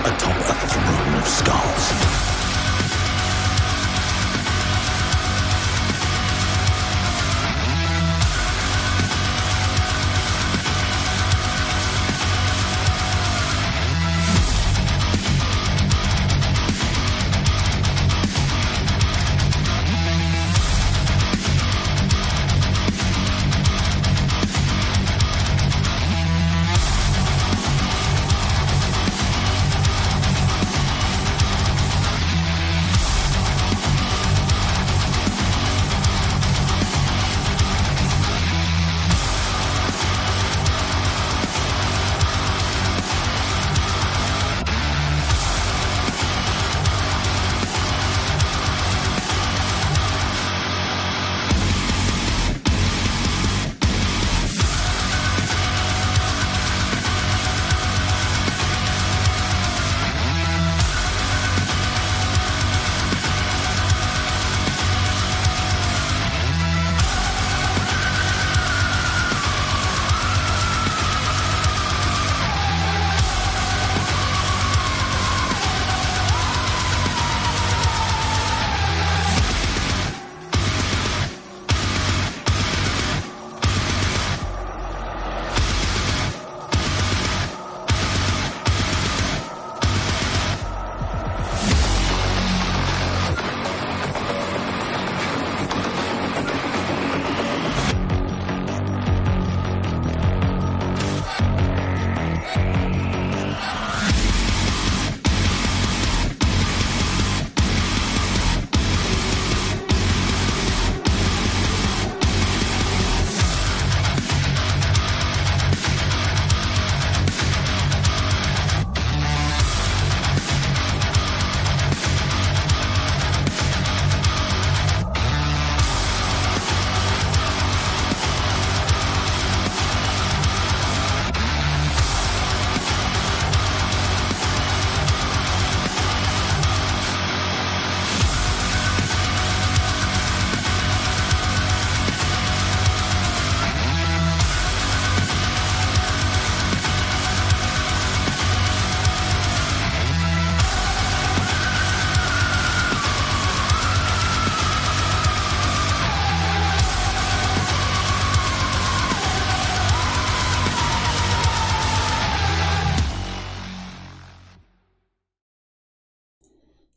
atop a throne of skulls.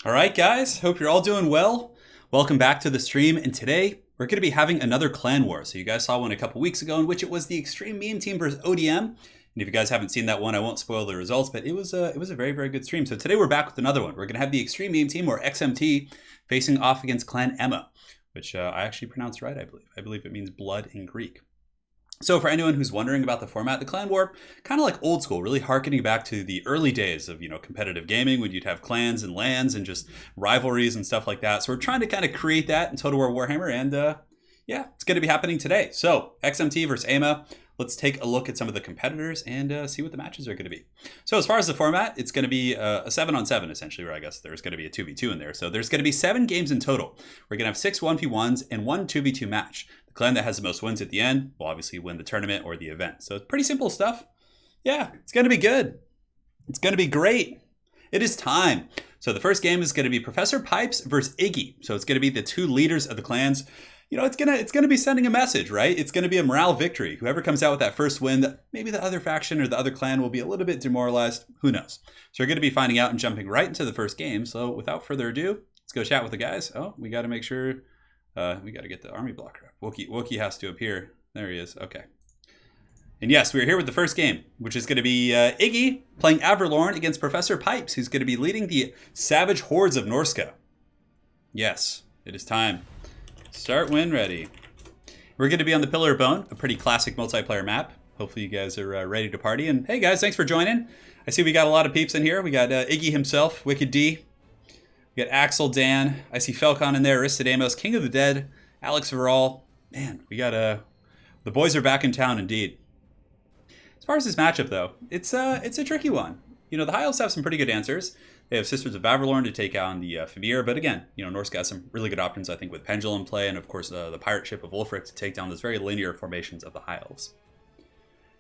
All right, guys, hope you're all doing well. Welcome back to the stream, and today we're going to be having another clan war. So you guys saw one a couple weeks ago in which it was the Extreme Meme Team versus ODM. And if you guys haven't seen that one, I won't spoil the results, but it was a very, very good stream. So today we're back with another one. We're going to have the Extreme Meme Team, or XMT, facing off against Clan AIMA, which I actually pronounced right, I believe. I believe it means blood in Greek. So for anyone who's wondering about the format, the clan war, kind of like old school, really harkening back to the early days of, competitive gaming, when you'd have clans and LANs and just rivalries and stuff like that. So we're trying to kind of create that in Total War Warhammer, and yeah, it's going to be happening today. So XMT versus AIMA. Let's take a look at some of the competitors and see what the matches are going to be. So as far as the format, it's going to be a 7-on-7 essentially, where I guess there's going to be a 2v2 in there. So there's going to be 7 games in total. We're going to have 6 1v1s and 1 2v2 match. The clan that has the most wins at the end will obviously win the tournament or the event. So it's pretty simple stuff. Yeah, it's going to be good. It's going to be great. It is time. So the first game is going to be Professor Pipes versus Iggy. So it's going to be the 2 leaders of the clans. It's gonna be sending a message, right? It's gonna be a morale victory. Whoever comes out with that first win, maybe the other faction or the other clan will be a little bit demoralized. Who knows? So we're gonna be finding out and jumping right into the first game. So without further ado, let's go chat with the guys. Oh, we got to make sure we got to get the army blocker up. Wookie has to appear. There he is. Okay. And yes, we're here with the first game, which is going to be Iggy playing Averlorn against Professor Pipes, who's going to be leading the savage hordes of Norske. Yes, it is time. Start when ready. We're going to be on the Pillar of Bone, a pretty classic multiplayer map. Hopefully you guys are ready to party. And hey guys, thanks for joining. I see we got a lot of peeps in here. We got Iggy himself, Wicked D. We got Axel, Dan. I see Falcon in there, Aristodamos, King of the Dead, Alex Verall. Man, we got the boys are back in town indeed. As far as this matchup though, it's a tricky one. The High Elves have some pretty good answers. They have Sisters of Averlorn to take on the Famir, but again, Norse got some really good options, I think, with Pendulum play, and of course the pirate ship of Ulfric to take down those very linear formations of the High Elves.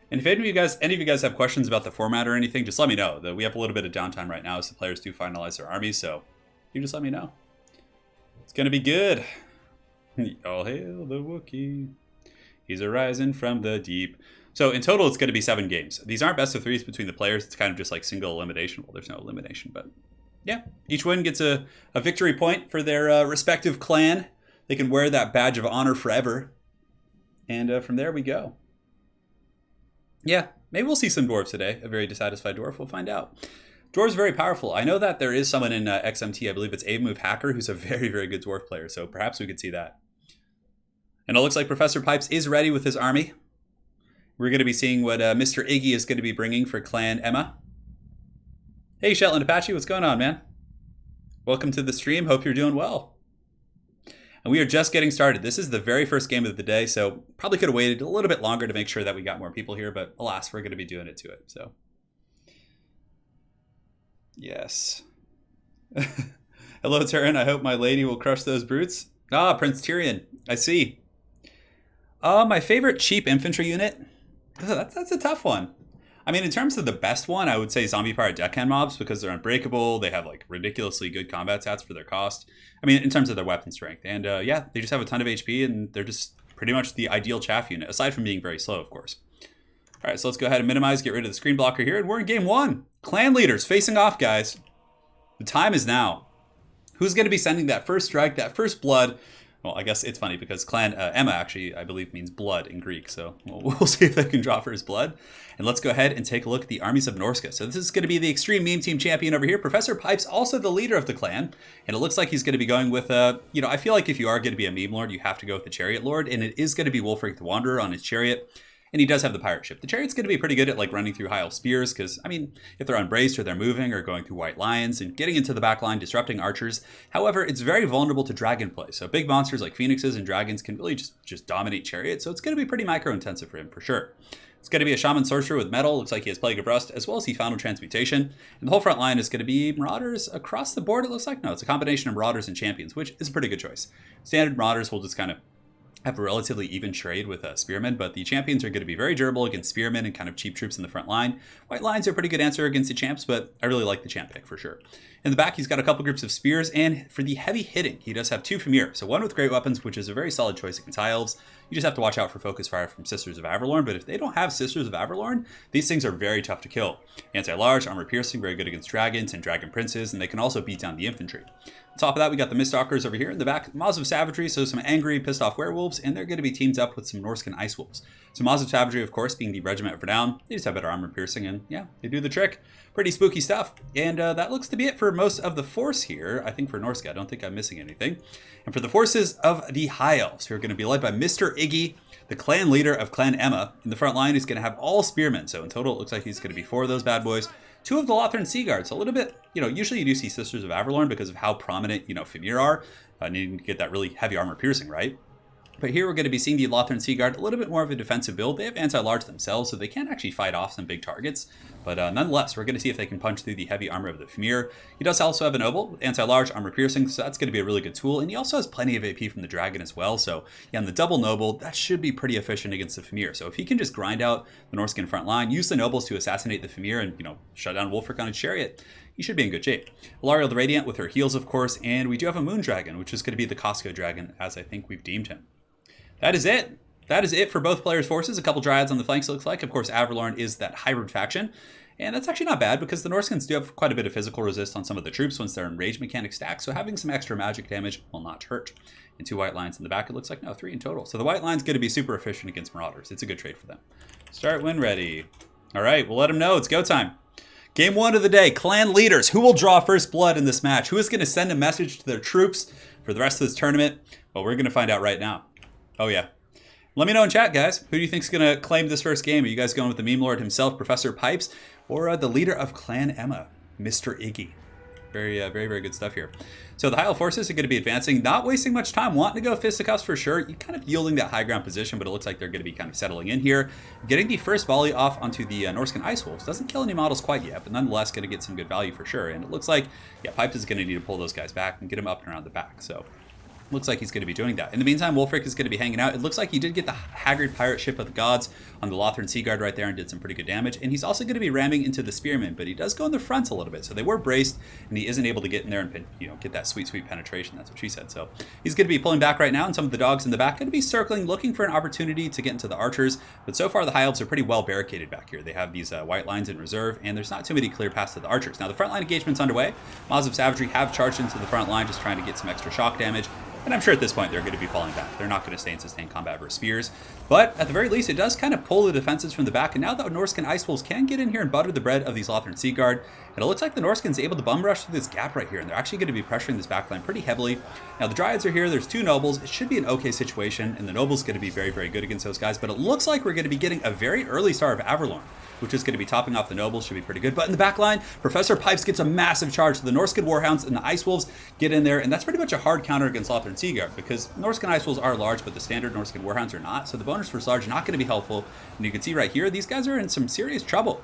And if any of you guys have questions about the format or anything, just let me know. We have a little bit of downtime right now as the players do finalize their armies, so you just let me know. It's gonna be good. All hail the Wookiee. He's arising from the deep. So in total, it's going to be 7 games. These aren't best of 3s between the players. It's kind of just like single elimination. Well, there's no elimination, but yeah. Each win gets a victory point for their respective clan. They can wear that badge of honor forever. And from there we go. Yeah, maybe we'll see some dwarves today. A very dissatisfied dwarf. We'll find out. Dwarves are very powerful. I know that there is someone in XMT, I believe it's Move Hacker, who's a very, very good dwarf player. So perhaps we could see that. And it looks like Professor Pipes is ready with his army. We're going to be seeing what Mr. Iggy is going to be bringing for Clan AIMA. Hey, Shetland Apache, what's going on, man? Welcome to the stream. Hope you're doing well. And we are just getting started. This is the very first game of the day, so probably could have waited a little bit longer to make sure that we got more people here, but alas, we're going to be doing it to it. So, yes. Hello, Turin. I hope my lady will crush those brutes. Ah, Prince Tyrion. I see. My favorite cheap infantry unit. That's a tough one. I mean, in terms of the best one, I would say Zombie Pirate Deckhand mobs, because they're unbreakable. They have like ridiculously good combat stats for their cost. I mean, in terms of their weapon strength. And yeah, they just have a ton of HP, and they're just pretty much the ideal chaff unit, aside from being very slow, of course. All right, so let's go ahead and minimize, get rid of the screen blocker here, and we're in game 1. Clan leaders facing off, guys. The time is now. Who's going to be sending that first strike, that first blood? Well, I guess it's funny because Clan AIMA actually, I believe, means blood in Greek. So we'll see if they can draw first blood. And let's go ahead and take a look at the Armies of Norske. So this is going to be the Extreme Meme Team champion over here. Professor Pipes, also the leader of the clan. And it looks like he's going to be going with, I feel like if you are going to be a meme lord, you have to go with the Chariot Lord. And it is going to be Wulfric the Wanderer on his chariot. And he does have the pirate ship. The chariot's going to be pretty good at like running through High Elf spears because, I mean, if they're unbraced or they're moving or going through white lions and getting into the back line, disrupting archers. However, it's very vulnerable to dragon play. So big monsters like phoenixes and dragons can really just dominate chariots. So it's going to be pretty micro-intensive for him for sure. It's going to be a shaman sorcerer with metal. Looks like he has Plague of Rust as well as he Final Transmutation. And the whole front line is going to be marauders across the board. It looks like no, it's a combination of marauders and champions, which is a pretty good choice. Standard marauders will just kind of have a relatively even trade with spearmen, but the champions are going to be very durable against spearmen and kind of cheap troops in the front line. White lines are a pretty good answer against the champs, but I really like the champ pick for sure. In the back, he's got a couple groups of spears, and for the heavy hitting, he does have 2 Fimir. So 1 with great weapons, which is a very solid choice against High Elves. You just have to watch out for focus fire from Sisters of Averlorn, but if they don't have Sisters of Averlorn, these things are very tough to kill. Anti-large, armor piercing, very good against dragons and dragon princes, and they can also beat down the infantry. On top of that, we got the Miststalkers over here in the back. Maws of Savagery, so some angry, pissed off werewolves, and they're going to be teamed up with some Norscan Ice Wolves. So Maws of Savagery, of course, being the Regiment of Renown, they just have better armor piercing, and yeah, they do the trick. Pretty spooky stuff. And that looks to be it for most of the force here, I think for Norske. I don't think I'm missing anything. And for the forces of the High Elves, who are going to be led by Mr. Iggy, the clan leader of Clan AIMA. In the front line, he's going to have all spearmen. So in total, it looks like he's going to be 4 of those bad boys. 2 of the Lothran Sea Guards. A little bit, usually you do see Sisters of Averlorn because of how prominent, Fimir are. Needing to get that really heavy armor piercing, right? But here we're going to be seeing the Lothran Sea Guard, a little bit more of a defensive build. They have anti-large themselves, so they can actually fight off some big targets. But nonetheless, we're going to see if they can punch through the heavy armor of the Fimir. He does also have a Noble with anti-large armor piercing, so that's going to be a really good tool. And he also has plenty of AP from the Dragon as well. So yeah, on the double Noble, that should be pretty efficient against the Fimir. So if he can just grind out the Norscan front line, use the Nobles to assassinate the Fimir and, shut down Wulfric on his chariot, he should be in good shape. Alariel the Radiant with her heals, of course, and we do have a Moon Dragon, which is going to be the Costco Dragon, as I think we've deemed him. That is it. That is it for both players' forces. A couple Dryads on the flanks, it looks like. Of course, Averlorn is that hybrid faction. And that's actually not bad because the Norskans do have quite a bit of physical resist on some of the troops once they're in rage mechanic stack. So having some extra magic damage will not hurt. And 2 white lines in the back, it looks like. No, 3 in total. So the white line's going to be super efficient against Marauders. It's a good trade for them. Start when ready. All right, we'll let them know. It's go time. Game 1 of the day. Clan leaders. Who will draw first blood in this match? Who is going to send a message to their troops for the rest of this tournament? Well, we're going to find out right now. Oh, yeah. Let me know in chat, guys. Who do you think is going to claim this first game? Are you guys going with the meme lord himself, Professor Pipes, or the leader of Clan AIMA, Mr. Iggy? Very good stuff here. So the High Elf forces are going to be advancing, not wasting much time, wanting to go fisticuffs for sure. You're kind of yielding that high ground position, but it looks like they're going to be kind of settling in here. Getting the first volley off onto the Norscan Ice Wolves. Doesn't kill any models quite yet, but nonetheless going to get some good value for sure. And it looks like, yeah, Pipes is going to need to pull those guys back and get them up and around the back. So looks like he's going to be doing that. In the meantime, Wulfric is going to be hanging out. It looks like he did get the Haggard Pirate Ship of the Gods on the Lothran Sea Guard right there and did some pretty good damage. And he's also going to be ramming into the Spearmen, but he does go in the front a little bit. So they were braced, and he isn't able to get in there and get that sweet penetration. That's what she said. So he's going to be pulling back right now, and some of the dogs in the back going to be circling, looking for an opportunity to get into the archers. But so far, the High Elves are pretty well barricaded back here. They have these white lines in reserve, and there's not too many clear paths to the archers. Now, the frontline engagement's underway. Maws of Savagery have charged into the front line, just trying to get some extra shock damage. And I'm sure at this point they're going to be falling back. They're not going to stay in sustained combat versus spears. But at the very least, it does kind of pull the defenses from the back. And now the Norscan Ice Wolves can get in here and butter the bread of these Lothran Sea Guard. And it looks like the Norskans able to bum rush through this gap right here. And they're actually going to be pressuring this backline pretty heavily. Now the Dryads are here. There's 2 Nobles. It should be an okay situation. And the Noble's going to be very good against those guys. But it looks like we're going to be getting a very early start of Averlorn, which is going to be topping off the Nobles. Should be pretty good. But in the back line, Professor Pipes gets a massive charge. So the Norscan Warhounds and the Ice Wolves get in there. And that's pretty much a hard counter against Lothran Sea Guard, because Norscan Ice Wolves are large, but the standard Norscan Warhounds are not. So the bonus for large is not going to be helpful. And you can see right here, these guys are in some serious trouble.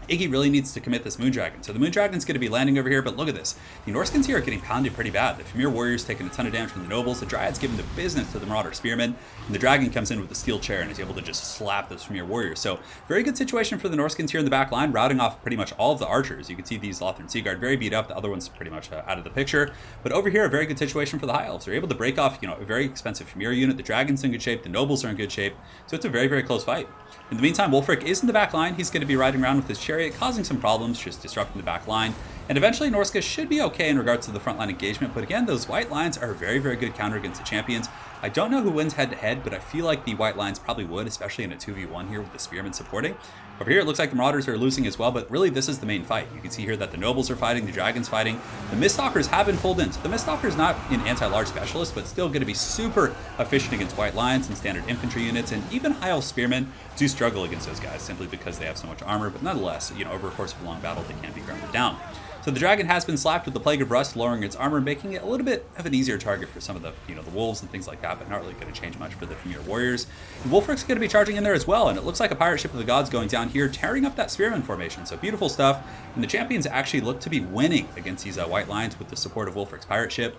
Iggy really needs to commit this Moon Dragon. So the Moon Dragon's going to be landing over here, but look at this. The Norskans here are getting pounded pretty bad. The Fimir Warriors taking a ton of damage from the Nobles. The Dryads giving the business to the Marauder Spearmen. And the Dragon comes in with the steel chair and is able to just slap those Fimir Warriors. So very good situation for the Norskans here in the back line, routing off pretty much all of the archers. You can see these Lothran Sea Guard very beat up. The other one's pretty much out of the picture. But over here, a very good situation for the High Elves. They're able to break off, a very expensive Fimir unit. The Dragon's in good shape. The Nobles are in good shape. So it's a very close fight. In the meantime, Wulfric is in the back line. He's going to be riding around with his chariot, causing some problems, just disrupting the back line. And eventually, Norske should be okay in regards to the frontline engagement. But again, those white lines are a very good counter against the champions. I don't know who wins head-to-head, but I feel like the white lines probably would, especially in a 2v1 here with the Spearmen supporting. Over here, it looks like the Marauders are losing as well, but really this is the main fight. You can see here that the Nobles are fighting, the Dragon's fighting. The Miststalkers have been pulled in. So the Miststalker's not an anti-large specialist, but still going to be super efficient against white lines and standard infantry units. And even High Elf Spearmen do struggle against those guys simply because they have so much armor. But nonetheless, over a course of a long battle, they can be grounded down. So the Dragon has been slapped with the Plague of Rust, lowering its armor, making it a little bit of an easier target for some of the, the wolves and things like that, but not really going to change much for the Fimir Warriors. And Wulfric's going to be charging in there as well, and it looks like a Pirate Ship of the Gods going down here, tearing up that Spearman formation. So beautiful stuff. And the champions actually look to be winning against these white lines with the support of Wulfric's Pirate Ship.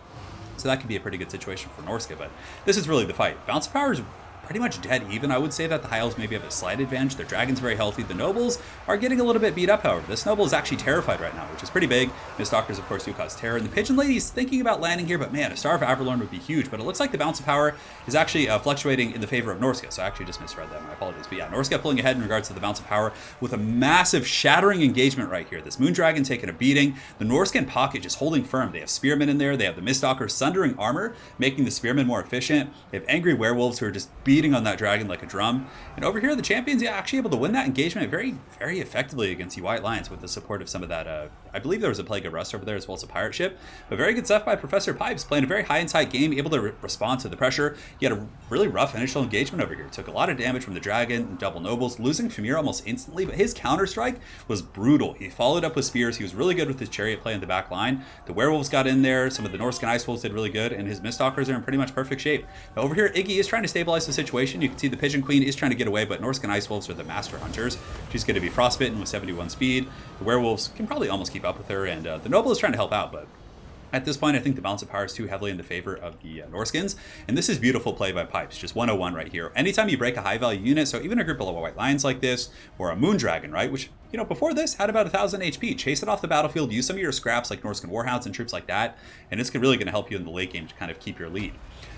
So that could be a pretty good situation for Norske, but this is really the fight. Bounce Power is pretty much dead even. I would say that the High Elves maybe have a slight advantage. Their Dragon's very healthy. The Nobles are getting a little bit beat up, however. This Noble is actually terrified right now, which is pretty big. Mistalkers, of course, do cause terror. And the Pigeon Lady's thinking about landing here, but man, a Star of Averlorn would be huge. But it looks like the balance of power is actually fluctuating in the favor of Norske. So I actually just misread that. My apologies. But yeah, Norske pulling ahead in regards to the balance of power with a massive shattering engagement right here. This Moon Dragon taking a beating. The Norske in pocket just holding firm. They have Spearmen in there. They have the Mistalkers sundering armor, making the Spearmen more efficient. They have angry werewolves who are just beating on that dragon like a drum. And over here, the champions are actually able to win that engagement very, very effectively against the White Lions with the support of some of that. I believe there was a Plague of Rust over there as well as a pirate ship. But very good stuff by Professor Pipes, playing a very high and tight game, able to respond to the pressure. He had a really rough initial engagement over here. Took a lot of damage from the dragon and double nobles, losing Famir almost instantly. But his counter-strike was brutal. He followed up with spears. He was really good with his chariot play in the back line. The werewolves got in there. Some of the Norske and Ice Wolves did really good. And his Mistalkers are in pretty much perfect shape. Now over here, Iggy is trying to stabilize the situation. You can see the Pigeon Queen is trying to get away, but Norske and Ice Wolves are the master hunters. She's going to be frostbitten with 71 speed. The werewolves can probably almost keep up with her, and the noble is trying to help out, but at this point, I think the balance of power is too heavily in the favor of the Norskins, and this is beautiful play by Pipes, just 101 right here. Anytime you break a high-value unit, so even a group of White Lions like this, or a Moon Dragon, right, which, you know, before this had about 1,000 HP, chase it off the battlefield, use some of your scraps like Norscan Warhounds and troops like that, and it's really going to help you in the late game to kind of keep your lead.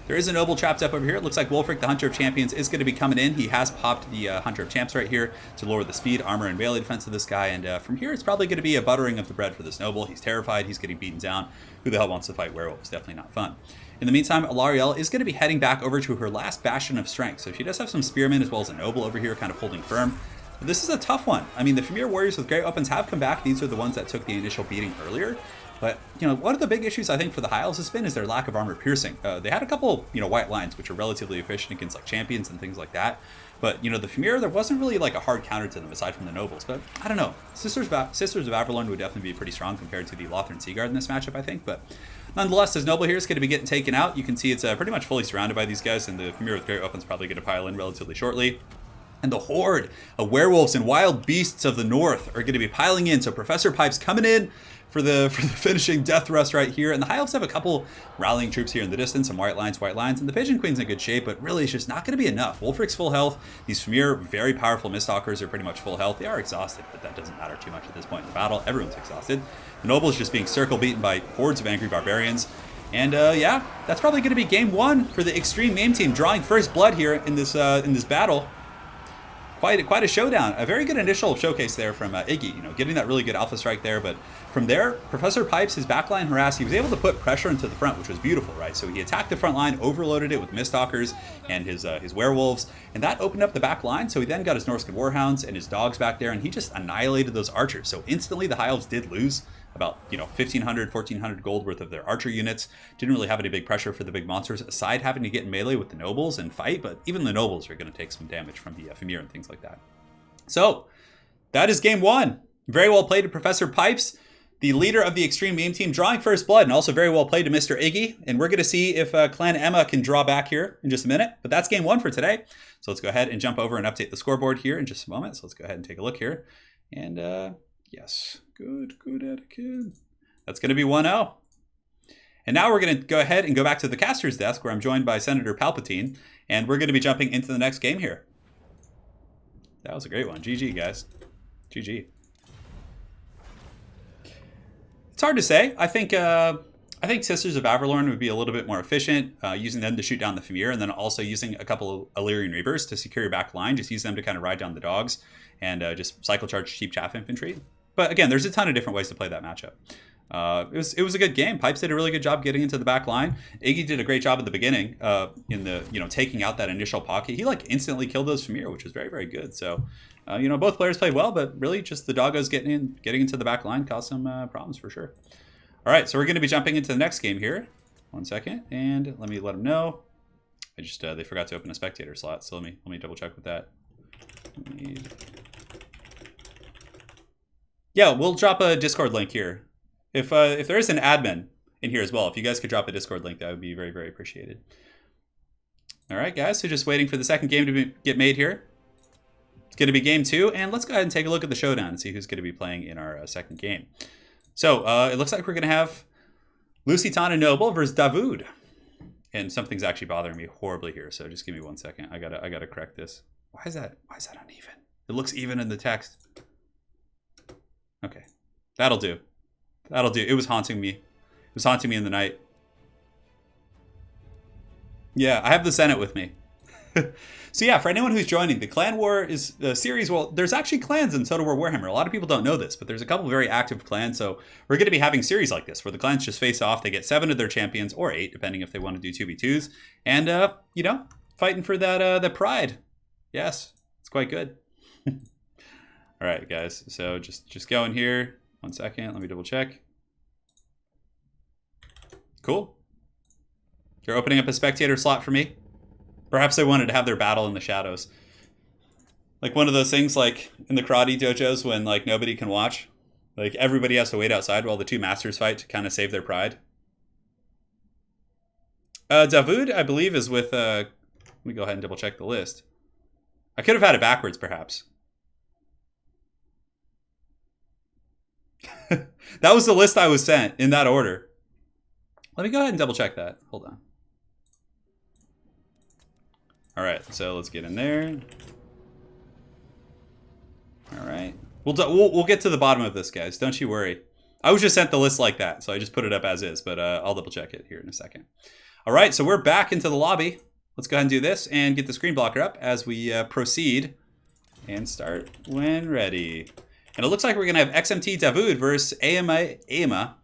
There is a noble trapped up over here. It looks like Wolfric, the Hunter of Champions, is going to be coming in. He has popped the Hunter of Champs right here to lower the speed, armor, and melee defense of this guy. And from here, it's probably going to be a buttering of the bread for this noble. He's terrified. He's getting beaten down. Who the hell wants to fight werewolves? Definitely not fun. In the meantime, Alarielle is going to be heading back over to her last bastion of strength. So she does have some spearmen as well as a noble over here kind of holding firm. But this is a tough one. I mean, the Famir warriors with great weapons have come back. These are the ones that took the initial beating earlier. But, you know, one of the big issues I think for the High Elves has been is their lack of armor piercing. They had a couple, you know, White Lions, which are relatively efficient against like champions and things like that. But, you know, the Famir, there wasn't really like a hard counter to them aside from the nobles. But I don't know. Sisters of Averlorn would definitely be pretty strong compared to the Lothran Seaguard in this matchup, I think. But nonetheless, this noble here is going to be getting taken out. You can see it's pretty much fully surrounded by these guys, and the Famir with great weapons probably going to pile in relatively shortly. And the horde of werewolves and wild beasts of the north are going to be piling in. So Professor Pipes coming in for the finishing death thrust right here. And the High Elves have a couple rallying troops here in the distance, some White Lions, and the Pigeon Queen's in good shape, but really it's just not going to be enough. Wolfric's full health. These Famir, very powerful Mistalkers, are pretty much full health. They are exhausted, but that doesn't matter too much at this point in the battle. Everyone's exhausted. The noble is just being circle beaten by hordes of angry barbarians. And yeah, that's probably going to be game one for the Extreme Meme team, drawing first blood here in this battle. Quite a showdown. A very good initial showcase there from Iggy, you know, getting that really good alpha strike there. But from there, Professor Pipes, his backline harass, he was able to put pressure into the front, which was beautiful, right? So he attacked the front line, overloaded it with Mistalkers and his werewolves, and that opened up the back line. So he then got his Norscan Warhounds and his dogs back there, and he just annihilated those archers. So instantly, the High Elves did lose about, you know, 1,500, 1,400 gold worth of their archer units. Didn't really have any big pressure for the big monsters, aside having to get in melee with the nobles and fight, but even the nobles are going to take some damage from the Famir and things like that. So, that is game one. Very well played to Professor Pipes, the leader of the Extreme Meme team, drawing first blood, and also very well played to Mr. Iggy. And we're going to see if Clan AIMA can draw back here in just a minute, but that's game one for today. So let's go ahead and jump over and update the scoreboard here in just a moment. So let's go ahead and take a look here. And yes, good Anakin. That's going to be 1-0. And now we're going to go ahead and go back to the caster's desk where I'm joined by Senator Palpatine, and we're going to be jumping into the next game here. That was a great one. GG, guys. GG. It's hard to say. I think Sisters of Averlorn would be a little bit more efficient, using them to shoot down the Famir, and then also using a couple of Illyrian Reavers to secure your back line. Just use them to kind of ride down the dogs and just cycle charge cheap chaff infantry. But again, there's a ton of different ways to play that matchup. It was a good game. Pipes did a really good job getting into the back line. Iggy did a great job at the beginning, in the, you know, taking out that initial pocket. He like instantly killed those Famir, which was very, very good. So, you know, both players played well, but really just the doggos getting into the back line caused some problems for sure. All right, so we're going to be jumping into the next game here. 1 second, and let them know. I just they forgot to open a spectator slot, so let me double check with that. Yeah, we'll drop a Discord link here. If there is an admin in here as well, if you guys could drop a Discord link, that would be very, very appreciated. All right, guys, so just waiting for the second game to get made here. It's going to be game two, and let's go ahead and take a look at the showdown and see who's going to be playing in our second game. So it looks like we're going to have Lusitana Noble versus Davoud. And something's actually bothering me horribly here, so just give me 1 second. I gotta correct this. Why is that uneven? It looks even in the text. Okay. That'll do. That'll do. It was haunting me. It was haunting me in the night. Yeah, I have the Senate with me. So yeah, for anyone who's joining, the Clan War is a series. Well, there's actually clans in Total War Warhammer. A lot of people don't know this, but there's a couple very active clans. So we're going to be having series like this where the clans just face off. They get 7 of their champions, or 8, depending if they want to do 2v2s. And, you know, fighting for that pride. Yes, it's quite good. All right, guys. So just going here. 1 second. Let me double check. Cool. You're opening up a spectator slot for me. Perhaps they wanted to have their battle in the shadows. Like one of those things like in the karate dojos when like nobody can watch. Like everybody has to wait outside while the 2 masters fight to kind of save their pride. Davoud, I believe, is with... let me go ahead and double check the list. I could have had it backwards, perhaps. That was the list I was sent in that order. Let me go ahead and double check that. Hold on. All right, so let's get in there. All right, we'll get to the bottom of this, guys. Don't you worry. I was just sent the list like that, so I just put it up as is, but I'll double check it here in a second. All right, so we're back into the lobby. Let's go ahead and do this and get the screen blocker up as we proceed and start when ready. And it looks like we're gonna have XMT Davoud versus AIMA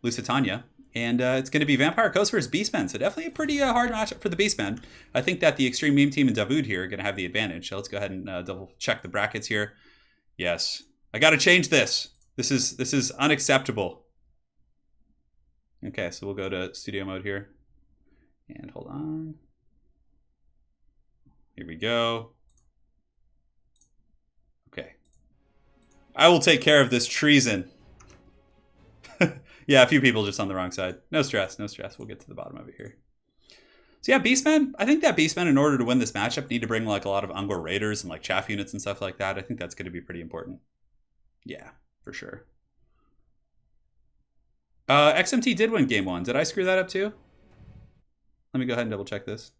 Lusitania. And it's going to be Vampire Coast versus Beastmen. So definitely a pretty hard matchup for the Beastmen. I think that the Extreme Meme Team and Davoud here are going to have the advantage. So let's go ahead and double check the brackets here. Yes. I got to change this. This is unacceptable. Okay, so we'll go to studio mode here. And hold on. Here we go. Okay. I will take care of this treason. Yeah, a few people just on the wrong side. No stress, no stress. We'll get to the bottom of it here. So yeah, Beastmen. I think that Beastmen, in order to win this matchup, need to bring like a lot of Ungor Raiders and like chaff units and stuff like that. I think that's going to be pretty important. Yeah, for sure. XMT did win game 1. Did I screw that up too? Let me go ahead and double check this.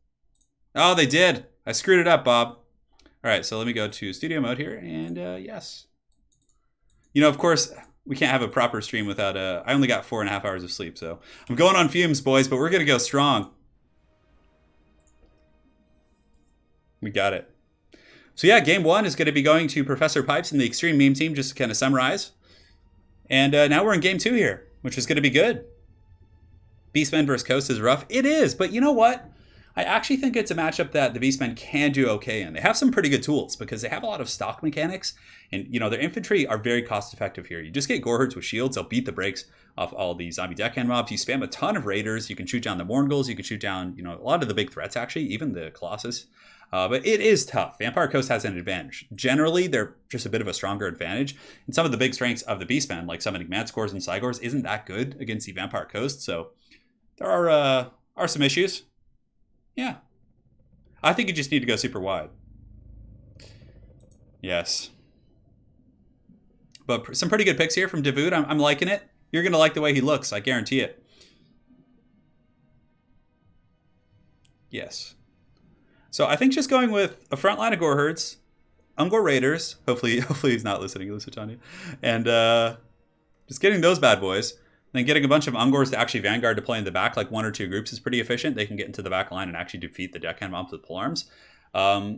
Oh, they did. I screwed it up, Bob. All right, so let me go to studio mode here, and yes. You know, of course, we can't have a proper stream without I only got 4.5 hours of sleep, so I'm going on fumes, boys, but we're gonna go strong. We got it. So yeah, game 1 is gonna be going to Professor Pipes and the Extreme Meme Team, just to kind of summarize. And now we're in game 2 here, which is gonna be good. Beastmen versus Coast is rough. It is, but you know what? I actually think it's a matchup that the Beastmen can do okay in. They have some pretty good tools because they have a lot of stock mechanics, and you know their infantry are very cost effective here. You just get Gorherds with shields; they'll beat the brakes off all these zombie deckhand mobs. You spam a ton of raiders. You can shoot down the Morngulls. You can shoot down, you know, a lot of the big threats actually, even the Colossus. But it is tough. Vampire Coast has an advantage. Generally, they're just a bit of a stronger advantage. And some of the big strengths of the Beastmen, like summoning Manticores and Cygors, isn't that good against the Vampire Coast. So there are some issues. Yeah. I think you just need to go super wide. Yes. But some pretty good picks here from Davoud. I'm liking it. You're going to like the way he looks. I guarantee it. Yes. So I think just going with a front line of Gorherds, Ungor Raiders. Hopefully he's not listening, Lusitania. And just getting those bad boys. Then getting a bunch of Ungors to actually Vanguard to play in the back, like 1 or 2 groups, is pretty efficient. They can get into the back line and actually defeat the deckhand mobs with polearms.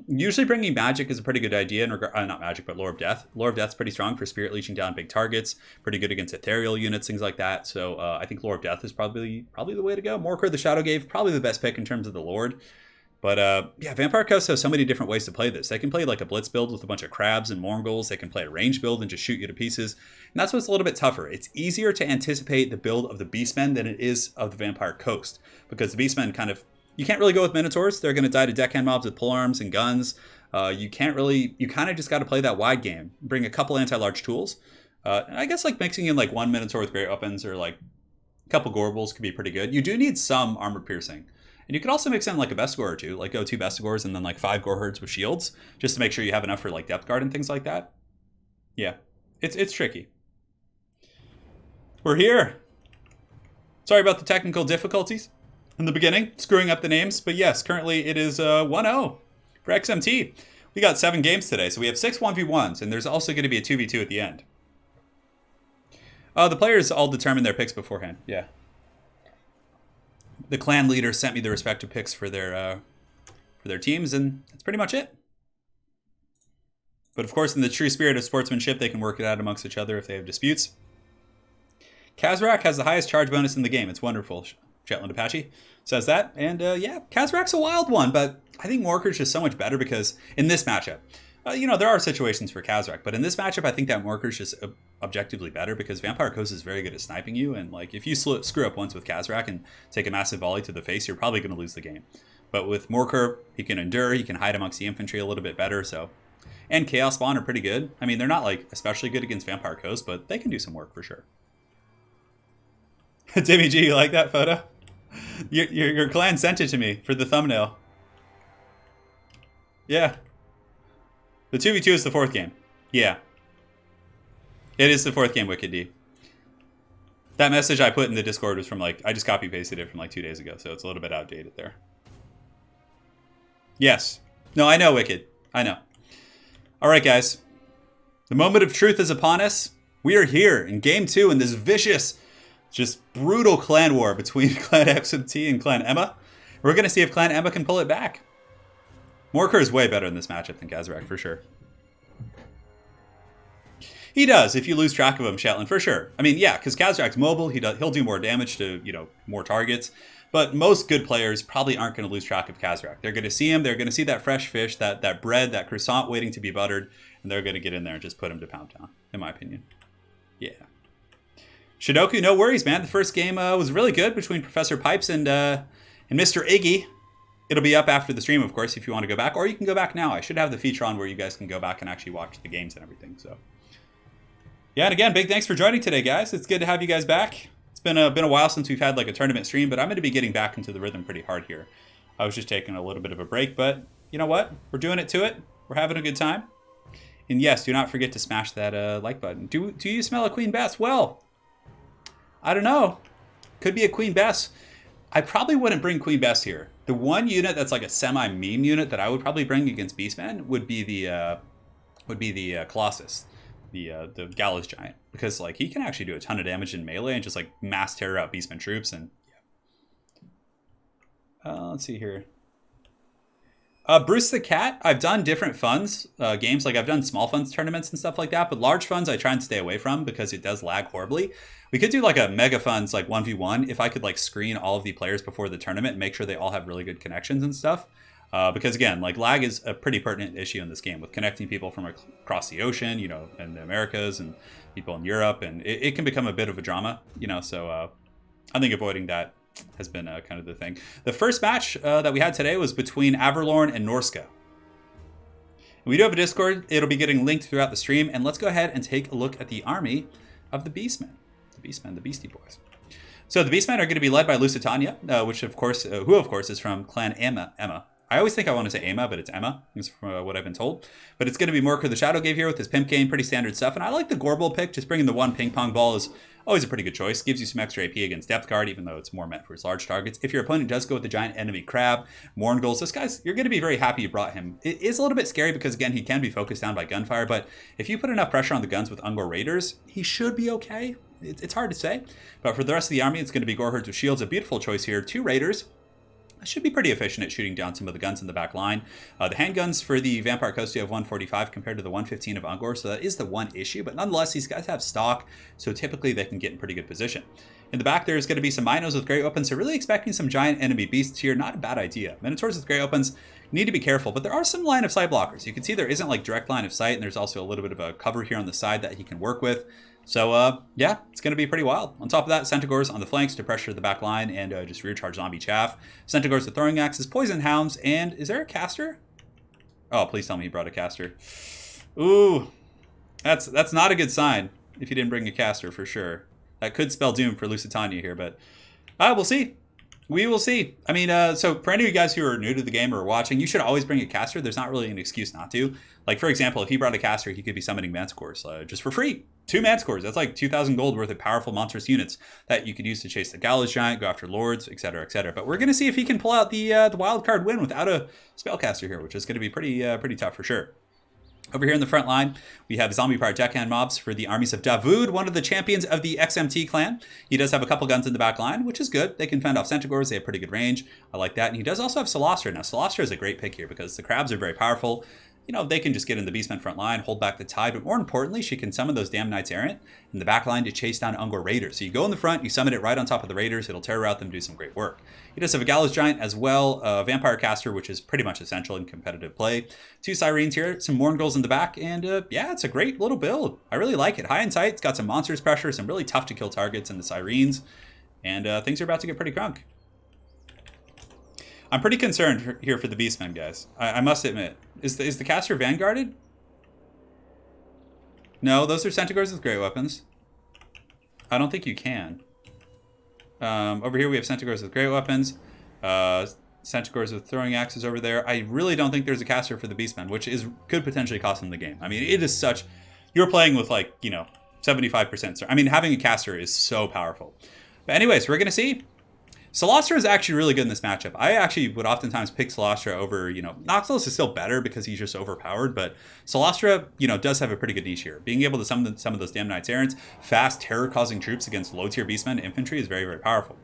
Usually bringing magic is a pretty good idea in regard, not magic, but Lore of Death. Lore of Death's pretty strong for spirit leeching down big targets, pretty good against ethereal units, things like that. So I think Lore of Death is probably the way to go. Morkor the Shadowgave, probably the best pick in terms of the Lord. But yeah, Vampire Coast has so many different ways to play this. They can play like a blitz build with a bunch of crabs and Morngulls. They can play a range build and just shoot you to pieces. And that's what's a little bit tougher. It's easier to anticipate the build of the Beastmen than it is of the Vampire Coast. Because the Beastmen kind of, you can't really go with Minotaurs. They're going to die to deckhand mobs with polearms and guns. You kind of just got to play that wide game. Bring a couple anti-large tools. I guess like mixing in like 1 Minotaur with great weapons or like a couple Gorbals could be pretty good. You do need some armor piercing. And you could also mix in like a Bestigor or 2, like go 2 Bestigors and then like 5 Gorherds with shields, just to make sure you have enough for like depth guard and things like that. Yeah, it's tricky. We're here. Sorry about the technical difficulties. in the beginning, screwing up the names. But yes, currently it is 1-0 for XMT. We got 7 games today, so we have 6 1v1s, and there's also going to be a 2v2 at the end. The players all determined their picks beforehand, yeah. The clan leader sent me the respective picks for their teams, and that's pretty much it. But of course, in the true spirit of sportsmanship, they can work it out amongst each other if they have disputes. Kazrak has the highest charge bonus in the game. It's wonderful. Shetland Apache says that. And yeah, Kazrak's a wild one, but I think Morker's just so much better because in this matchup, you know, there are situations for Kazrak, but in this matchup, I think that Morker's just objectively better because Vampire Coast is very good at sniping you. And like, if you screw up once with Kazrak and take a massive volley to the face, you're probably going to lose the game. But with Morker, he can endure, he can hide amongst the infantry a little bit better, so... And Chaos Spawn are pretty good. I mean, they're not, like, especially good against Vampire Coast, but they can do some work for sure. Timmy G, you like that photo? Your clan sent it to me for the thumbnail. Yeah. The 2v2 is the 4th game. Yeah. It is the 4th game, Wicked D. That message I put in the Discord was from, like, I just copy-pasted it from, like, 2 days ago, so it's a little bit outdated there. Yes. No, I know, Wicked. I know. All right, guys. The moment of truth is upon us. We are here in Game 2 in this vicious, just brutal clan war between Clan XMT and Clan AIMA. We're going to see if Clan AIMA can pull it back. Morker is way better in this matchup than Kazrak, for sure. He does, if you lose track of him, Shetland, for sure. I mean, yeah, because Kazrak's mobile. He'll do more damage to, you know, more targets. But most good players probably aren't going to lose track of Kazrak. They're going to see him. They're going to see that fresh fish, that bread, that croissant waiting to be buttered. And they're going to get in there and just put him to pound town, in my opinion. Yeah. Shidoku, no worries, man. The first game was really good between Professor Pipes and Mr. Iggy. It'll be up after the stream, of course, if you want to go back. Or you can go back now. I should have the feature on where you guys can go back and actually watch the games and everything. So, yeah, and again, big thanks for joining today, guys. It's good to have you guys back. It's been a while since we've had like a tournament stream, but I'm going to be getting back into the rhythm pretty hard here. I was just taking a little bit of a break, but you know what? We're doing it to it. We're having a good time. And yes, do not forget to smash that like button. Do you smell a Queen Bess? Well, I don't know. Could be a Queen Bess. I probably wouldn't bring Queen Bess here. The one unit that's like a semi-meme unit that I would probably bring against Beastman would be the Colossus. The Gallows Giant, because like he can actually do a ton of damage in melee and just like mass terror out Beastman troops. And yeah. Let's see here. Bruce the Cat, I've done different funds games, like I've done small funds tournaments and stuff like that, but large funds I try and stay away from because it does lag horribly. We could do like a mega funds like 1v1 if I could like screen all of the players before the tournament and make sure they all have really good connections and stuff. Because again, like lag is a pretty pertinent issue in this game with connecting people from across the ocean, you know, in the Americas and people in Europe, and it can become a bit of a drama, you know. So I think avoiding that has been kind of the thing. The first match that we had today was between Averlorn and Norske. We do have a Discord. It'll be getting linked throughout the stream, and let's go ahead and take a look at the army of the Beastmen, the Beastie Boys. So the Beastmen are going to be led by Lusitania, which of course, who of course is from Clan AIMA. I always think I want to say AIMA, but it's AIMA, is from what I've been told. But it's going to be Morker the Shadowgave here with his Pimp Cane, pretty standard stuff. And I like the Gorbel pick. Just bringing the one ping pong ball is always a pretty good choice. Gives you some extra AP against Depth Guard, even though it's more meant for his large targets. If your opponent does go with the Giant Enemy Crab, Mourngulls, this guy's, you're going to be very happy you brought him. It is a little bit scary because, again, he can be focused down by gunfire. But if you put enough pressure on the guns with Ungor Raiders, he should be okay. It's hard to say. But for the rest of the army, it's going to be Goreherds with Shields. A beautiful choice here. 2 Raiders. Should be pretty efficient at shooting down some of the guns in the back line. The handguns for the Vampire Coast, you have 145 compared to the 115 of Ungor, so that is the one issue. But nonetheless, these guys have stock, so typically they can get in pretty good position. In the back, there's going to be some Minos with Great Weapons, so really expecting some giant enemy beasts here. Not a bad idea. Minotaurs with Great Weapons, need to be careful, but there are some line of sight blockers. You can see there isn't like direct line of sight, and there's also a little bit of a cover here on the side that he can work with. So, yeah, it's going to be pretty wild. On top of that, Centaurs on the flanks to pressure the back line and just rear charge zombie chaff. Centaurs with throwing axes, poison hounds, and is there a caster? Oh, please tell me he brought a caster. Ooh, that's not a good sign if you didn't bring a caster for sure. That could spell doom for Lusitania here, but we'll see. We will see. I mean, so for any of you guys who are new to the game or watching, you should always bring a caster. There's not really an excuse not to. Like, for example, if he brought a caster, he could be summoning Manticores just for free. 2 Manticores. That's like 2,000 gold worth of powerful monstrous units that you could use to chase the Gallows Giant, go after Lords, etc., etc. But we're going to see if he can pull out the wild card win without a spellcaster here, which is going to be pretty tough for sure. Over here in the front line, we have Zombie Pirate Deckhand mobs for the Armies of Davood, one of the champions of the XMT clan. He does have a couple guns in the back line, which is good. They can fend off Centaurs. They have pretty good range. I like that. And he does also have Celostra. Now, Celostra is a great pick here because the crabs are very powerful. You know, they can just get in the Beastmen front line, hold back the tide, but more importantly, she can summon those damn Knights Errant in the back line to chase down Ungor Raiders. So you go in the front, you summon it right on top of the Raiders, it'll terror out them, do some great work. He does have a Gallows Giant as well, a Vampire Caster, which is pretty much essential in competitive play. 2 Sirens here, some Mourngulls in the back, and yeah, it's a great little build. I really like it. High and tight, it's got some monsters pressure, some really tough to kill targets in the Sirens, and things are about to get pretty crunk. I'm pretty concerned here for the Beastmen, guys. I must admit. Is the caster vanguarded? No, those are Centaurs with great weapons. I don't think you can. Over here we have Centaurs with great weapons. Centaurs with throwing axes over there. I really don't think there's a caster for the Beastmen, which could potentially cost them the game. I mean, it is such... You're playing with, like, you know, 75%. I mean, having a caster is so powerful. But anyways, we're going to see... Celostra is actually really good in this matchup. I actually would oftentimes pick Celostra over, you know, Noxalis is still better because he's just overpowered, but Celostra, you know, does have a pretty good niche here. Being able to summon some of those damn Knights Errants, fast, terror-causing troops against low-tier Beastmen infantry is very, very powerful.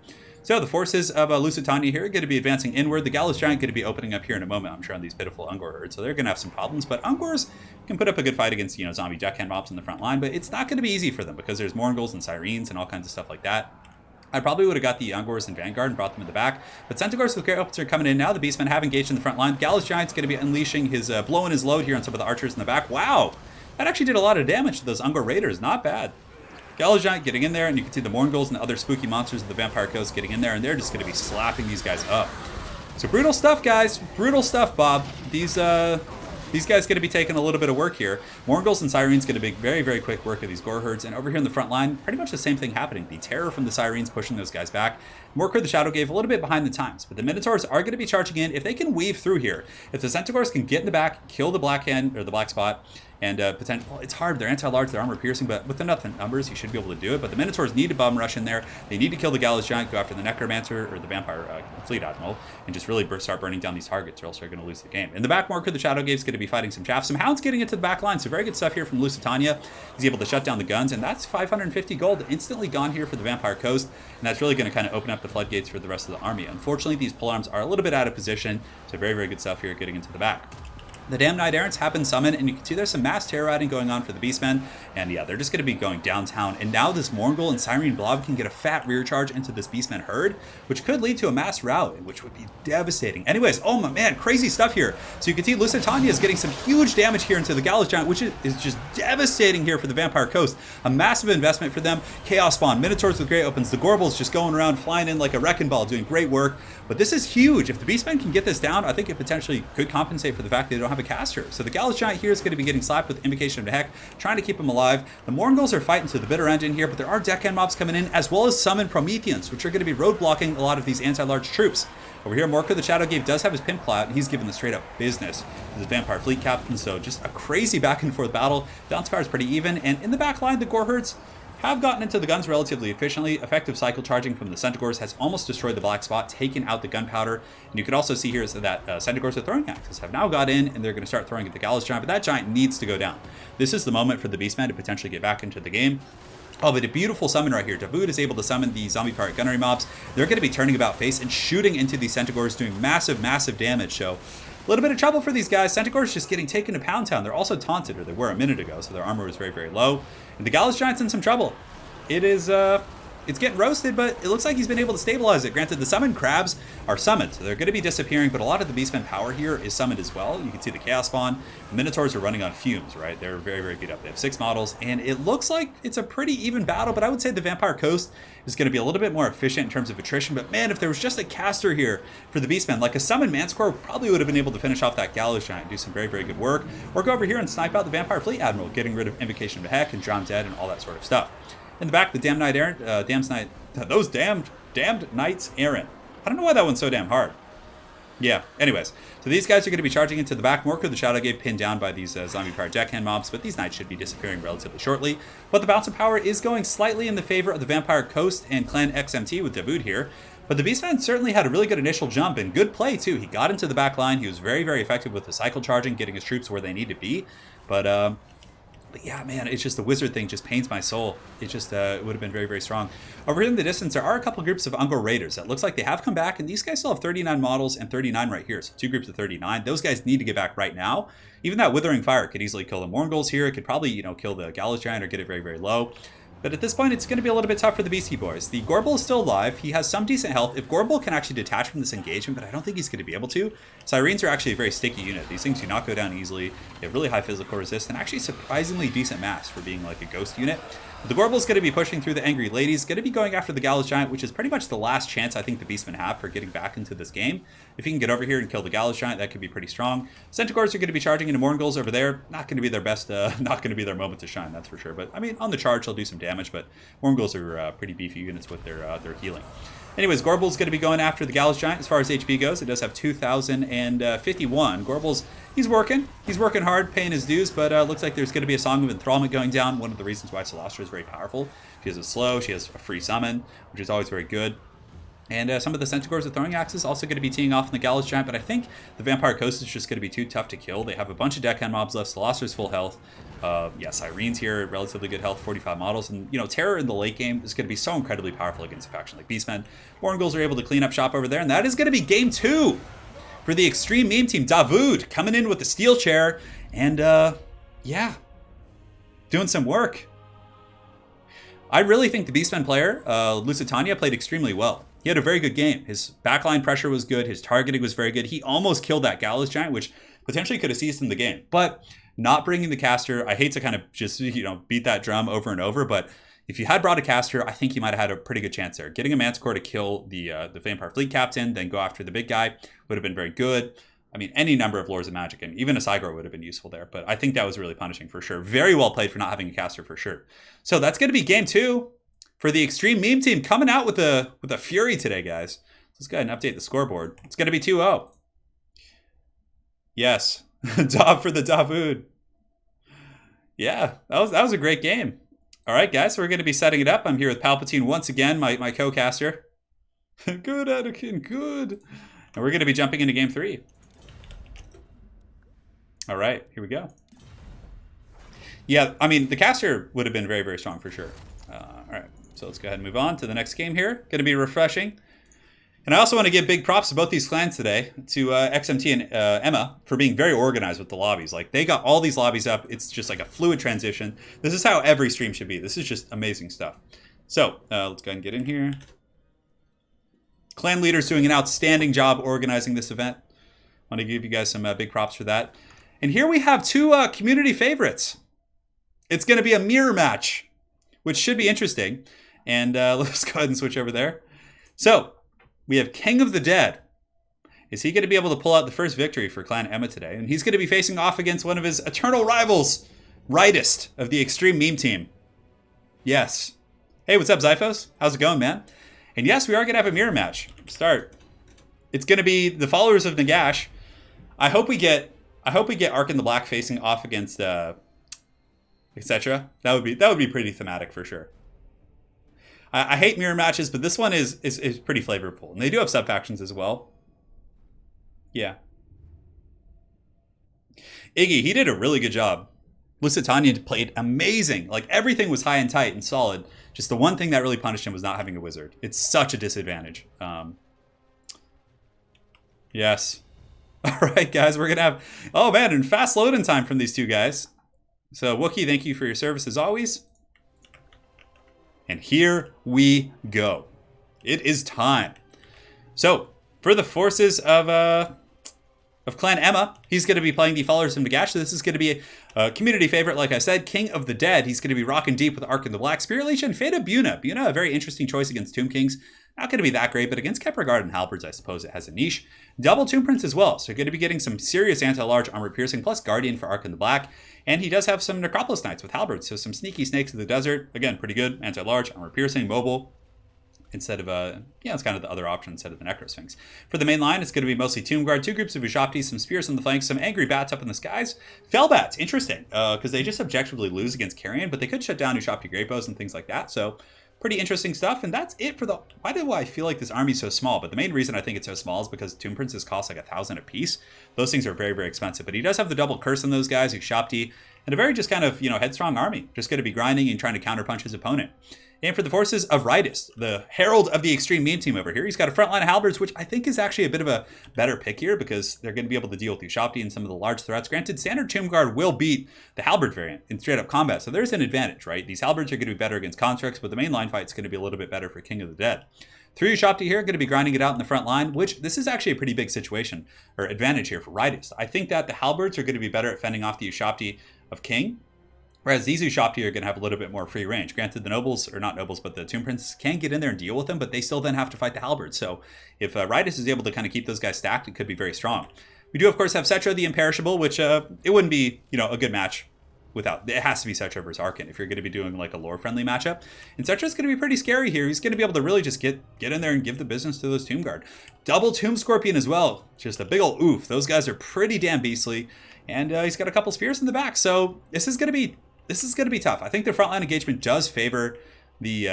So the forces of Lusitania here are going to be advancing inward. The Gallows Giant going to be opening up here in a moment, I'm sure, on these pitiful Ungor herds. So they're going to have some problems, but Ungors can put up a good fight against, you know, zombie deckhand mobs in the front line, but it's not going to be easy for them because there's Mourngulls and Sirens and all kinds of stuff like that. I probably would have got the Ungors and Vanguard and brought them in the back. But Centaurs with great weapons are coming in now. The Beastmen have engaged in the front line. Gallows Giant's going to be unleashing his, blowing his load here on some of the archers in the back. Wow! That actually did a lot of damage to those Ungor Raiders. Not bad. Gallows Giant getting in there, and you can see the Mourngulls and the other spooky monsters of the Vampire Coast getting in there, and they're just going to be slapping these guys up. So brutal stuff, guys. Brutal stuff, Bob. These guys going to be taking a little bit of work here. Mourngulls and Sirens going to make very, very quick work of these Gore herds. And over here in the front line, pretty much the same thing happening. The terror from the Sirens pushing those guys back. Morkur the Shadow gave a little bit behind the times, but the Minotaurs are going to be charging in. If they can weave through here, if the Centaurs can get in the back, kill the black hand or the black spot, and potentially, well, it's hard. They're anti-large, they're armor piercing, but with enough numbers, you should be able to do it. But the Minotaurs need to bum rush in there. They need to kill the Gallows Giant, go after the Necromancer or the Vampire Fleet Admiral, and just really start burning down these targets, or else they're going to lose the game. In the back, Morkur the Shadow Gave is going to be fighting some chaff. Some Hounds getting into the back line, so very good stuff here from Lusitania. He's able to shut down the guns, and that's 550 gold instantly gone here for the Vampire Coast, and that's really going to kind of open up the floodgates for the rest of the army. Unfortunately, these polearms are a little bit out of position, so very, very good stuff here getting into the back. The damn Knight Errants have been summoned, and you can see there's some mass terror riding going on for the Beastmen. And yeah, they're just going to be going downtown. And now this Mourngull and Siren Blob can get a fat rear charge into this Beastmen herd, which could lead to a mass rally, which would be devastating. Anyways, oh my man, crazy stuff here. So you can see Lusitania is getting some huge damage here into the Gallows Giant, which is just devastating here for the Vampire Coast. A massive investment for them. Chaos Spawn, Minotaurs with great opens, the Gorbals just going around, flying in like a wrecking ball, doing great work. But this is huge. If the Beastmen can get this down, I think it potentially could compensate for the fact that they don't have a caster. So the Gallows Giant here is going to be getting slapped with Invocation of the Heck, trying to keep him alive. The Mourngulls are fighting to the bitter end in here, but there are deckhand mobs coming in, as well as summon Prometheans, which are going to be roadblocking a lot of these anti-large troops. Over here, Morkur the Shadowgave does have his pimp clout, and he's given the straight up business to the Vampire Fleet Captain, so just a crazy back and forth battle. Balance power is pretty even, and in the back line, the Gore herds have gotten into the guns relatively efficiently. Effective cycle charging from the Centaurs has almost destroyed the black spot, taken out the gunpowder. And you can also see here that Centaurs with throwing axes have now got in, and they're going to start throwing at the Gallows Giant, but that Giant needs to go down. This is the moment for the Beastmen to potentially get back into the game. Oh, but a beautiful summon right here. Davood is able to summon the Zombie Pirate Gunnery mobs. They're going to be turning about face and shooting into these Centaurs, doing massive, massive damage. So a little bit of trouble for these guys. Centaurs just getting taken to Pound Town. They're also taunted, or they were a minute ago, so their armor was very, very low. And the Gallows Giant's in some trouble. It's getting roasted, but it looks like he's been able to stabilize it. Granted, the summoned crabs are summoned, so they're going to be disappearing, but a lot of the Beastmen power here is summoned as well. You can see the Chaos Spawn. The Minotaurs are running on fumes, right? They're very, very beat up. They have 6 models, and it looks like it's a pretty even battle, but I would say the Vampire Coast is going to be a little bit more efficient in terms of attrition, but man, if there was just a caster here for the Beastmen, like a summoned Manticore probably would have been able to finish off that Gallows Giant, do some very, very good work, or go over here and snipe out the Vampire Fleet Admiral, getting rid of Invocation of the Heck and Drown Dead and all that sort of stuff. In the back, the damn Knight Errant, those damned Knights Errant. I don't know why that one's so damn hard. Yeah, anyways. So these guys are going to be charging into the back. Mork of the Shadow Gate pinned down by these zombie powered deckhand mobs, but these knights should be disappearing relatively shortly. But the bounce of power is going slightly in the favor of the Vampire Coast and Clan XMT with Dawood here. But the Beastman certainly had a really good initial jump and good play too. He got into the back line. He was very, very effective with the cycle charging, getting his troops where they need to be. But yeah, man, it's just the wizard thing just pains my soul. It just it would have been very, very strong. Over in the distance, there are a couple groups of Ungor Raiders. That looks like they have come back, and these guys still have 39 models and 39 right here. So 2 groups of 39. Those guys need to get back right now. Even that Withering Fire could easily kill the Morngul's here. It could probably, you know, kill the Gallows Giant or get it very, very low. But at this point, it's going to be a little bit tough for the Beastie Boys. The Gorbel is still alive. He has some decent health. If Gorbel can actually detach from this engagement, but I don't think he's going to be able to. Syrenes are actually a very sticky unit. These things do not go down easily. They have really high physical resist and actually surprisingly decent mass for being like a ghost unit. But the Gorbel is going to be pushing through the Angry Ladies, going to be going after the Gallows Giant, which is pretty much the last chance I think the Beastmen have for getting back into this game. If he can get over here and kill the Gallows Giant, that could be pretty strong. Centaurs are going to be charging into Morngul's over there. Not going to be their best, not going to be their moment to shine, that's for sure. But I mean, on the charge, they'll do some damage, but Morngul's are pretty beefy units with their healing. Anyways, Gorbel's going to be going after the Gallows Giant as far as HP goes. It does have 2,051. Gorbel's, he's working hard, paying his dues, but looks like there's going to be a Song of Enthrallment going down. One of the reasons why Celestra is very powerful. She has a slow, she has a free summon, which is always very good. And some of the Centaurs with throwing axes also going to be teeing off in the Gallows Giant, but I think the Vampire Coast is just going to be too tough to kill. They have a bunch of deckhand mobs left. Celostra's full health. Yeah, Syrene's here, relatively good health, 45 models. And, you know, Terror in the late game is going to be so incredibly powerful against a faction like Beastmen. Morngul's are able to clean up shop over there, and that is going to be game 2 for the Extreme Meme Team. Dawood coming in with the steel chair, and, yeah, doing some work. I really think the Beastmen player, Lusitania, played extremely well. He had a very good game. His backline pressure was good. His targeting was very good. He almost killed that Gallows Giant, which potentially could have seized him the game. But not bringing the caster, I hate to kind of just, you know, beat that drum over and over, but if you had brought a caster, I think he might have had a pretty good chance there. Getting a Manticore to kill the Vampire Fleet Captain, then go after the big guy, would have been very good. I mean, any number of Lords of Magic, and even a Cygor would have been useful there, but I think that was really punishing for sure. Very well played for not having a caster for sure. So that's going to be game 2 for the Extreme Meme Team, coming out with a fury today, guys. Let's go ahead and update the scoreboard. It's going to be 2-0. Yes, Dav for the Dawood. Yeah, that was a great game. All right, guys, so we're going to be setting it up. I'm here with Palpatine once again, my co-caster. Good, Anakin, good. And we're going to be jumping into game 3. All right, here we go. Yeah, I mean, the caster would have been very, very strong for sure. All right, so let's go ahead and move on to the next game here. Going to be refreshing. And I also want to give big props to both these clans today, to XMT and AIMA, for being very organized with the lobbies. Like, they got all these lobbies up. It's just like a fluid transition. This is how every stream should be. This is just amazing stuff. So, let's go ahead and get in here. Clan leaders doing an outstanding job organizing this event. I want to give you guys some big props for that. And here we have 2 community favorites. It's going to be a mirror match, which should be interesting. And let's go ahead and switch over there. So, we have King of the Dead. Is he going to be able to pull out the first victory for Clan AIMA today? And he's going to be facing off against one of his eternal rivals, Rightest of the Extreme Meme Team. Yes. Hey, what's up, Zyphos? How's it going, man? And yes, we are going to have a mirror match. Start. It's going to be the followers of Nagash. I hope we get Ark in the Black facing off against etc. That would be pretty thematic for sure. I hate mirror matches, but this one is pretty flavorful. And they do have sub-factions as well. Yeah. Iggy, he did a really good job. Lusitania played amazing. Like, everything was high and tight and solid. Just the one thing that really punished him was not having a wizard. It's such a disadvantage. Yes. All right, guys, we're going to have... Oh, man, and fast loading time from these 2 guys. So, Wookie, thank you for your service as always. And here we go. It is time. So, for the forces of Clan AIMA, he's going to be playing the followers of Nagash. So this is going to be a community favorite, like I said, King of the Dead. He's going to be rocking deep with Ark in the Black, Spirit Leech, and Fata Buna. Buna, a very interesting choice against Tomb Kings. Not going to be that great, but against Kepler Guard and Halberds, I suppose it has a niche. Double Tomb Prince as well, so you're going to be getting some serious anti-large armor piercing, plus Guardian for Ark in the Black. And he does have some Necropolis Knights with Halberds, so some sneaky snakes of the desert. Again, pretty good. Anti-large, armor piercing, mobile. instead of it's kind of the other option instead of the Necrosphinx. For the main line, it's going to be mostly Tomb Guard, 2 groups of Ushopti, some spears on the flanks, some angry bats up in the skies. Fellbats, interesting, because they just objectively lose against Carrion, but they could shut down Ushopti Great Bows and things like that. So pretty interesting stuff, and that's it for the... Why do I feel like this army's so small? But the main reason I think it's so small is because Tomb Princes cost like 1,000 a piece. Those things are very, very expensive. But he does have the double curse on those guys, Ushopti, and a very just kind of, headstrong army. Just going to be grinding and trying to counterpunch his opponent. And for the forces of Ritus, the herald of the extreme meme team over here, he's got a front line of halberds, which I think is actually a bit of a better pick here because they're going to be able to deal with Ushopti and some of the large threats. Granted, standard Tomb Guard will beat the halberd variant in straight up combat, so there's an advantage, right? These halberds are going to be better against constructs, but the main line fight's going to be a little bit better for King of the Dead. 3 Ushopti here, going to be grinding it out in the front line, which this is actually a pretty big situation, or advantage here for Ritus. I think that the halberds are going to be better at fending off the Ushopti of King, whereas these Ushopti are going to have a little bit more free range. Granted, the nobles, or not nobles, but the Tomb Princes can get in there and deal with them, but they still then have to fight the halberds. So if Ritus is able to kind of keep those guys stacked, it could be very strong. We do, of course, have Cetra the Imperishable, which it wouldn't be, a good match without... It has to be Cetra versus Arkan if you're going to be doing like a lore-friendly matchup. And Cetra's going to be pretty scary here. He's going to be able to really just get in there and give the business to those Tomb Guard. Double Tomb Scorpion as well. Just a big ol' oof. Those guys are pretty damn beastly. And he's got a couple spears in the back. So this is going to be tough. I think the frontline engagement does favor the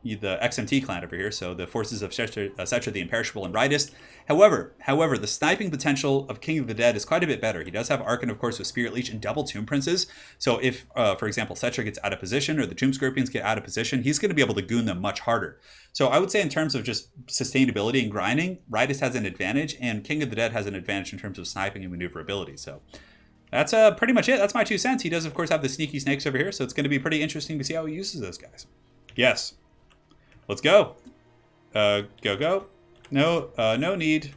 XMT clan over here, so the forces of Cetra the Imperishable and Ritus. However, the sniping potential of King of the Dead is quite a bit better. He does have Arkan, of course, with Spirit Leech and double Tomb Princes. So if, for example, Cetra gets out of position or the Tomb Scorpions get out of position, he's going to be able to goon them much harder. So I would say in terms of just sustainability and grinding, Ritus has an advantage, and King of the Dead has an advantage in terms of sniping and maneuverability. So that's pretty much it. That's my 2 cents. He does, of course, have the sneaky snakes over here, so it's going to be pretty interesting to see how he uses those guys. Yes. Let's go. Go. No need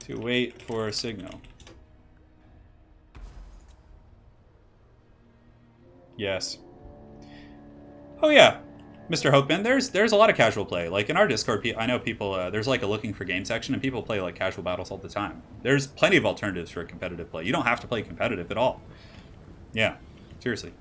to wait for a signal. Yes. Oh yeah, Mr. Hopeman, there's a lot of casual play. Like in our Discord, I know people, there's like a looking for game section, and people play like casual battles all the time. There's plenty of alternatives for competitive play. You don't have to play competitive at all. Yeah, seriously.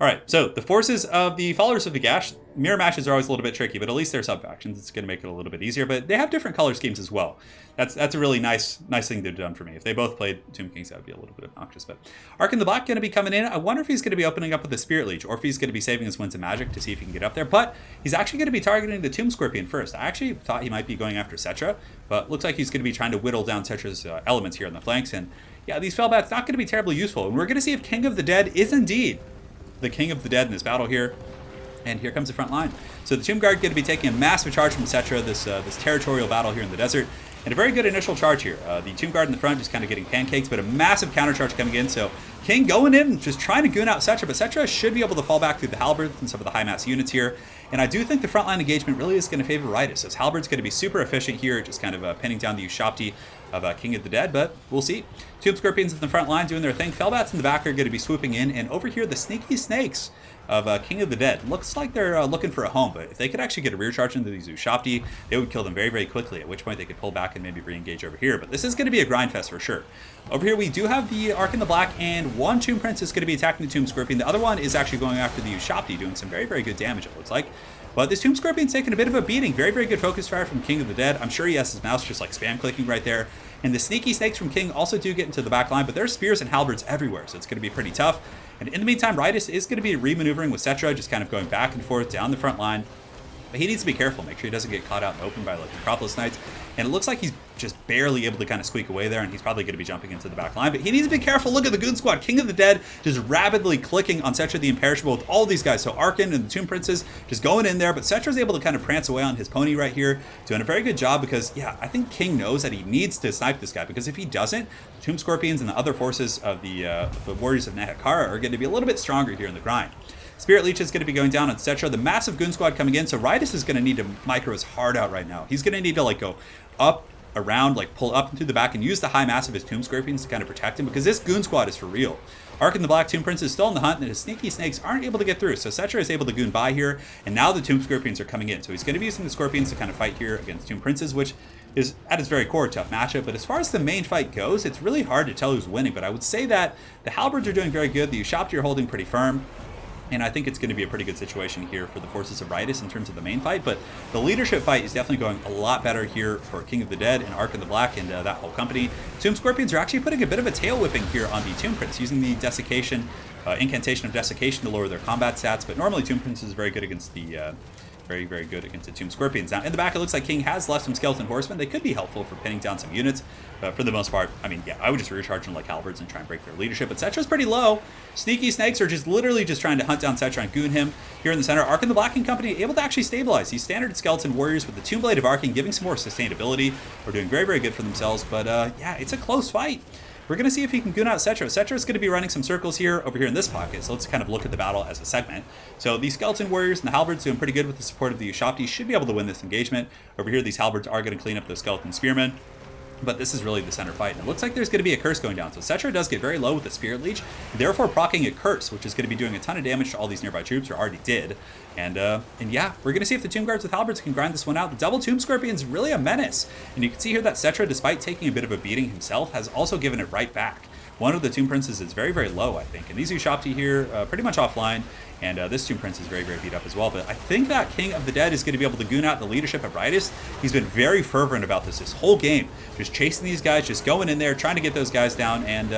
All right, so the forces of the followers of the Gash, mirror matches are always a little bit tricky, but at least they're sub-factions. It's going to make it a little bit easier, but they have different color schemes as well. That's a really nice thing they've done for me. If they both played Tomb Kings, that would be a little bit obnoxious. But Arkan the Black going to be coming in. I wonder if he's going to be opening up with the Spirit Leech, or if he's going to be saving his Winds of Magic to see if he can get up there. But he's actually going to be targeting the Tomb Scorpion first. I actually thought he might be going after Cetra, but looks like he's going to be trying to whittle down Cetra's elements here on the flanks. And yeah, these Fellbats not going to be terribly useful. And we're going to see if King of the Dead is indeed the King of the Dead in this battle here. And here comes the front line. So the Tomb Guard going to be taking a massive charge from Cetra, this territorial battle here in the desert. And a very good initial charge here. The Tomb Guard in the front just kind of getting pancakes, but a massive counter charge coming in. So King going in and just trying to goon out Cetra, but Cetra should be able to fall back through the halberds and some of the high mass units here. And I do think the frontline engagement really is going to favor Ritus. This halberd's going to be super efficient here, just kind of pinning down the Ushopti of King of the Dead, but we'll see. Tomb Scorpions in the front line doing their thing. Fellbats in the back are going to be swooping in, and over here the sneaky snakes of King of the Dead. Looks like they're looking for a home, but if they could actually get a rear charge into these Ushopti, they would kill them very, very quickly, at which point they could pull back and maybe re-engage over here. But this is going to be a grind fest for sure. Over here we do have the Arkan the Black, and one Tomb Prince is going to be attacking the Tomb Scorpion. The other one is actually going after the Ushopti, doing some very, very good damage, it looks like. But this Tomb Scorpion's taking a bit of a beating. Very, very good focus fire from King of the Dead. I'm sure he has his mouse just like spam clicking right there. And the sneaky snakes from King also do get into the back line, but there's spears and halberds everywhere, so it's going to be pretty tough. And in the meantime, Ritus is going to be re-maneuvering with Cetra, just kind of going back and forth down the front line. But he needs to be careful, make sure he doesn't get caught out in the open by like Necropolis Knights. And it looks like he's just barely able to kind of squeak away there, and he's probably going to be jumping into the back line. But he needs to be careful. Look at the Goon Squad. King of the Dead just rapidly clicking on Cetra the Imperishable with all these guys. So Arkan and the Tomb Princes just going in there, but Cetra's able to kind of prance away on his pony right here, doing a very good job because, yeah, I think King knows that he needs to snipe this guy, because if he doesn't, the Tomb Scorpions and the other forces of the Warriors of Nehekara are going to be a little bit stronger here in the grind. Spirit Leech is going to be going down on Cetra. The massive Goon Squad coming in, so Ritus is going to need to micro his heart out right now. He's going to need to like go up, around, like pull up into the back and use the high mass of his Tomb Scorpions to kind of protect him, because this Goon Squad is for real. Arkan the Black Tomb Prince is still in the hunt, and his sneaky snakes aren't able to get through, so Cetra is able to goon by here, and now the Tomb Scorpions are coming in. So he's going to be using the Scorpions to kind of fight here against Tomb Princes, which is at its very core a tough matchup. But as far as the main fight goes, it's really hard to tell who's winning, but I would say that the halberds are doing very good. The Ushopti are holding pretty firm. And I think it's going to be a pretty good situation here for the forces of Ritus in terms of the main fight. But the leadership fight is definitely going a lot better here for King of the Dead and Ark in the Black and that whole company. Tomb Scorpions are actually putting a bit of a tail whipping here on the Tomb Prince, using the Desiccation, incantation of Desiccation to lower their combat stats. But normally Tomb Prince is very good against the... very, very good against the Tomb Scorpions. Now, in the back, it looks like King has left some Skeleton Horsemen. They could be helpful for pinning down some units, but for the most part, I mean, yeah, I would just recharge them like halberds and try and break their leadership. But Cetra's pretty low. Sneaky Snakes are just literally just trying to hunt down Cetra and goon him. Here in the center, Ark and the Black and Company able to actually stabilize these standard Skeleton Warriors with the Tomb Blade of Arking, giving some more sustainability. They're doing very, very good for themselves, but yeah, it's a close fight. We're going to see if he can goon out Cetra. Cetra's going to be running some circles here, over here in this pocket, so let's kind of look at the battle as a segment. So these Skeleton Warriors and the Halberds doing pretty good with the support of the Ushapti, should be able to win this engagement. Over here, these Halberds are going to clean up those Skeleton Spearmen. But this is really the center fight. And it looks like there's going to be a curse going down. So Cetra does get very low with the Spirit Leech, therefore proccing a curse, which is going to be doing a ton of damage to all these nearby troops, or already did. And yeah, we're going to see if the Tomb Guards with Halberds can grind this one out. The double Tomb Scorpion's really a menace. And you can see here that Cetra, despite taking a bit of a beating himself, has also given it right back. One of the Tomb Princes is very, very low, I think. And these Ushapti here, pretty much offline. And this Tomb Prince is very, very beat up as well. But I think that King of the Dead is going to be able to goon out the leadership of Ritus. He's been very fervent about this whole game. Just chasing these guys, just going in there, trying to get those guys down. And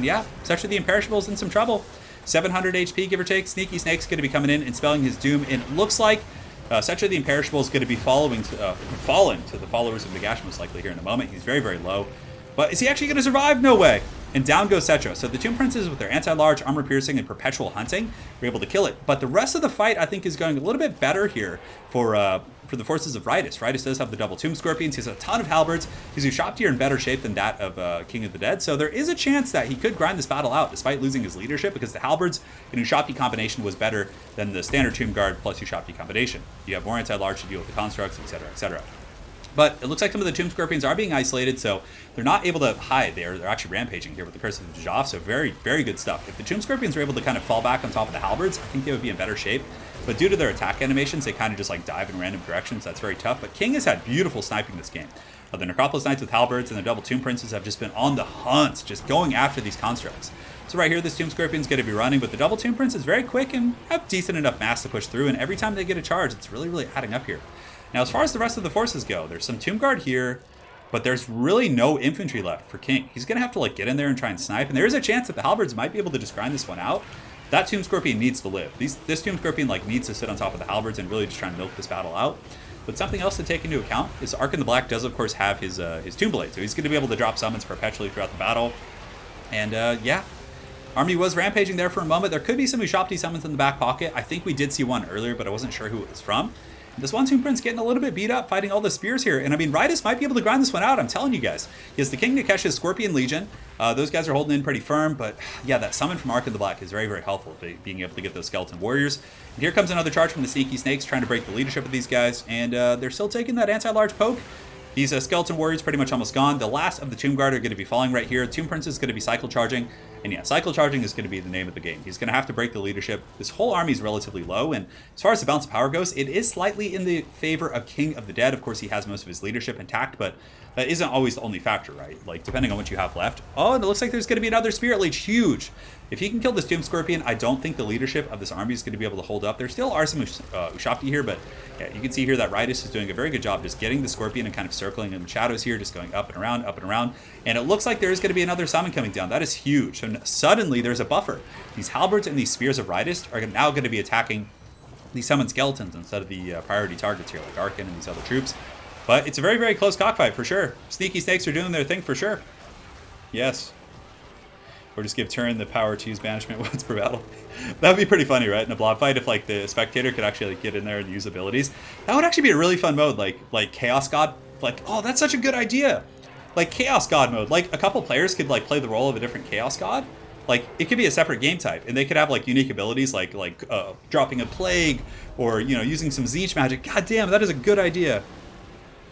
yeah, Cetra the Imperishable's in some trouble. 700 HP, give or take. Sneaky Snake's going to be coming in and spelling his doom. And it looks like Cetra the Imperishable is going to be falling to the followers of Nagash most likely here in a moment. He's very, very low. But is he actually going to survive? No way. And down goes Cetra. So the Tomb Princes with their anti-large, armor piercing, and perpetual hunting were able to kill it. But the rest of the fight, I think, is going a little bit better here for the forces of Ritus. Ritus does have the double Tomb Scorpions. He has a ton of halberds. His Ushapti are in better shape than that of King of the Dead. So there is a chance that he could grind this battle out despite losing his leadership, because the halberds and Ushapti combination was better than the standard Tomb Guard plus Ushapti combination. You have more anti-large to deal with the constructs, etc., etc. But it looks like some of the Tomb Scorpions are being isolated, so they're not able to hide. They're actually rampaging here with the Curse of the Djaf, so very, very good stuff. If the Tomb Scorpions are able to kind of fall back on top of the halberds, I think they would be in better shape. But due to their attack animations, they kind of just like dive in random directions. That's very tough. But King has had beautiful sniping this game. The Necropolis Knights with halberds and the double Tomb Princes have just been on the hunt, just going after these constructs. So right here, this Tomb Scorpion's going to be running, but the double Tomb Prince is very quick and have decent enough mass to push through. And every time they get a charge, it's really, really adding up here. Now, as far as the rest of the forces go, there's some Tomb Guard here, but there's really no infantry left for King. He's going to have to like get in there and try and snipe, and there is a chance that the halberds might be able to just grind this one out. That Tomb Scorpion needs to live. This Tomb Scorpion like needs to sit on top of the halberds and really just try and milk this battle out. But something else to take into account is Ark in the Black does, of course, have his Tomb Blade, so he's going to be able to drop summons perpetually throughout the battle. And yeah, Army was rampaging there for a moment. There could be some Ushapti summons in the back pocket. I think we did see one earlier, but I wasn't sure who it was from. This one Tomb Prince getting a little bit beat up, fighting all the spears here. And I mean, Ritus might be able to grind this one out, I'm telling you guys. He has the King Nikesh's Scorpion Legion. Those guys are holding in pretty firm, but yeah, that summon from Ark in the Black is very, very helpful, being able to get those Skeleton Warriors. And here comes another charge from the Sneaky Snakes, trying to break the leadership of these guys. And they're still taking that anti-large poke. These Skeleton Warriors pretty much almost gone. The last of the Tomb Guard are going to be falling right here. Tomb Prince is going to be cycle charging. And yeah, cycle charging is going to be the name of the game. He's going to have to break the leadership. This whole army is relatively low. And as far as the balance of power goes, it is slightly in the favor of King of the Dead. Of course, he has most of his leadership intact, but that isn't always the only factor, right? Like, depending on what you have left. Oh, and it looks like there's going to be another Spirit Leech. Huge. If he can kill this Tomb Scorpion, I don't think the leadership of this army is going to be able to hold up. There still are some Ushapti here, but yeah, you can see here that Ritus is doing a very good job just getting the Scorpion and kind of circling in the shadows here, just going up and around, up and around. And it looks like there is going to be another summon coming down. That is huge. So suddenly there's a buffer. These halberds and these spears of Ritus are now going to be attacking these summoned skeletons instead of the priority targets here, like Arkin and these other troops. But it's a very, very close cockfight for sure. Sneaky Snakes are doing their thing for sure. Yes. Or just give Turin the power to use banishment once per battle. That would be pretty funny, right? In a blob fight, if like the spectator could actually like, get in there and use abilities. That would actually be a really fun mode, like Chaos God. Like, oh, that's such a good idea. Like Chaos God mode. Like a couple players could like play the role of a different Chaos God. Like it could be a separate game type, and they could have like unique abilities, like dropping a plague, or you know, using some Tzeentch magic. God damn, that is a good idea.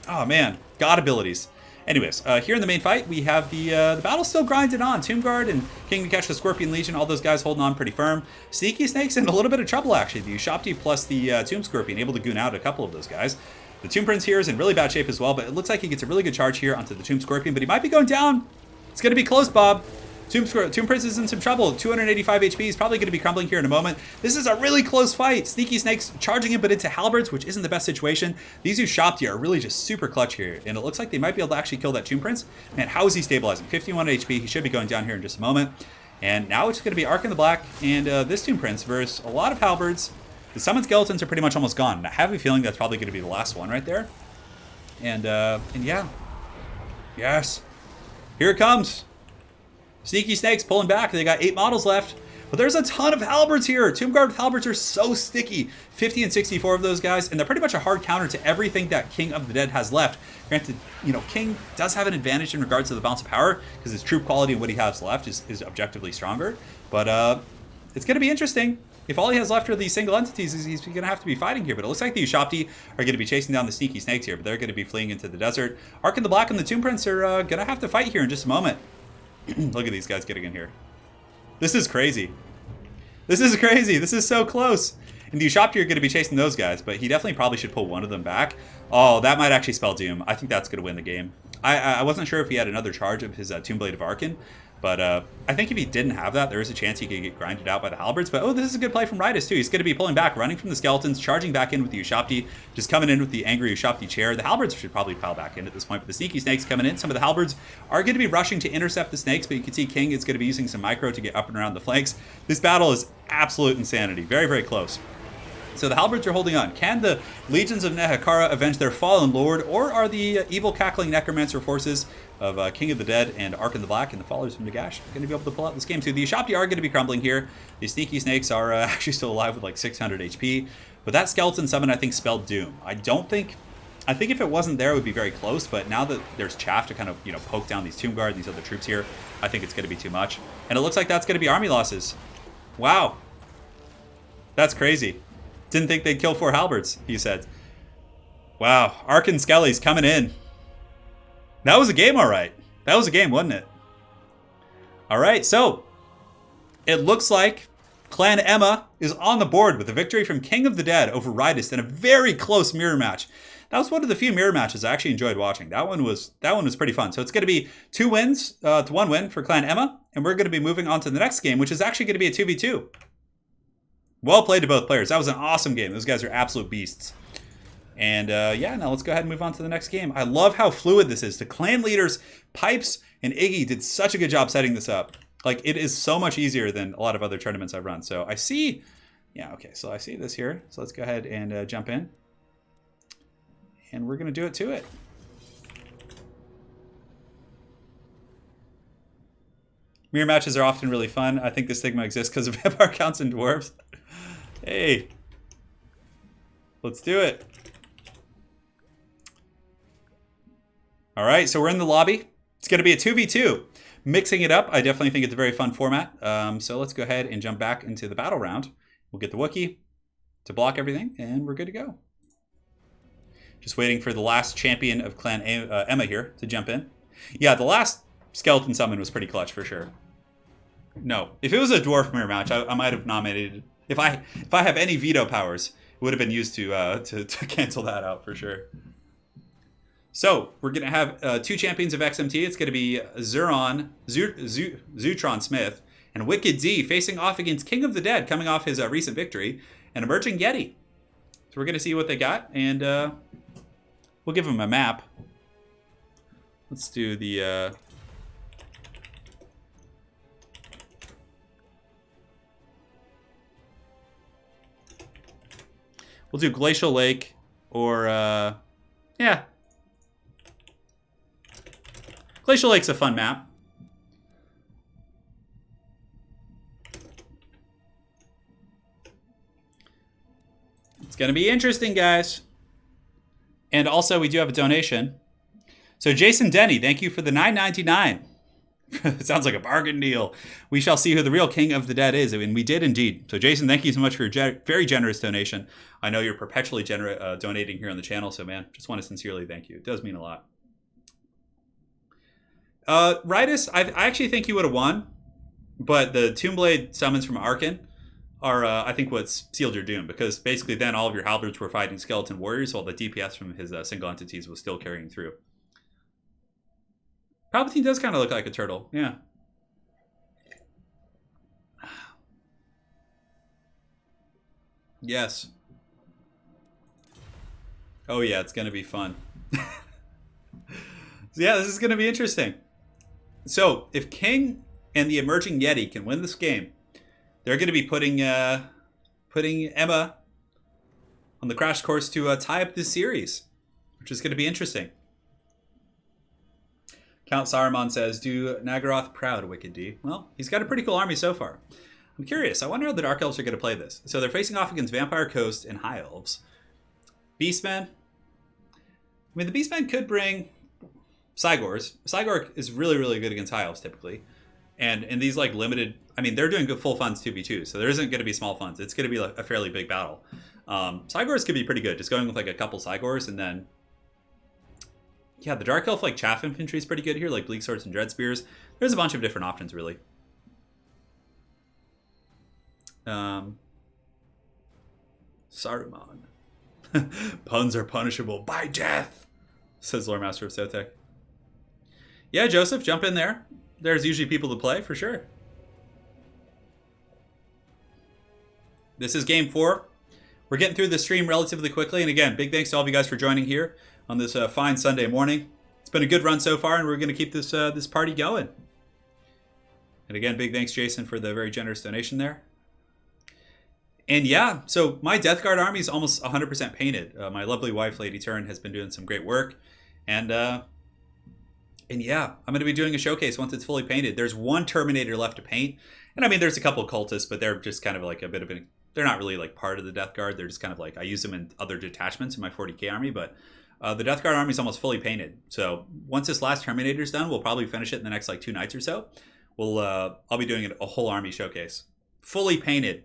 Oh man, God abilities. Anyways, here in the main fight, we have the battle still grinding on. Tomb Guard and King Nikesh, the Scorpion Legion, all those guys holding on pretty firm. Sneaky Snake's in a little bit of trouble, actually. The Ushapti plus the Tomb Scorpion able to goon out a couple of those guys. The Tomb Prince here is in really bad shape as well, but it looks like he gets a really good charge here onto the Tomb Scorpion, but he might be going down. It's going to be close, Bob. Tomb Prince is in some trouble. 285 HP. He's probably going to be crumbling here in a moment. This is a really close fight. Sneaky Snakes charging him, but into halberds, which isn't the best situation. These Ushopti are really just super clutch here, and it looks like they might be able to actually kill that Tomb Prince. Man, how is he stabilizing? 51 HP. He should be going down here in just a moment. And now it's going to be Ark in the Black and this Tomb Prince versus a lot of halberds. The summon skeletons are pretty much almost gone. And I have a feeling that's probably going to be the last one right there. And yeah. Yes. Here it comes. Sneaky Snakes pulling back. They got 8 models left. But there's a ton of halberds here. Tomb Guard with halberds are so sticky. 50 and 64 of those guys. And they're pretty much a hard counter to everything that King of the Dead has left. Granted, you know, King does have an advantage in regards to the bounce of power because his troop quality and what he has left is objectively stronger. But it's going to be interesting. If all he has left are these single entities, he's going to have to be fighting here. But it looks like the Ushopti are going to be chasing down the Sneaky Snakes here. But they're going to be fleeing into the desert. Ark in the Black and the Tomb Prince are going to have to fight here in just a moment. Look at these guys getting in here. This is crazy. This is crazy. This is so close. And the Ushopti are going to be chasing those guys, but he definitely probably should pull one of them back. Oh, that might actually spell doom. I think that's going to win the game. I wasn't sure if he had another charge of his Tomb Blade of Arkin, but I think if he didn't have that, there is a chance he could get grinded out by the halberds. But oh, this is a good play from Ritus too. He's going to be pulling back, running from the skeletons, charging back in with the Ushopti, just coming in with the angry Ushopti chair. The halberds should probably pile back in at this point, but the Sneaky Snakes coming in. Some of the halberds are going to be rushing to intercept the snakes, but you can see King is going to be using some micro to get up and around the flanks. This battle is absolute insanity. Very, very close. So the halberds are holding on. Can the legions of Nehekara avenge their fallen lord, or are the evil cackling necromancer forces of King of the Dead and Ark in the Black and the followers from Nagash going to be able to pull out this game too? The Ushopti are going to be crumbling here. The Sneaky Snakes are actually still alive with like 600 HP. But that skeleton summon, I think, spelled doom. I think if it wasn't there, it would be very close. But now that there's chaff to kind of, you know, poke down these Tomb Guard, these other troops here, I think it's going to be too much. And it looks like that's going to be army losses. Wow. That's crazy. Didn't think they'd kill 4 halberds, he said. Wow, Ark and Skelly's coming in. That was a game, all right. That was a game, wasn't it? All right, so it looks like Clan AIMA is on the board with a victory from King of the Dead over Ritus in a very close mirror match. That was one of the few mirror matches I actually enjoyed watching. That one was pretty fun. So it's going to be 2 wins to 1 win for Clan AIMA, and we're going to be moving on to the next game, which is actually going to be a 2v2. Well played to both players. That was an awesome game. Those guys are absolute beasts. And yeah, now let's go ahead and move on to the next game. I love how fluid this is. The clan leaders, Pipes and Iggy, did such a good job setting this up. Like, it is so much easier than a lot of other tournaments I've run. So I see, yeah, okay, so I see this here. So let's go ahead and jump in. And we're going to do it to it. Mirror matches are often really fun. I think the stigma exists because of vampire counts and dwarves. Hey, let's do it. All right, so we're in the lobby. It's going to be a 2v2. Mixing it up, I definitely think it's a very fun format. So let's go ahead and jump back into the battle round. We'll get the Wookiee to block everything, and we're good to go. Just waiting for the last champion of Clan AIMA here to jump in. Yeah, the last skeleton summon was pretty clutch for sure. No, if it was a dwarf mirror match, I might have nominated. If I have any veto powers, it would have been used to cancel that out for sure. So we're gonna have 2 champions of XMT. It's gonna be Zutron Smith and Wicked Z facing off against King of the Dead, coming off his recent victory, and Emerging Yeti. So we're gonna see what they got, and we'll give them a map. Let's do the. We'll do Glacial Lake or, yeah. Glacial Lake's a fun map. It's going to be interesting, guys. And also, we do have a donation. So Jason Denny, thank you for the $9.99. It sounds like a bargain deal. We shall see who the real King of the Dead is. I mean, we did indeed. So Jason, thank you so much for your very generous donation. I know you're perpetually donating here on the channel. So man, just want to sincerely thank you. It does mean a lot. Ritus, I actually think you would have won. But the Tombblade summons from Arkin are, I think, what's sealed your doom. Because basically then all of your halberds were fighting skeleton warriors while the DPS from his single entities was still carrying through. Palpatine does kind of look like a turtle, yeah. Yes. Oh yeah, it's going to be fun. So yeah, this is going to be interesting. So if King and the Emerging Yeti can win this game, they're going to be putting AIMA on the crash course to tie up this series, which is going to be interesting. Count Saruman says, do Nagaroth proud, Wicked D. Well, he's got a pretty cool army so far. I'm curious. I wonder how the Dark Elves are going to play this. So they're facing off against Vampire Coast and High Elves. Beastmen. I mean, the Beastmen could bring Cygors. Cygor is really, really good against High Elves typically. And in these like limited, I mean, they're doing good full funds 2v2, so there isn't going to be small funds. It's going to be like a fairly big battle. Cygors could be pretty good, just going with like a couple Cygors, and then yeah, the Dark Elf like Chaff Infantry is pretty good here, like Bleak Swords and Dread Spears. There's a bunch of different options, really. Saruman. Puns are punishable by death, says Lore Master of Sotek. Yeah, Joseph, jump in there. There's usually people to play, for sure. This is game 4. We're getting through the stream relatively quickly. And again, big thanks to all of you guys for joining here on this fine Sunday morning. It's been a good run so far, and we're going to keep this this party going. And again, big thanks, Jason, for the very generous donation there. And yeah, so my Death Guard army is almost 100% painted. My lovely wife, Lady Turin, has been doing some great work. And yeah, I'm going to be doing a showcase once it's fully painted. There's one Terminator left to paint. And I mean, there's a couple of cultists, but they're just kind of like a bit of an... They're not really like part of the Death Guard. They're just kind of like... I use them in other detachments in my 40k army, but the Death Guard army is almost fully painted. So once this last Terminator's done, we'll probably finish it in the next like 2 nights or so. I'll be doing a whole army showcase. Fully painted.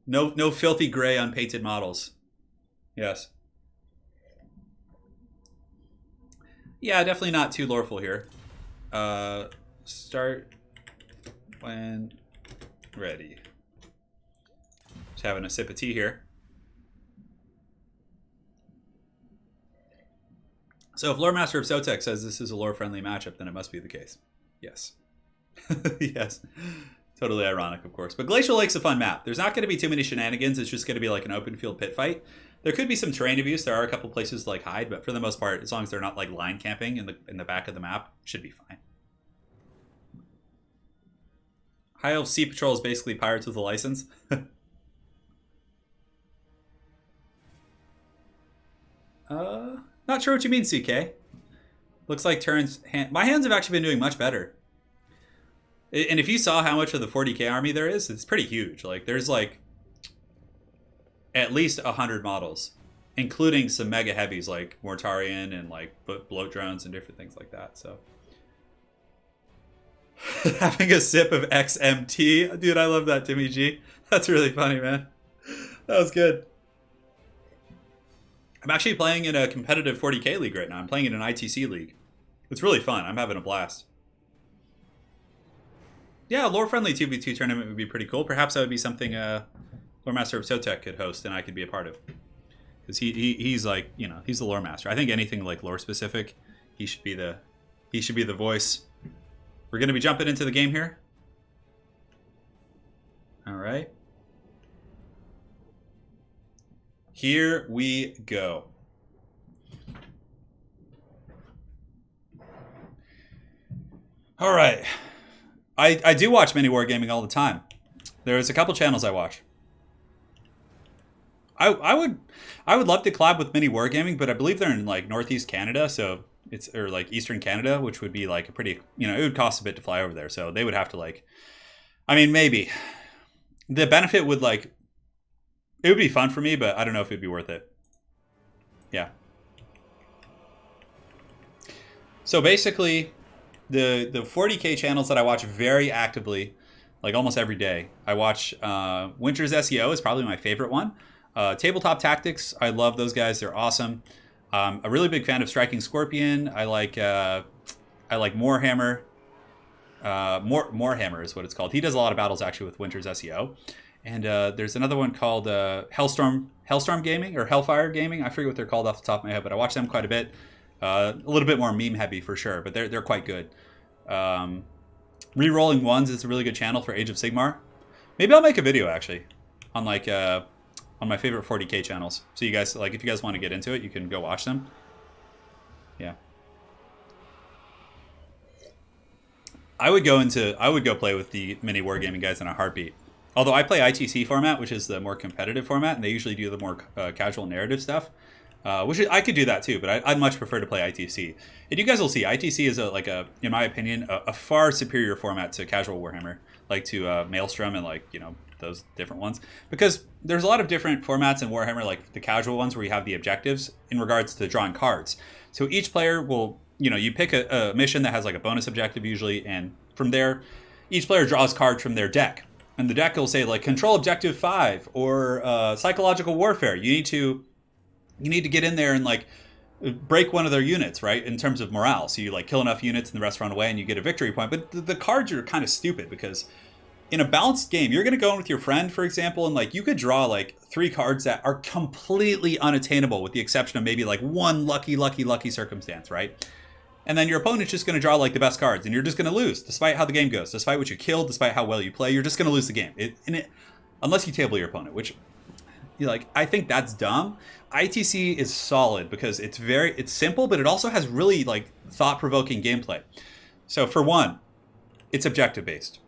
No filthy gray unpainted models. Yes. Yeah, definitely not too loreful here. Start when ready. Just having a sip of tea here. So if Lore Master of Sotek says this is a lore-friendly matchup, then it must be the case. Yes. Yes. Totally ironic, of course. But Glacial Lake's a fun map. There's not going to be too many shenanigans. It's just going to be like an open field pit fight. There could be some terrain abuse. There are a couple places to like hide, but for the most part, as long as they're not like line camping in the back of the map, should be fine. High Elf Sea Patrol is basically pirates with a license. Not sure what you mean, CK. Looks like Turin's hand. My hands have actually been doing much better. And if you saw how much of the 40k army there is, it's pretty huge. Like there's like at least 100 models, including some mega heavies like Mortarion and like bloat drones and different things like that. So having a sip of XMT, dude, I love that, Timmy G. That's really funny, man. That was good. I'm actually playing in a competitive 40k league right now. I'm playing in an ITC league. It's really fun. I'm having a blast. Yeah, a lore-friendly 2v2 tournament would be pretty cool. Perhaps that would be something Lore Master of Sotek could host and I could be a part of. Because he's like, you know, he's the lore master. I think anything like lore specific, he should be the voice. We're going to be jumping into the game here. All right. Here we go. All right. I do watch mini wargaming all the time. There's a couple channels I watch. I would love to collab with mini wargaming, but I believe they're in like Northeast Canada, so it's or like Eastern Canada, which would be like a pretty, you know, it would cost a bit to fly over there, so they would have to like, I mean, maybe the benefit would like, it would be fun for me, but I don't know if it'd be worth it. Yeah. So basically, the 40k channels that I watch very actively, like almost every day, I watch Winter's SEO is probably my favorite one. Tabletop Tactics, I love those guys. They're awesome. A really big fan of Striking Scorpion. I like Moorhammer. Moorhammer is what it's called. He does a lot of battles actually with Winter's SEO. And there's another one called Hellstorm Gaming or Hellfire Gaming. I forget what they're called off the top of my head, but I watch them quite a bit. A little bit more meme heavy for sure, but they're quite good. Rerolling Ones is a really good channel for Age of Sigmar. Maybe I'll make a video actually on like on my favorite 40K channels. So you guys, like, if you guys want to get into it, you can go watch them. Yeah. I would go play with the mini wargaming guys in a heartbeat. Although I play ITC format, which is the more competitive format, and they usually do the more casual narrative stuff. Which I could do that too, but I'd much prefer to play ITC. And you guys will see, ITC is in my opinion, a far superior format to casual Warhammer, like to Maelstrom and like, you know, those different ones. Because there's a lot of different formats in Warhammer, like the casual ones where you have the objectives in regards to drawing cards. So each player will, you know, you pick a mission that has like a bonus objective usually, and from there, each player draws cards from their deck. And the deck will say like control objective 5 or psychological warfare. You need to get in there and like break one of their units, right? In terms of morale. So you like kill enough units and the rest run away and you get a victory point. But the cards are kind of stupid because in a balanced game, you're going to go in with your friend, for example, and like you could draw like 3 cards that are completely unattainable with the exception of maybe like one lucky circumstance, right? And then your opponent's just going to draw like the best cards and you're just going to lose despite how the game goes, despite what you killed, despite how well you play, you're just going to lose the game. Unless you table your opponent, which I think that's dumb. ITC is solid because it's simple, but it also has really like thought-provoking gameplay. So for one, it's objective based.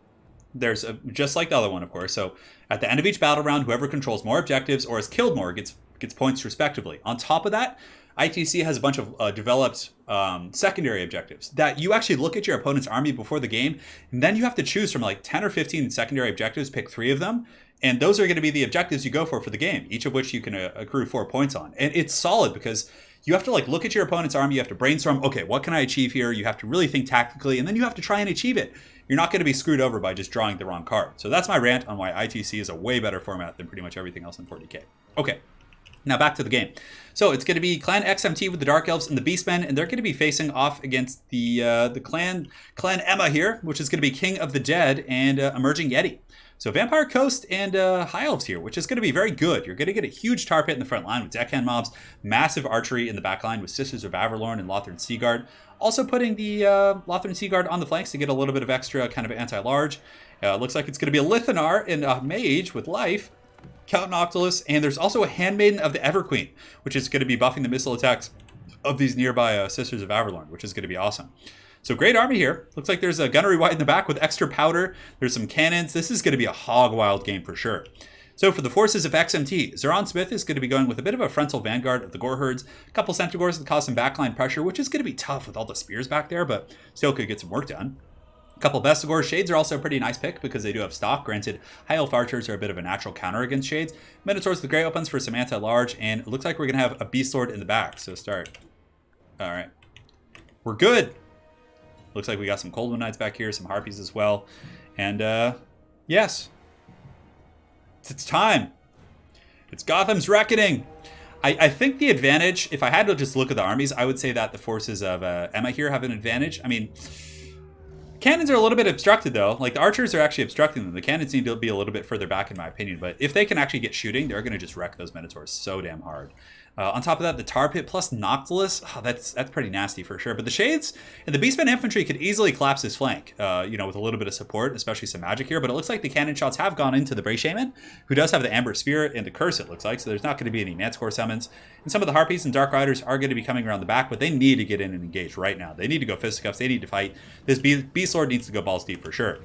There's just like the other one, of course. So at the end of each battle round, whoever controls more objectives or has killed more gets points respectively. On top of that, ITC has a bunch of developed secondary objectives that you actually look at your opponent's army before the game, and then you have to choose from like 10 or 15 secondary objectives, pick 3 of them, and those are going to be the objectives you go for the game, each of which you can accrue 4 points on. And it's solid because you have to like look at your opponent's army, you have to brainstorm, okay, what can I achieve here? You have to really think tactically, and then you have to try and achieve it. You're not going to be screwed over by just drawing the wrong card. So that's my rant on why ITC is a way better format than pretty much everything else in 40K. Okay. Now back to the game. So it's going to be Clan XMT with the Dark Elves and the Beastmen, and they're going to be facing off against the Clan AIMA here, which is going to be King of the Dead and Emerging Yeti. So Vampire Coast and High Elves here, which is going to be very good. You're going to get a huge tar pit in the front line with deckhand mobs, massive archery in the back line with Sisters of Averlorn and Lothran Seaguard. Also putting the Lothran Seaguard on the flanks to get a little bit of extra kind of anti-large. Looks like it's going to be a Lithanar and a Mage with life. Count Noctilus, and there's also a Handmaiden of the Everqueen, which is going to be buffing the missile attacks of these nearby Sisters of Averlorn, which is going to be awesome. So great army here. Looks like there's a Gunnery White in the back with extra powder. There's some cannons. This is going to be a hog wild game for sure. So for the forces of XMT, Zeron Smith is going to be going with a bit of a frontal vanguard of the Gore Herds, a couple Centaurs to cause some backline pressure, which is going to be tough with all the spears back there, but still could get some work done. Couple Bestigors. Shades are also a pretty nice pick because they do have stock. Granted, High Elf Archers are a bit of a natural counter against Shades. Minotaurs with Grey Weapons for some anti-large, and it looks like we're going to have a Beast Lord in the back. So start. All right. We're good. Looks like we got some Cold One Knights back here, some Harpies as well. And yes. It's time. It's Gotham's Reckoning. I think the advantage, if I had to just look at the armies, I would say that the forces of AIMA here have an advantage. I mean, cannons are a little bit obstructed, though. Like, the archers are actually obstructing them. The cannons need to be a little bit further back, in my opinion. But if they can actually get shooting, they're going to just wreck those Minotaurs so damn hard. On top of that, the Tar Pit plus Noctilus, that's pretty nasty for sure. But the Shades and the Beastmen Infantry could easily collapse his flank, with a little bit of support, especially some magic here. But it looks like the cannon shots have gone into the Bray Shaman, who does have the Amber Spirit and the Curse, it looks like. So there's not going to be any Manticore summons. And some of the Harpies and Dark Riders are going to be coming around the back, but they need to get in and engage right now. They need to go fisticuffs. They need to fight. This Beast Lord needs to go balls deep for sure.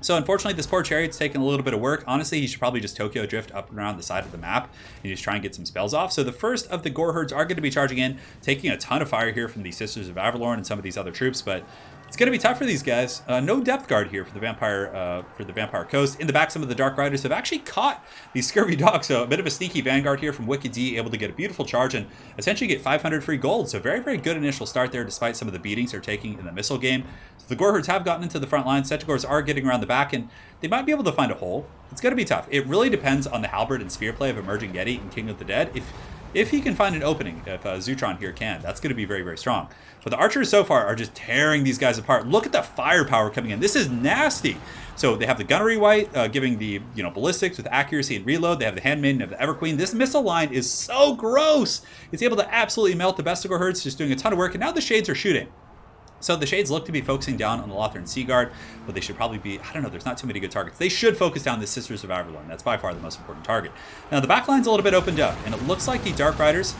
So unfortunately, this poor Chariot's taking a little bit of work. Honestly, he should probably just Tokyo Drift up and around the side of the map and just try and get some spells off. So the first of the Gore Herds are going to be charging in, taking a ton of fire here from the Sisters of Averlorn and some of these other troops, but it's going to be tough for these guys. No depth guard here for the Vampire Coast. In the back, some of the Dark Riders have actually caught these Scurvy Dogs, so a bit of a sneaky vanguard here from Wicked D, able to get a beautiful charge and essentially get 500 free gold. So very, very good initial start there, despite some of the beatings they're taking in the missile game. So the Gore Herds have gotten into the front line. Centaurs are getting around the back, and they might be able to find a hole. It's going to be tough. It really depends on the halberd and spear play of Emerging Yeti and King of the Dead. If he can find an opening, if Zutron here can, that's going to be very, very strong. But the archers so far are just tearing these guys apart. Look at the firepower coming in. This is nasty. So they have the Gunnery White giving the ballistics with accuracy and reload. They have the Handmaiden of the Everqueen. This missile line is so gross. It's able to absolutely melt the Bestigor Herds, just doing a ton of work. And now the Shades are shooting. So the Shades look to be focusing down on the Lothran Sea Guard, but they should probably be, I don't know, there's not too many good targets. They should focus down the Sisters of Avalorn. That's by far the most important target. Now the back line's a little bit opened up, and it looks like the Dark Riders...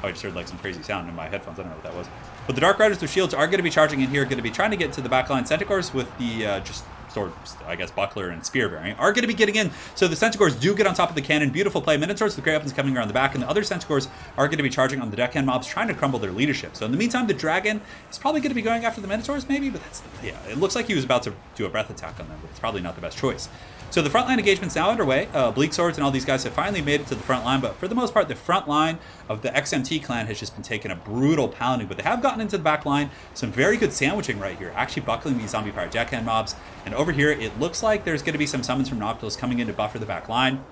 Oh, I just heard like some crazy sound in my headphones. I don't know what that was. But the Dark Riders with shields are going to be charging in here, going to be trying to get to the back line. Centaurs with the just sword, I guess, buckler and spear variant are going to be getting in. So the Centaurs do get on top of the cannon. Beautiful play. Minotaurs with great weapons coming around the back, and the other Centaurs are going to be charging on the deckhand mobs, trying to crumble their leadership. So in the meantime, the Dragon is probably going to be going after the Minotaurs, maybe, but that's, yeah, it looks like he was about to do a breath attack on them, but it's probably not the best choice. So the frontline engagement's now underway. Bleak Swords and all these guys have finally made it to the front line, but for the most part, the front line of the XMT clan has just been taking a brutal pounding, but they have gotten into the back line. Some very good sandwiching right here, actually buckling these zombie pirate deckhand mobs. And over here, it looks like there's going to be some summons from Noctilus coming in to buffer the back line.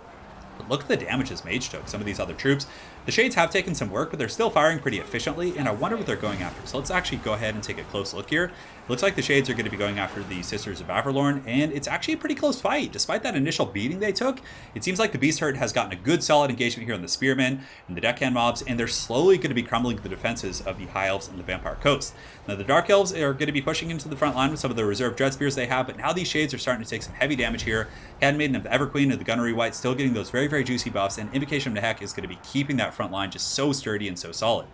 But look at the damage this mage took, some of these other troops. The Shades have taken some work, but they're still firing pretty efficiently, and I wonder what they're going after. So let's actually go ahead and take a close look here. It looks like the Shades are going to be going after the Sisters of Avalorn, and it's actually a pretty close fight. Despite that initial beating they took, it seems like the Beast Herd has gotten a good solid engagement here on the Spearmen and the Deckhand mobs, and they're slowly going to be crumbling the defenses of the High Elves and the Vampire Coast. Now the Dark Elves are going to be pushing into the front line with some of the reserve Dread Spears they have, but now these Shades are starting to take some heavy damage here. Handmaiden of the Everqueen and the Gunnery White still getting those very, very juicy buffs, and Invocation of Nehek is going to be keeping that front line just so sturdy and so solid.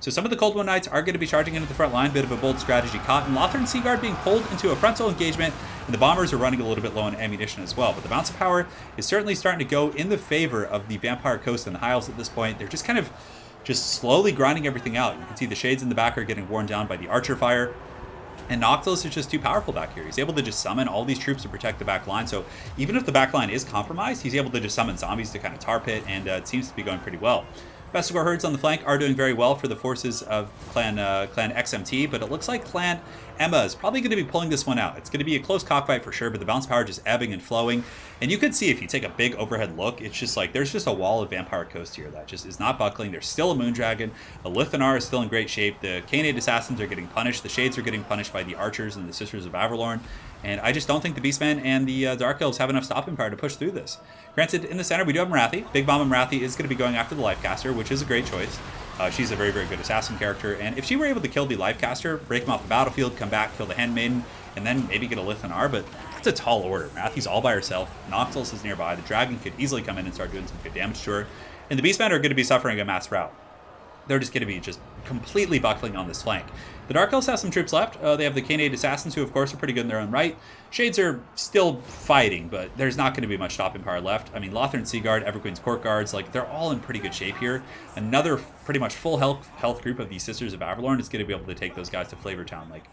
So some of the Cold One Knights are going to be charging into the front line, bit of a bold strategy caught, and Lothran Sea Guard being pulled into a frontal engagement, and the bombers are running a little bit low on ammunition as well. But the bounce of power is certainly starting to go in the favor of the Vampire Coast and the High Elves at this point. They're just kind of slowly grinding everything out. You can see the Shades in the back are getting worn down by the Archer fire. And Noctilus is just too powerful back here. He's able to just summon all these troops to protect the back line. So even if the back line is compromised, he's able to just summon zombies to kind of tar pit, and it seems to be going pretty well. Vestigor herds on the flank are doing very well for the forces of Clan XMT, but it looks like Clan AIMA is probably going to be pulling this one out. It's going to be a close cockfight for sure, but the bounce power just ebbing and flowing. And you can see if you take a big overhead look, it's just like there's just a wall of Vampire Coast here that just is not buckling. There's still a Moondragon. The Lithanar is still in great shape. The Canid Assassins are getting punished. The Shades are getting punished by the Archers and the Sisters of Avalorn. And I just don't think the Beastmen and the Dark Elves have enough stopping power to push through this. Granted, in the center, we do have Marathi. Big Mama Marathi is going to be going after the Lifecaster, which is a great choice. She's a very, very good assassin character. And if she were able to kill the Lifecaster, break him off the battlefield, come back, kill the Handmaiden, and then maybe get a Lithanar, but that's a tall order. Marathi's all by herself. Noctilus is nearby. The Dragon could easily come in and start doing some good damage to her. And the Beastmen are going to be suffering a mass rout. They're just going to be just completely buckling on this flank. The Dark Elves have some troops left. They have the Canid Assassins, who of course are pretty good in their own right. Shades are still fighting, but there's not going to be much stopping power left. I mean, Lothran Sea Guard, Everqueen's Court Guards, like they're all in pretty good shape here. Another pretty much full health group of the Sisters of Avalorn is going to be able to take those guys to Flavortown, like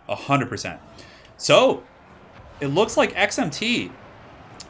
100%. So it looks like XMT,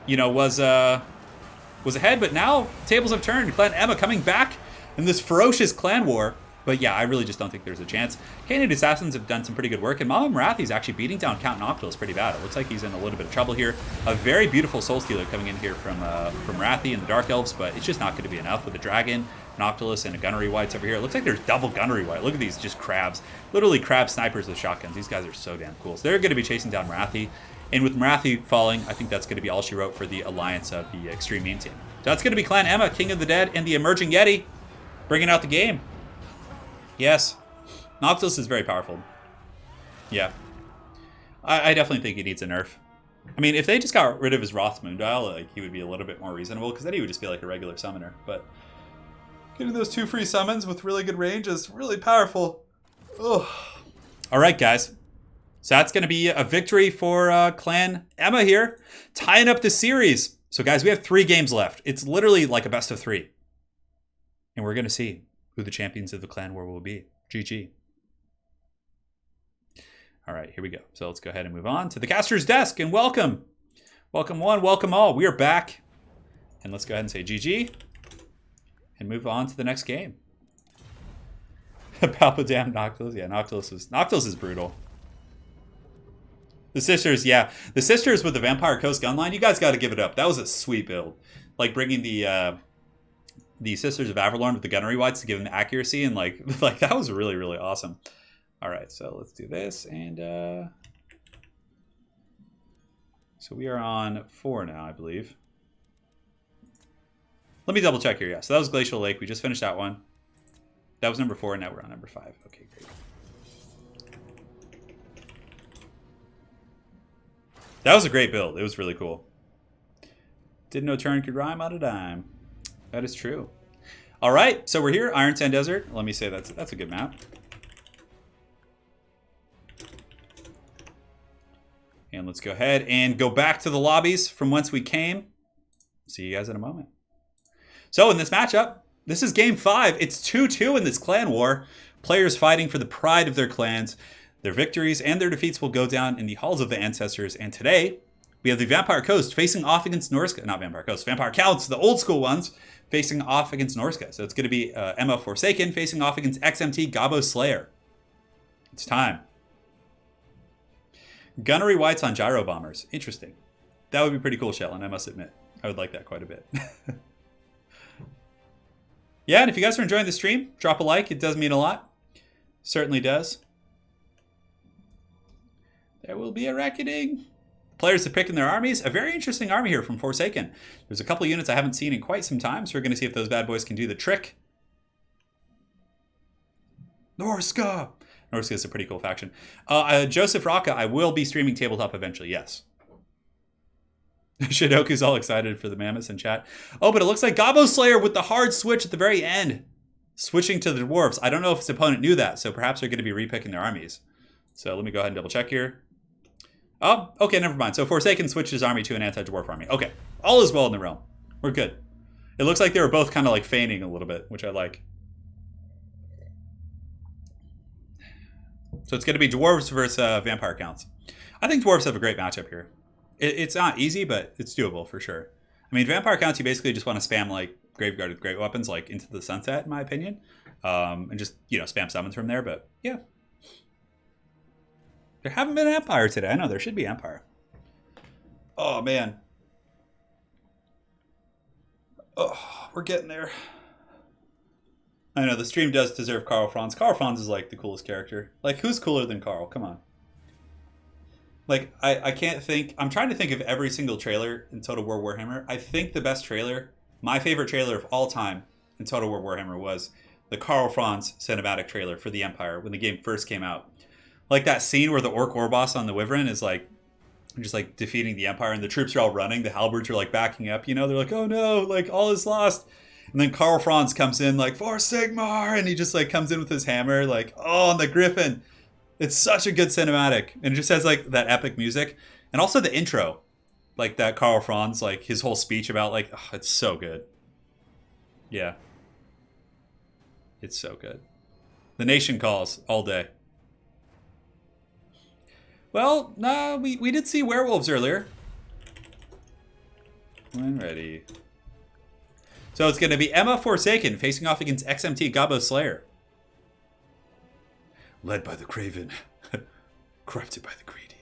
was ahead, but now tables have turned. Clan AIMA coming back in this ferocious clan war. But yeah, I really just don't think there's a chance. Canid Assassins have done some pretty good work, and Mama Marathi's actually beating down Count Noctilus pretty bad. It looks like he's in a little bit of trouble here. A very beautiful Soul Stealer coming in here from Marathi and the Dark Elves, but it's just not going to be enough with a Dragon, Noctilus, and a Gunnery Whites over here. It looks like there's double Gunnery White. Look at these just crabs. Literally crab snipers with shotguns. These guys are so damn cool. So they're going to be chasing down Marathi. And with Marathi falling, I think that's going to be all she wrote for the alliance of the Extreme Meme Team. So that's going to be Clan AIMA, King of the Dead, and the Emerging Yeti bringing out the game. Yes, Noctilus is very powerful. Yeah, I definitely think he needs a nerf. I mean, if they just got rid of his Wrath Moondial, like he would be a little bit more reasonable, because then he would just be like a regular summoner. But getting those 2 free summons with really good range is really powerful. Ugh. All right, guys. So that's going to be a victory for Clan AIMA here, tying up the series. So guys, we have 3 games left. It's literally like a best of 3. And we're going to see who the champions of the clan war will be. GG. All right, here we go. So let's go ahead and move on to the caster's desk, and welcome. Welcome one, welcome all. We are back. And let's go ahead and say GG and move on to the next game. Palpadam Noctilus. Yeah, Noctilus is brutal. The Sisters, yeah. The Sisters with the Vampire Coast gunline, you guys got to give it up. That was a sweet build. Like bringing the Sisters of Avalorn with the Gunnery Whites to give them accuracy, and like that was really, really awesome. All right, so let's do this, and so we are on 4 now, I believe. Let me double check here. Yeah, so that was Glacial Lake. We just finished that one. That was number 4, and now we're on number 5. Okay, great. That was a great build. It was really cool. Didn't know Turin could rhyme on a dime. That is true. All right, so we're here, Iron Sand Desert. Let me say that's a good map. And let's go ahead and go back to the lobbies from whence we came. See you guys in a moment. So in this matchup, this is game 5. It's 2-2 in this clan war. Players fighting for the pride of their clans. Their victories and their defeats will go down in the halls of the ancestors. And today, we have the Vampire Coast facing off against Norske. Not Vampire Coast, Vampire Counts, the old school ones, facing off against Norske. So it's going to be AIMA Forsaken facing off against XMT Gabo Slayer. It's time. Gunnery Whites on Gyro Bombers. Interesting. That would be pretty cool, Shetland, I must admit. I would like that quite a bit. Yeah, and if you guys are enjoying the stream, drop a like. It does mean a lot. Certainly does. There will be a reckoning. Players are picking their armies. A very interesting army here from Forsaken. There's a couple units I haven't seen in quite some time, so we're going to see if those bad boys can do the trick. Norske! Norske is a pretty cool faction. Joseph Rocca, I will be streaming tabletop eventually, yes. Shidoku's all excited for the mammoths in chat. Oh, but it looks like Gabo Slayer with the hard switch at the very end. Switching to the dwarves. I don't know if his opponent knew that, so perhaps they're going to be repicking their armies. So let me go ahead and double check here. Oh, okay, never mind. So Forsaken switched his army to an anti-dwarf army. Okay, all is well in the realm. We're good. It looks like they were both kind of like feigning a little bit, which I like. So it's going to be dwarves versus vampire counts. I think dwarves have a great matchup here. It's not easy, but it's doable for sure. I mean, vampire counts, you basically just want to spam like Graveguard with great weapons, like into the sunset, in my opinion, and just spam summons from there. But yeah, there haven't been an Empire today. I know there should be Empire. Oh man, oh, we're getting there. I know the stream does deserve Karl Franz. Karl Franz is like the coolest character. Like, who's cooler than Karl? Come on. Like, I can't think... I'm trying to think of every single trailer in Total War Warhammer. I think the best trailer, my favorite trailer of all time in Total War Warhammer was the Karl Franz cinematic trailer for the Empire when the game first came out. Like that scene where the Orc War boss on the Wyvern is like, just like defeating the Empire and the troops are all running. The halberds are like backing up, they're like, oh no, like all is lost. And then Karl Franz comes in like, for Sigmar! And he just like comes in with his hammer, like, oh, on the Griffin. It's such a good cinematic. And it just has like that epic music. And also the intro. Like that Karl Franz, like his whole speech about like, oh, it's so good. Yeah. It's so good. The nation calls all day. Well, no, we did see werewolves earlier. When ready. So it's going to be AIMA Forsaken facing off against XMT Gabo Slayer. Led by the craven, corrupted by the greedy.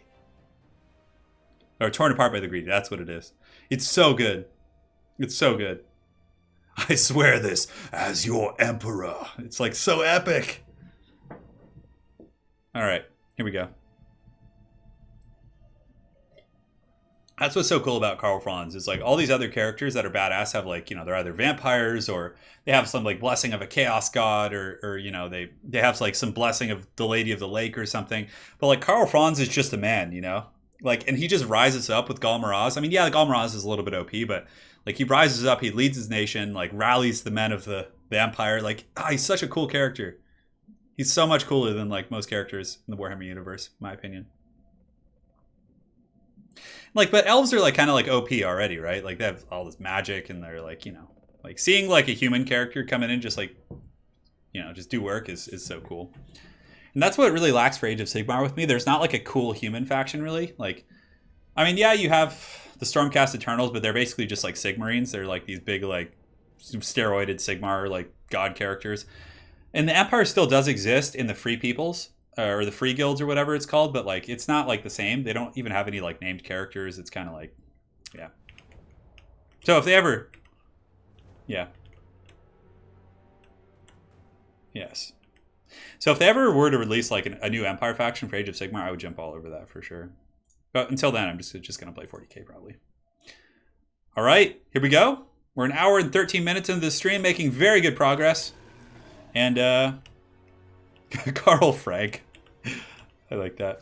Or torn apart by the greedy, that's what it is. It's so good. It's so good. I swear this as your emperor. It's like so epic. All right, here we go. That's what's so cool about Karl Franz is like all these other characters that are badass have like, they're either vampires or they have some like blessing of a chaos god or they have like some blessing of the Lady of the Lake or something. But like Karl Franz is just a man, like, and he just rises up with Gal Maraz. I mean, yeah, Gal Maraz is a little bit OP, but like he rises up, he leads his nation, like rallies the men of the Empire. Like, he's such a cool character. He's so much cooler than like most characters in the Warhammer universe, in my opinion. Like, but elves are like kind of like OP already, right? Like they have all this magic and they're like, like seeing like a human character coming in just like, just do work is so cool. And that's what really lacks for Age of Sigmar with me. There's not like a cool human faction really. Like, I mean, yeah, you have the Stormcast Eternals, but they're basically just like Sigmarines. They're like these big like steroided Sigmar like god characters. And the Empire still does exist in the Free Peoples. Or the free guilds or whatever it's called, but like it's not like the same. They don't even have any like named characters. It's kind of like, yeah. So if they ever, yeah. Yes. So if they ever were to release like a new Empire faction for Age of Sigmar, I would jump all over that for sure. But until then, I'm just going to play 40k probably. All right, here we go. We're an hour and 13 minutes into the stream, making very good progress. And Carl Frank. I like that.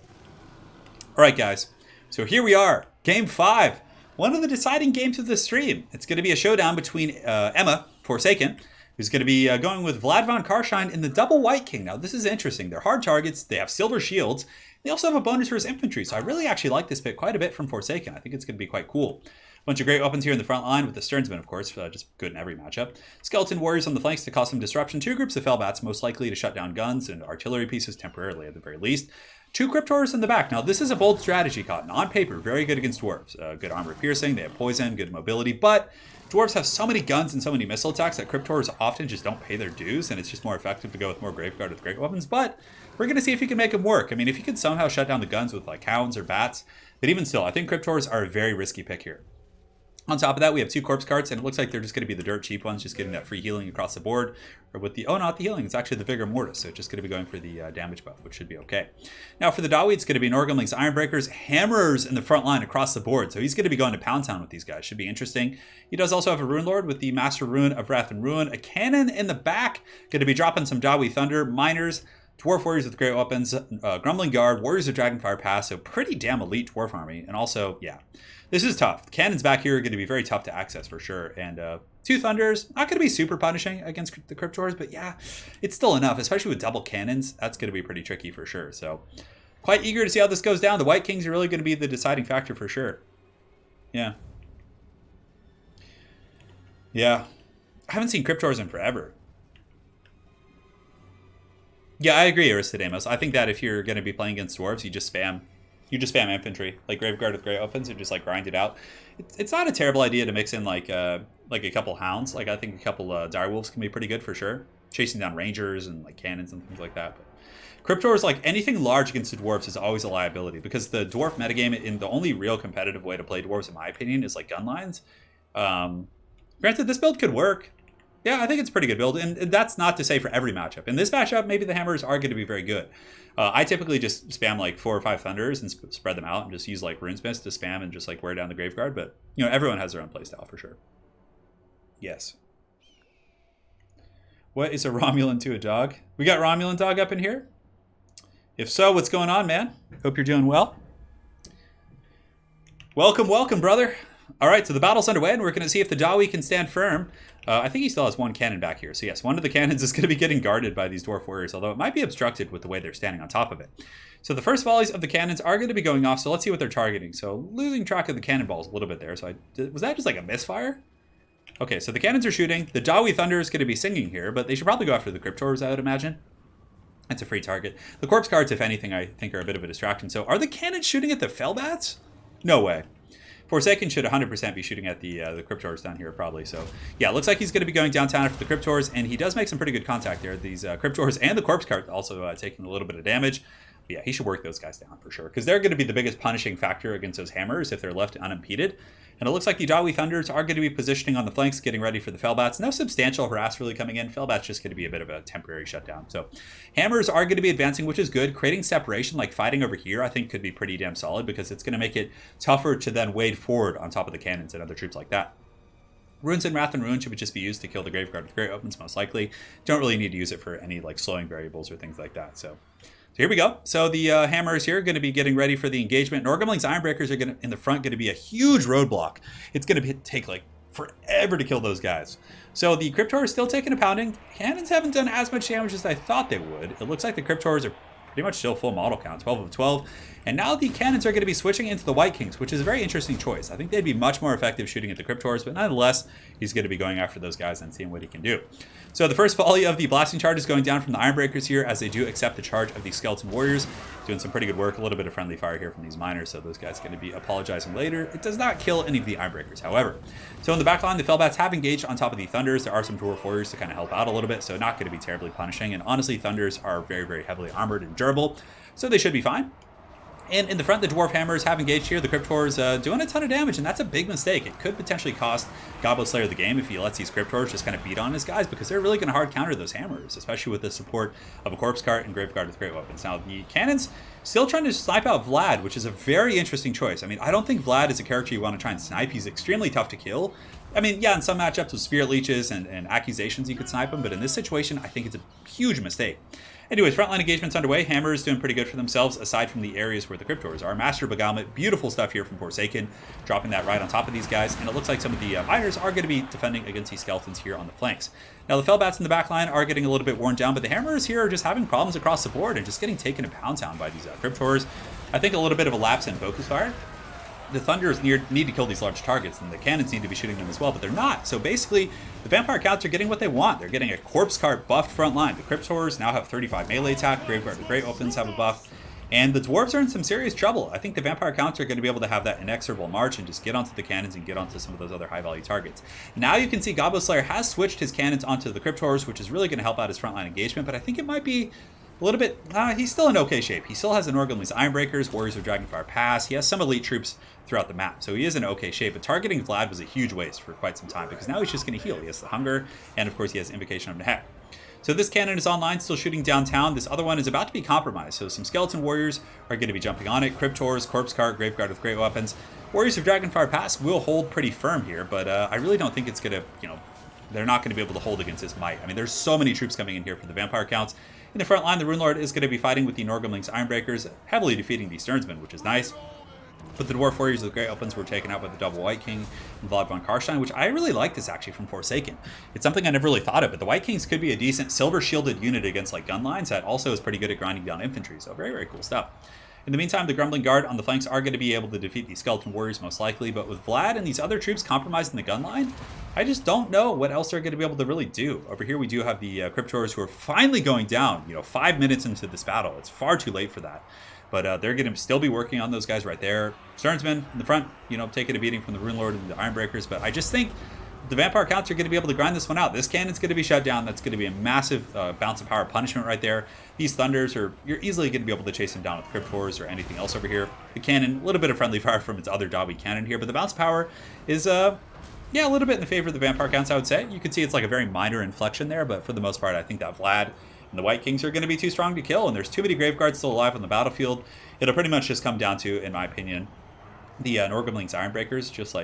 All right, guys. So here we are, Game 5. One of the deciding games of the stream. It's going to be a showdown between AIMA, Forsaken, who's going to be going with Vlad von Karstein in the double White King. Now, this is interesting. They're hard targets. They have silver shields. They also have a bonus for his infantry. So I really actually like this pick quite a bit from Forsaken. I think it's going to be quite cool. Bunch of great weapons here in the front line with the Sternsman, of course, just good in every matchup. Skeleton warriors on the flanks to cause some disruption. 2 groups of Fellbats, most likely to shut down guns and artillery pieces temporarily at the very least. 2 Cryptors in the back. Now, this is a bold strategy, Cotton. On paper, very good against dwarves. Good armor piercing, they have poison, good mobility, but dwarves have so many guns and so many missile attacks that Cryptors often just don't pay their dues, and it's just more effective to go with more Graveguard with great weapons. But we're going to see if you can make them work. I mean, if you can somehow shut down the guns with like hounds or bats, but even still, I think Cryptors are a very risky pick here. On top of that, we have 2 corpse carts, and it looks like they're just going to be the dirt cheap ones, just getting that free healing across the board. Or with the, oh, not the healing, it's actually the Vigor Mortis, so it's just going to be going for the damage buff, which should be okay. Now, for the Dawi, it's going to be Norgumling's Ironbreakers, Hammerers in the front line across the board, so he's going to be going to Pound Town with these guys. Should be interesting. He does also have a Rune Lord with the Master Rune of Wrath and Ruin, a cannon in the back, going to be dropping some Dawi Thunder, Miners, Dwarf Warriors with great weapons, Grumbling Guard, Warriors of Dragonfire Pass, so pretty damn elite Dwarf army, and also, yeah. This is tough. The cannons back here are going to be very tough to access for sure. And 2 Thunders, not going to be super punishing against the Cryptors, but yeah, it's still enough, especially with double cannons. That's going to be pretty tricky for sure. So quite eager to see how this goes down. The White Kings are really going to be the deciding factor for sure. Yeah. Yeah. I haven't seen Cryptors in forever. Yeah, I agree, Aristodemos. I think that if you're going to be playing against dwarves, you just spam infantry, like Graveguard with great weapons, and just like grind it out. It's not a terrible idea to mix in like a couple hounds. Like I think a couple direwolves can be pretty good for sure, chasing down rangers and like cannons and things like that. But Cryptors, like anything large against the dwarves, is always a liability because the dwarf metagame, in the only real competitive way to play dwarves, in my opinion, is like gun lines. Granted, this build could work. Yeah, I think it's a pretty good build, and that's not to say for every matchup. In this matchup, maybe the Hammers are going to be very good. I typically just spam like 4 or 5 Thunders and spread them out and just use like Runesmiths to spam and just like wear down the Graveguard, but you know, everyone has their own playstyle for sure. Yes. What is a Romulan to a dog? We got Romulan dog up in here? If so, what's going on, man? Hope you're doing well. Welcome, welcome, brother. All right, so the battle's underway, and we're going to see if the Dawi can stand firm. I think he still has 1 cannon back here. So yes, one of the cannons is going to be getting guarded by these Dwarf Warriors, although it might be obstructed with the way they're standing on top of it. So the first volleys of the cannons are going to be going off, so let's see what they're targeting. So losing track of the cannonballs a little bit there. So was that just like a misfire? Okay, so the cannons are shooting. The Dawi Thunder is going to be singing here, but they should probably go after the Cryptors, I would imagine. That's a free target. The Corpse Cards, if anything, I think are a bit of a distraction. So are the cannons shooting at the Fellbats? No way. Forsaken should 100% be shooting at the Cryptors down here, probably. So, yeah, looks like he's going to be going downtown after the Cryptors, and he does make some pretty good contact there. These Cryptors and the Corpse Cart also taking a little bit of damage. But yeah, he should work those guys down for sure, because they're going to be the biggest punishing factor against those Hammers if they're left unimpeded. And it looks like the Dawi Thunders are going to be positioning on the flanks, getting ready for the Fellbats. No substantial harass really coming in. Fellbats just going to be a bit of a temporary shutdown. So Hammers are going to be advancing, which is good. Creating separation, like fighting over here, I think could be pretty damn solid because it's going to make it tougher to then wade forward on top of the cannons and other troops like that. Runes and Wrath and Ruin should just be used to kill the Graveguard with great opens, most likely. Don't really need to use it for any like slowing variables or things like that. So here we go. So the Hammers here are going to be getting ready for the engagement. Norgumling's Ironbreakers are going to, in the front, going to be a huge roadblock. It's going to take like forever to kill those guys. So the Cryptors are still taking a pounding. Cannons haven't done as much damage as I thought they would. It looks like the Cryptors are pretty much still full model count, 12 of 12. And now the cannons are going to be switching into the White Kings, which is a very interesting choice. I think they'd be much more effective shooting at the Cryptors, but nonetheless, he's going to be going after those guys and seeing what he can do. So the first volley of the blasting charge is going down from the Ironbreakers here as they do accept the charge of the Skeleton Warriors. Doing some pretty good work, a little bit of friendly fire here from these miners, so those guys are going to be apologizing later. It does not kill any of the Ironbreakers, however. So in the back line, the Fellbats have engaged on top of the Thunders. There are some Dwarf Warriors to kind of help out a little bit, so not going to be terribly punishing. And honestly, Thunders are very, very heavily armored and durable, so they should be fine. And in the front, the Dwarf Hammers have engaged here. The Cryptors doing a ton of damage, and that's a big mistake. It could potentially cost Goblet Slayer the game if he lets these Cryptors just kind of beat on his guys, because they're really going to hard counter those Hammers, especially with the support of a Corpse Cart and Graveguard with great weapons. Now, the Cannons still trying to snipe out Vlad, which is a very interesting choice. I mean, I don't think Vlad is a character you want to try and snipe. He's extremely tough to kill. I mean, yeah, in some matchups with Spirit Leeches and Accusations, you could snipe him, but in this situation, I think it's a huge mistake. Anyways, frontline engagements underway. Hammer is doing pretty good for themselves, aside from the areas where the Cryptors are. Master Beguilement, beautiful stuff here from Forsaken, dropping that right on top of these guys. And it looks like some of the miners are going to be defending against these skeletons here on the flanks. Now, the Fellbats in the back line are getting a little bit worn down, but the Hammers here are just having problems across the board and just getting taken to Pound Town by these Cryptors. I think a little bit of a lapse in focus fire. The Thunders need to kill these large targets, and the cannons need to be shooting them as well, but they're not. So basically, the Vampire Counts are getting what they want. They're getting a Corpse Cart buffed front line. The Cryptors now have 35 melee attack. Graveguard and Great Opens have a buff. And the Dwarves are in some serious trouble. I think the Vampire Counts are going to be able to have that inexorable march and just get onto the cannons and get onto some of those other high-value targets. Now you can see Gobbo Slayer has switched his cannons onto the Cryptors, which is really going to help out his frontline engagement, but I think it might be a little bit, he's still in okay shape. He still has the Norgumling's Ironbreakers, Warriors of Dragonfire Pass. He has some elite troops throughout the map, so he is in okay shape. But targeting Vlad was a huge waste for quite some time because now he's just going to heal. He has the Hunger, and of course he has Invocation of Nehek. So this cannon is online, still shooting downtown. This other one is about to be compromised, so some Skeleton Warriors are going to be jumping on it. Cryptors, Corpse Cart, Graveguard with great weapons. Warriors of Dragonfire Pass will hold pretty firm here, but I really don't think it's going to, they're not going to be able to hold against his might. I mean, there's so many troops coming in here for the Vampire Counts. In the front line, the Rune Lord is going to be fighting with the Norgumling's Ironbreakers, heavily defeating the Stearnsmen, which is nice. But the Dwarf Warriors with Great Opens were taken out by the Double White King and Vlad von Karstein, which I really like this actually from Forsaken. It's something I never really thought of, but the White Kings could be a decent silver-shielded unit against like gun lines that also is pretty good at grinding down infantry, so very, very cool stuff. In the meantime, the Grumbling Guard on the flanks are going to be able to defeat these Skeleton Warriors most likely, but with Vlad and these other troops compromising the gun line, I just don't know what else they're going to be able to really do. Over here we do have the Cryptors who are finally going down, 5 minutes into this battle. It's far too late for that. But they're going to still be working on those guys right there. Stearnsmen in the front, taking a beating from the Rune Lord and the Ironbreakers, but I just think the Vampire Counts are going to be able to grind this one out. This cannon's going to be shut down. That's going to be a massive bounce of power punishment right there. These Thunders you're easily going to be able to chase them down with Cryptors or anything else over here. The cannon, a little bit of friendly fire from its other Dobby cannon here, but the bounce of power is, a little bit in the favor of the Vampire Counts, I would say. You can see it's like a very minor inflection there, but for the most part, I think that Vlad and the White Kings are going to be too strong to kill, and there's too many Graveguards still alive on the battlefield. It'll pretty much just come down to, in my opinion, the Norgumling's Ironbreakers, just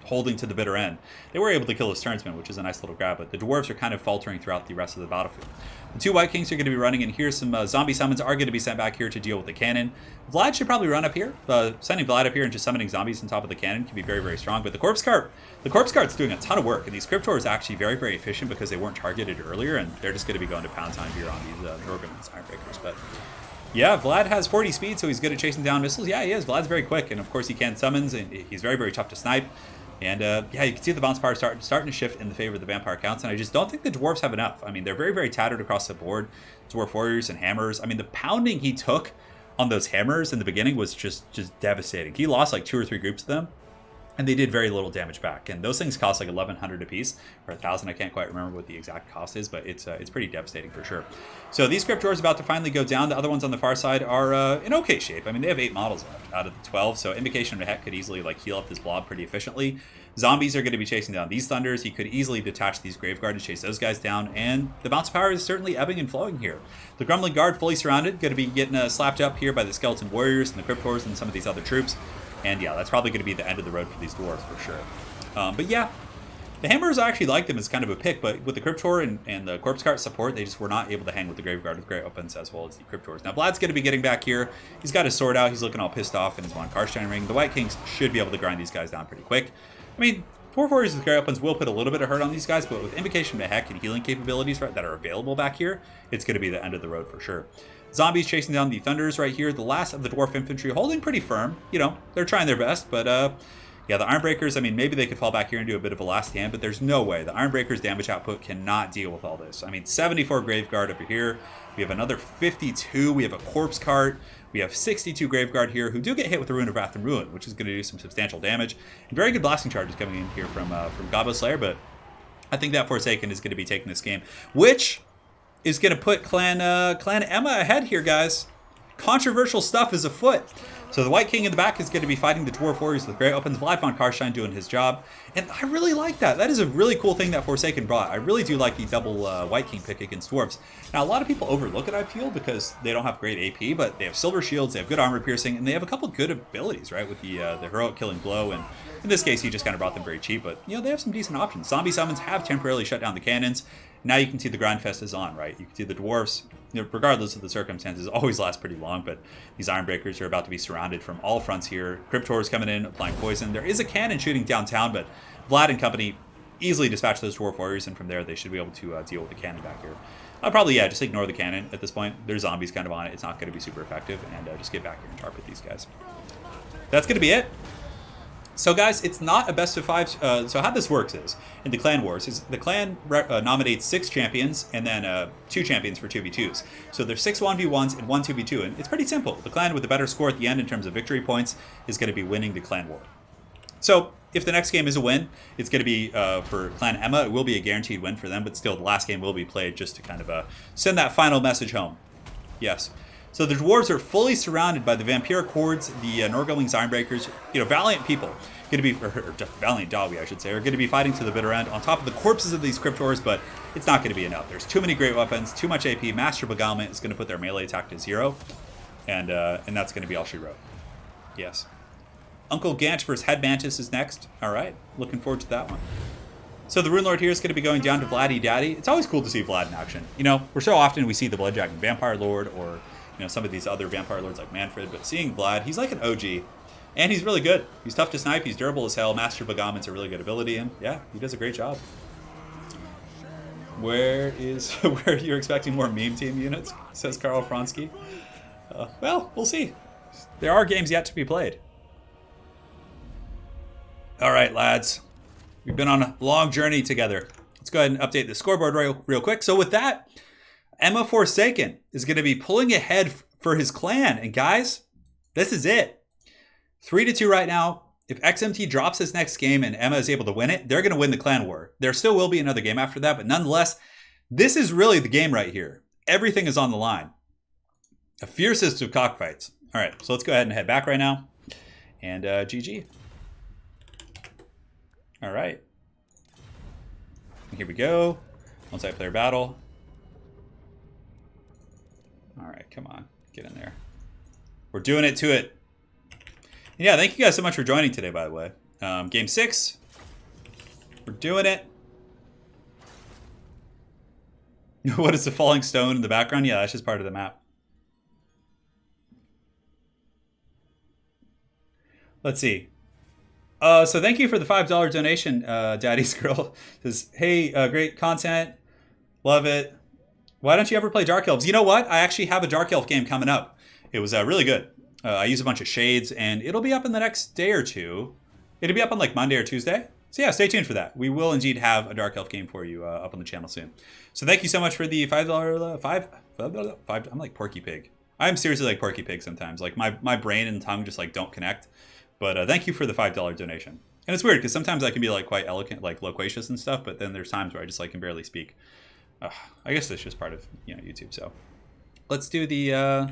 holding to the bitter end. They were able to kill the Stearnsmen, which is a nice little grab, but the Dwarves are kind of faltering throughout the rest of the battlefield. The two White Kings are going to be running, and here's some zombie summons are going to be sent back here to deal with the cannon. Vlad should probably run up here. Sending Vlad up here and just summoning zombies on top of the cannon can be very, very strong, but the Corpse Cart's doing a ton of work, and these Cryptors are actually very, very efficient because they weren't targeted earlier, and they're just going to be going to pound time here on these Norgumling's Ironbreakers. But yeah, Vlad has 40 speed, so he's good at chasing down missiles. Yeah, he is. Vlad's very quick, and of course he can summons, and he's very, very tough to snipe. And you can see the bounce power starting to shift in the favor of the Vampire Counts, and I just don't think the Dwarves have enough. I mean, they're very, very tattered across the board. Dwarf Warriors and Hammers. I mean, the pounding he took on those Hammers in the beginning was just devastating. He lost like 2 or 3 groups of them, and they did very little damage back. And those things cost like 1,100 apiece, or 1,000. I can't quite remember what the exact cost is, but it's pretty devastating for sure. So these Cryptors about to finally go down. The other ones on the far side are in okay shape. I mean, they have 8 models left out of the 12, so Invocation of Nehek could easily heal up this blob pretty efficiently. Zombies are going to be chasing down these Thunders. He could easily detach these Graveguard to chase those guys down, and the bounce power is certainly ebbing and flowing here. The Grumbling Guard fully surrounded, going to be getting slapped up here by the Skeleton Warriors and the Cryptors and some of these other troops. And yeah, that's probably going to be the end of the road for these Dwarves for sure. But yeah, the Hammers I actually like them as kind of a pick, but with the Cryptor and the Corpse Cart support, they just were not able to hang with the Graveguard with great opens as well as the Cryptors. Now Vlad's going to be getting back here. He's got his sword out. He's looking all pissed off in his von Karstein ring. The White Kings should be able to grind these guys down pretty quick. I mean, Dwarf Warriors with great opens will put a little bit of hurt on these guys, but with Invocation of Nehek and healing capabilities that are available back here, it's going to be the end of the road for sure. Zombies chasing down the Thunders right here. The last of the Dwarf Infantry holding pretty firm. They're trying their best, but yeah, the Ironbreakers, I mean, maybe they could fall back here and do a bit of a last stand, but there's no way. The Ironbreakers' damage output cannot deal with all this. I mean, 74 Graveguard over here. We have another 52. We have a Corpse Cart. We have 62 Graveguard here who do get hit with the Rune of Wrath and Ruin, which is going to do some substantial damage. And very good blasting charges coming in here from Gobbo Slayer, but I think that Forsaken is going to be taking this game, which is going to put Clan AIMA ahead here, guys. Controversial stuff is afoot. So the White King in the back is going to be fighting the Dwarf Warriors with great opens. Vlad von Karstein doing his job. And I really like that. That is a really cool thing that Forsaken brought. I really do like the double White King pick against Dwarves. Now, a lot of people overlook it, I feel, because they don't have great AP, but they have silver shields, they have good armor piercing, and they have a couple good abilities, right, with the heroic killing blow. And in this case, he just kind of brought them very cheap, but, they have some decent options. Zombie summons have temporarily shut down the cannons, Now you can see the Grindfest is on, right? You can see the dwarves, regardless of the circumstances, always last pretty long, but these Ironbreakers are about to be surrounded from all fronts here. Cryptors coming in, applying poison. There is a cannon shooting downtown, but Vlad and company easily dispatch those dwarf warriors, and from there they should be able to deal with the cannon back here. I'll probably, just ignore the cannon at this point. There's zombies kind of on it. It's not going to be super effective, and just get back here and target these guys. That's going to be it. So guys, it's not a best of 5. So how this works is, in the clan wars, is the clan nominates 6 champions and then 2 champions for 2v2s. So there's 6 1v1s and 1 2v2, and it's pretty simple. The clan with the better score at the end in terms of victory points is going to be winning the clan war. So if the next game is a win, it's going to be for Clan AIMA. It will be a guaranteed win for them, but still the last game will be played just to kind of send that final message home. Yes. So the dwarves are fully surrounded by the Vampiric hordes, the Norgelings, Ironbreakers, valiant people, going to be, or valiant Dawi, I should say, are going to be fighting to the bitter end on top of the corpses of these Cryptors, but it's not going to be enough. There's too many great weapons, too much AP. Master Beguilement is going to put their melee attack to 0, and that's going to be all she wrote. Yes. Uncle Gant versus Head Mantis is next. All right, looking forward to that one. So the Rune Lord here is going to be going down to Vladdy Daddy. It's always cool to see Vlad in action. We're so often we see the Bloodjack Vampire Lord or some of these other Vampire Lords like Manfred, but seeing Vlad, he's like an OG. And he's really good. He's tough to snipe, he's durable as hell. Master Beguilement's a really good ability, and yeah, he does a great job. Where you're expecting more meme team units, says Karl Fronsky. Well, we'll see. There are games yet to be played. All right, lads. We've been on a long journey together. Let's go ahead and update the scoreboard real quick. So with that, Emma Forsaken is going to be pulling ahead for his clan. And guys, this is it. 3-2 right now. If XMT drops his next game and Emma is able to win it, they're going to win the clan war. There still will be another game after that, but nonetheless, this is really the game right here. Everything is on the line. A fiercest of cockfights. All right, so let's go ahead and head back right now. And GG. All right. Here we go. Multiplayer battle. All right, come on. Get in there. We're doing it to it. And yeah, thank you guys so much for joining today, by the way. Game 6. We're doing it. What is the falling stone in the background? Yeah, that's just part of the map. Let's see. So thank you for the $5 donation, Daddy's Girl. Says, hey, great content. Love it. Why don't you ever play Dark Elves? You know what? I actually have a Dark Elf game coming up. It was really good. I use a bunch of shades, and it'll be up in the next day or two. It'll be up on like Monday or Tuesday. So yeah, stay tuned for that. We will indeed have a Dark Elf game for you up on the channel soon. So thank you so much for the $5. I'm like Porky Pig. I'm seriously like Porky Pig sometimes. Like my brain and tongue just like don't connect. But thank you for the $5 donation. And it's weird because sometimes I can be like quite eloquent, like loquacious and stuff, but then there's times where I just like can barely speak. I guess that's just part of YouTube. So let's do the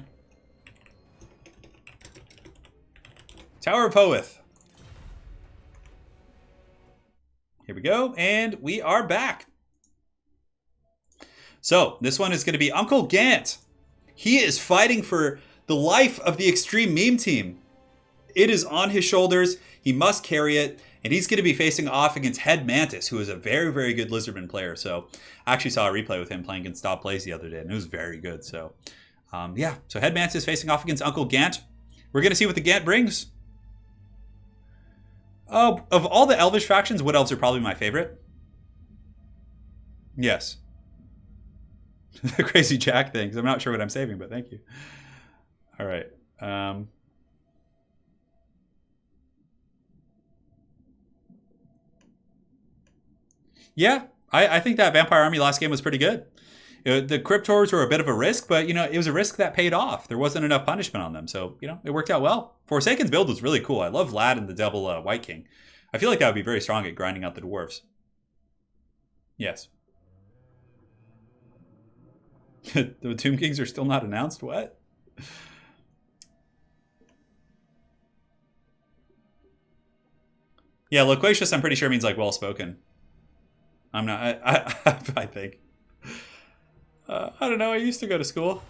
Tower of Hoeth. Here we go, and we are back. So this one is going to be Uncle Gant. He is fighting for the life of the Extreme Meme Team. It is on his shoulders. He must carry it. And he's going to be facing off against Head Mantis, who is a very, very good Lizardman player. So I actually saw a replay with him playing against Stop Plays the other day, and it was very good. So yeah, so Head Mantis facing off against Uncle Gant. We're going to see what the Gant brings. Oh, of all the Elvish factions, Wood Elves are probably my favorite. Yes. The Crazy Jack things. I'm not sure what I'm saving, but thank you. All right. Yeah, I think that Vampire Army last game was pretty good. The Cryptors were a bit of a risk, but, it was a risk that paid off. There wasn't enough punishment on them, so, it worked out well. Forsaken's build was really cool. I love Vlad and the double White King. I feel like that would be very strong at grinding out the dwarves. Yes. The Tomb Kings are still not announced? What? Yeah, loquacious I'm pretty sure means like well-spoken. I'm not, I think. I don't know, I used to go to school.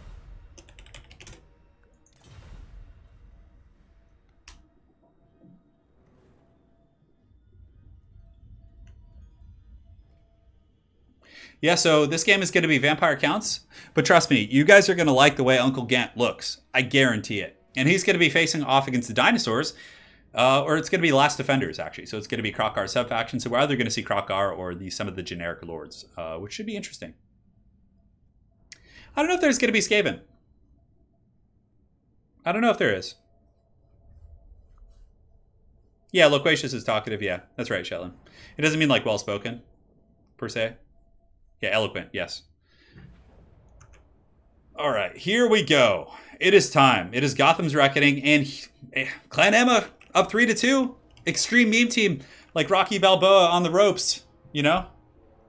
Yeah, so this game is going to be Vampire Counts, but trust me, you guys are going to like the way Uncle Gant looks. I guarantee it. And he's going to be facing off against the dinosaurs, or it's going to be Last Defenders, actually. So it's going to be Krokar sub-faction, so we're either going to see Krokar or some of the generic lords, which should be interesting. I don't know if there's going to be Skaven. I don't know if there is. Yeah, loquacious is talkative. Yeah, that's right, Shetland. It doesn't mean like well-spoken, per se. Yeah, eloquent, yes. All right, here we go. It is time. It is Gotham's Reckoning, and Clan AIMA up 3-2. Extreme meme team, like Rocky Balboa on the ropes, you know?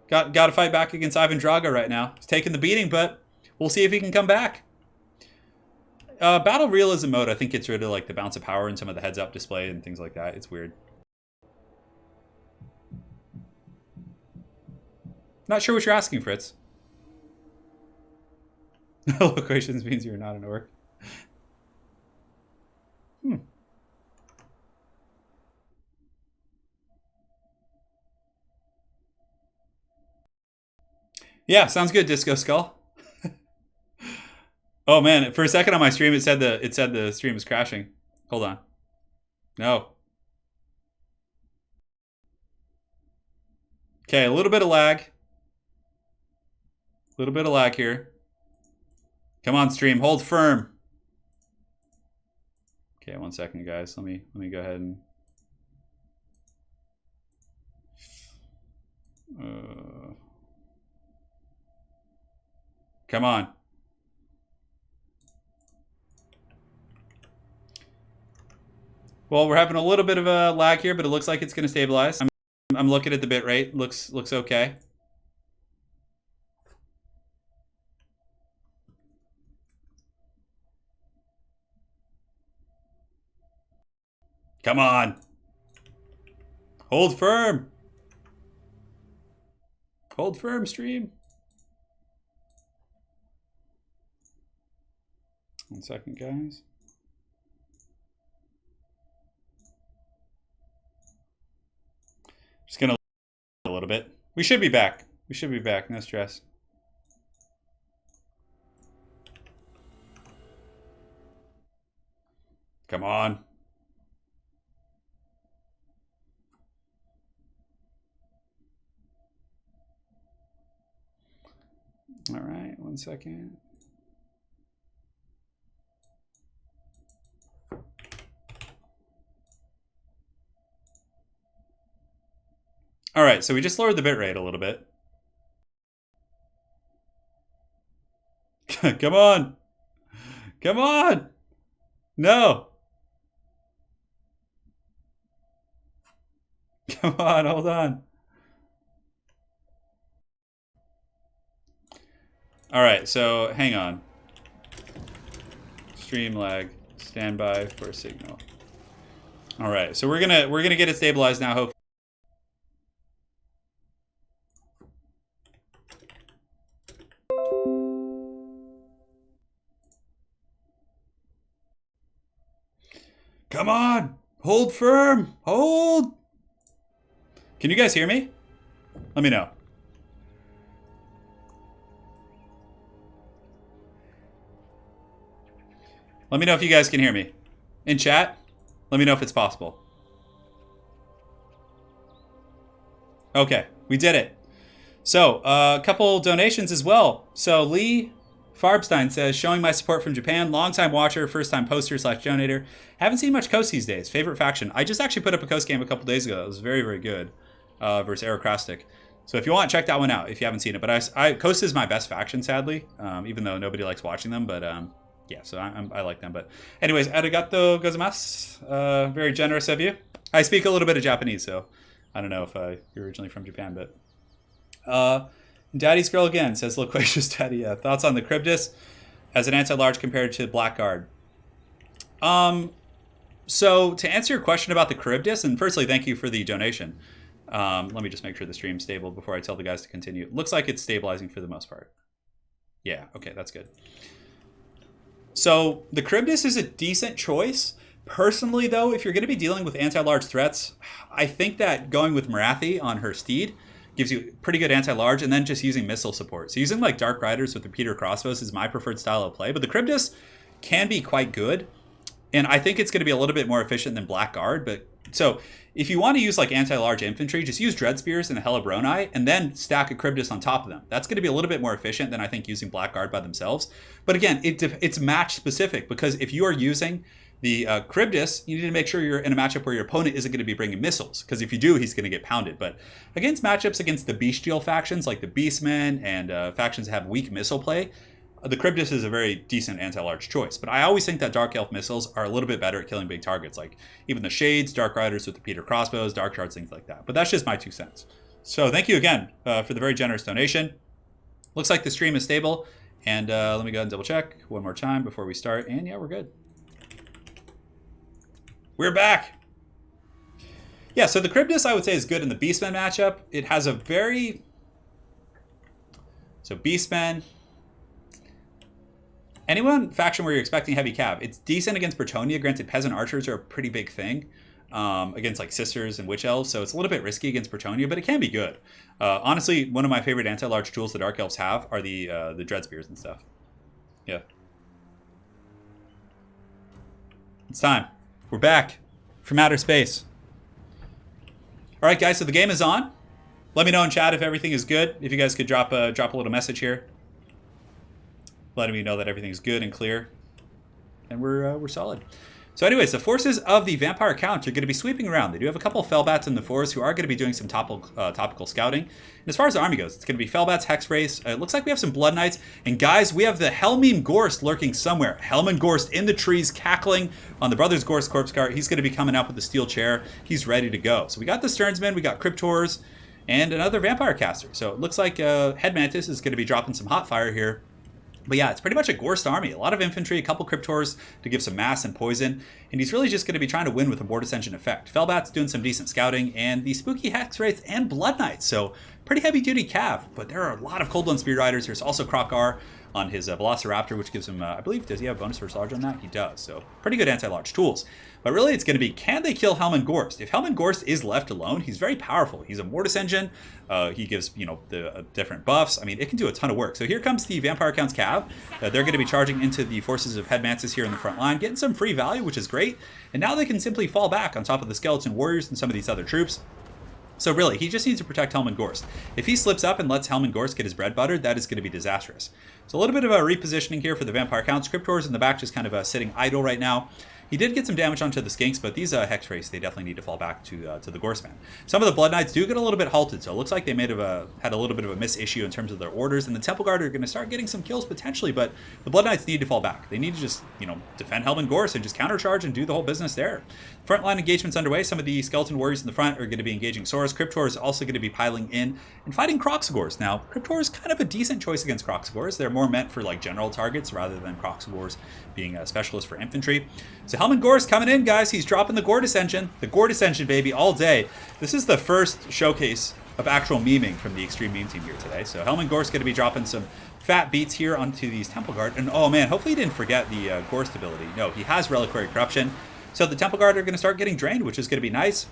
Got to fight back against Ivan Drago right now. He's taking the beating, but we'll see if he can come back. Battle realism mode, I think, gets rid of like the bounce of power and some of the heads-up display and things like that. It's weird. Not sure what you're asking, Fritz. Loquations means you're not an orc. Yeah, sounds good, Disco Skull. Oh man, for a second on my stream it said the stream was crashing. Hold on. No. Okay, a little bit of lag. A little bit of lag here. Come on, stream, hold firm. Okay, 1 second, guys. Let me go ahead and come on. Well, we're having a little bit of a lag here, but it looks like it's going to stabilize. I'm looking at the bit rate. Looks okay. Come on. Hold firm. Hold firm, stream. 1 second, guys. Just gonna a little bit. We should be back. We should be back. No stress. Come on. All right, 1 second. All right, so we just lowered the bitrate a little bit. Come on. Come on. No. Come on, hold on. All right, so hang on. Stream lag. Stand by for signal. All right, so we're gonna get it stabilized now. Hopefully. Come on, hold firm, hold. Can you guys hear me? Let me know. Let me know if you guys can hear me. In chat, let me know if it's possible. Okay, we did it. So, a couple donations as well. So, Lee Farbstein says, showing my support from Japan, longtime watcher, first-time poster / donator. Haven't seen much Coast these days. Favorite faction. I just actually put up a Coast game a couple days ago. It was very, very good versus Aerocrastic. So if you want, check that one out if you haven't seen it. But Coast is my best faction, sadly, even though nobody likes watching them. But yeah, so I like them. But anyways, arigato gozaimasu. Very generous of you. I speak a little bit of Japanese, so I don't know if you're originally from Japan. But Daddy's Girl again says, loquacious Daddy. Thoughts on the Cryptus as an anti-large compared to Blackguard? So to answer your question about the Charybdis, and firstly, thank you for the donation. Let me just make sure the stream's stable before I tell the guys to continue. Looks like it's stabilizing for the most part. Yeah, okay, that's good. So the Charybdis is a decent choice. Personally, though, if you're going to be dealing with anti-large threats, I think that going with Marathi on her steed gives you pretty good anti-large, and then just using missile support. So using like Dark Riders with repeater crossbows is my preferred style of play, but the Cryptus can be quite good. And I think it's going to be a little bit more efficient than Blackguard. But so if you want to use like anti-large infantry, just use Dread Spears and the Helibroni and then stack a Cryptus on top of them. That's going to be a little bit more efficient than I think using Blackguard by themselves. But again, it's match specific, because if you are using the Cryptus, you need to make sure you're in a matchup where your opponent isn't going to be bringing missiles, because if you do, he's going to get pounded. But against matchups against the Bestial factions like the Beastmen and factions that have weak missile play, the Cryptus is a very decent anti-large choice. But I always think that Dark Elf missiles are a little bit better at killing big targets, like even the Shades, Dark Riders with the Repeater crossbows, Dark Shards, things like that. But that's just my 2 cents. So thank you again for the very generous donation. Looks like the stream is stable. And let me go ahead and double check one more time before we start. And yeah, we're good. We're back. Yeah, so the Cryptus I would say is good in the Beastmen matchup. It has a very... So Beastmen... Anyone faction where you're expecting heavy cav, it's decent against Bretonnia. Granted, peasant archers are a pretty big thing against like sisters and witch elves, so it's a little bit risky against Bretonnia, but it can be good. Honestly, one of my favorite anti-large tools the Dark Elves have are the Dread Spears and stuff. Yeah. It's time. We're back from outer space. All right, guys, so the game is on. Let me know in chat if everything is good. If you guys could drop a little message here, letting me know that everything's good and clear, and we're solid. So anyways, the forces of the Vampire Count are going to be sweeping around. They do have a couple of Fellbats in the forest who are going to be doing some topical scouting. And as far as the army goes, it's going to be Fellbats, Hexwraiths. It looks like we have some Blood Knights. And guys, we have the Helmine Gorst lurking somewhere. Helmine Gorst in the trees, cackling on the Brothers Gorst corpse cart. He's going to be coming up with the steel chair. He's ready to go. So we got the Sternsmen, we got Cryptors, and another Vampire Caster. So it looks like Head Mantis is going to be dropping some hot fire here. But yeah, it's pretty much a Gorst army. A lot of infantry, a couple Cryptors to give some mass and poison. And he's really just going to be trying to win with a Mortis Engine effect. Fellbat's doing some decent scouting, and the spooky Hexwraiths and Blood Knights. So pretty heavy duty cav, but there are a lot of Cold One Spear Riders. There's also Krokar on his Velociraptor, which gives him, I believe, does he have bonus versus large on that? He does. So pretty good anti-large tools. But really, it's going to be, can they kill Helmine Gorst? If Helmine Gorst is left alone, he's very powerful. He's a Mortis Engine. He gives, the different buffs. I mean, it can do a ton of work. So here comes the Vampire Count's cav. They're going to be charging into the forces of Head Mantis here in the front line, getting some free value, which is great. And now they can simply fall back on top of the Skeleton Warriors and some of these other troops. So really, he just needs to protect Helmine Gorst. If he slips up and lets Helmine Gorst get his bread buttered, that is going to be disastrous. So a little bit of a repositioning here for the Vampire Count. Scriptors in the back just kind of sitting idle right now. He did get some damage onto the Skinks, but these Hexwraiths, they definitely need to fall back to the Gorstman. Some of the Blood Knights do get a little bit halted, so it looks like they may have had a little bit of a miss issue in terms of their orders, and the Temple Guard are going to start getting some kills potentially, but the Blood Knights need to fall back. They need to just, defend Helmine Gorst and just countercharge and do the whole business there. Frontline engagements underway. Some of the Skeleton Warriors in the front are going to be engaging Saurus. Cryptor is also going to be piling in and fighting Kroxigors. Now, Cryptor is kind of a decent choice against Kroxigors. They're more meant for like general targets rather than Kroxigors being a specialist for infantry. So Helmine Gorst coming in, guys. He's dropping the Gortys engine. The Gortys engine, baby, all day. This is the first showcase of actual meming from the Extreme Meme team here today. So Helmine Gorst going to be dropping some fat beats here onto these Temple Guard. And oh man, hopefully he didn't forget the Gorst ability. No, he has Reliquary Corruption. So the Temple Guard are going to start getting drained, which is going to be nice.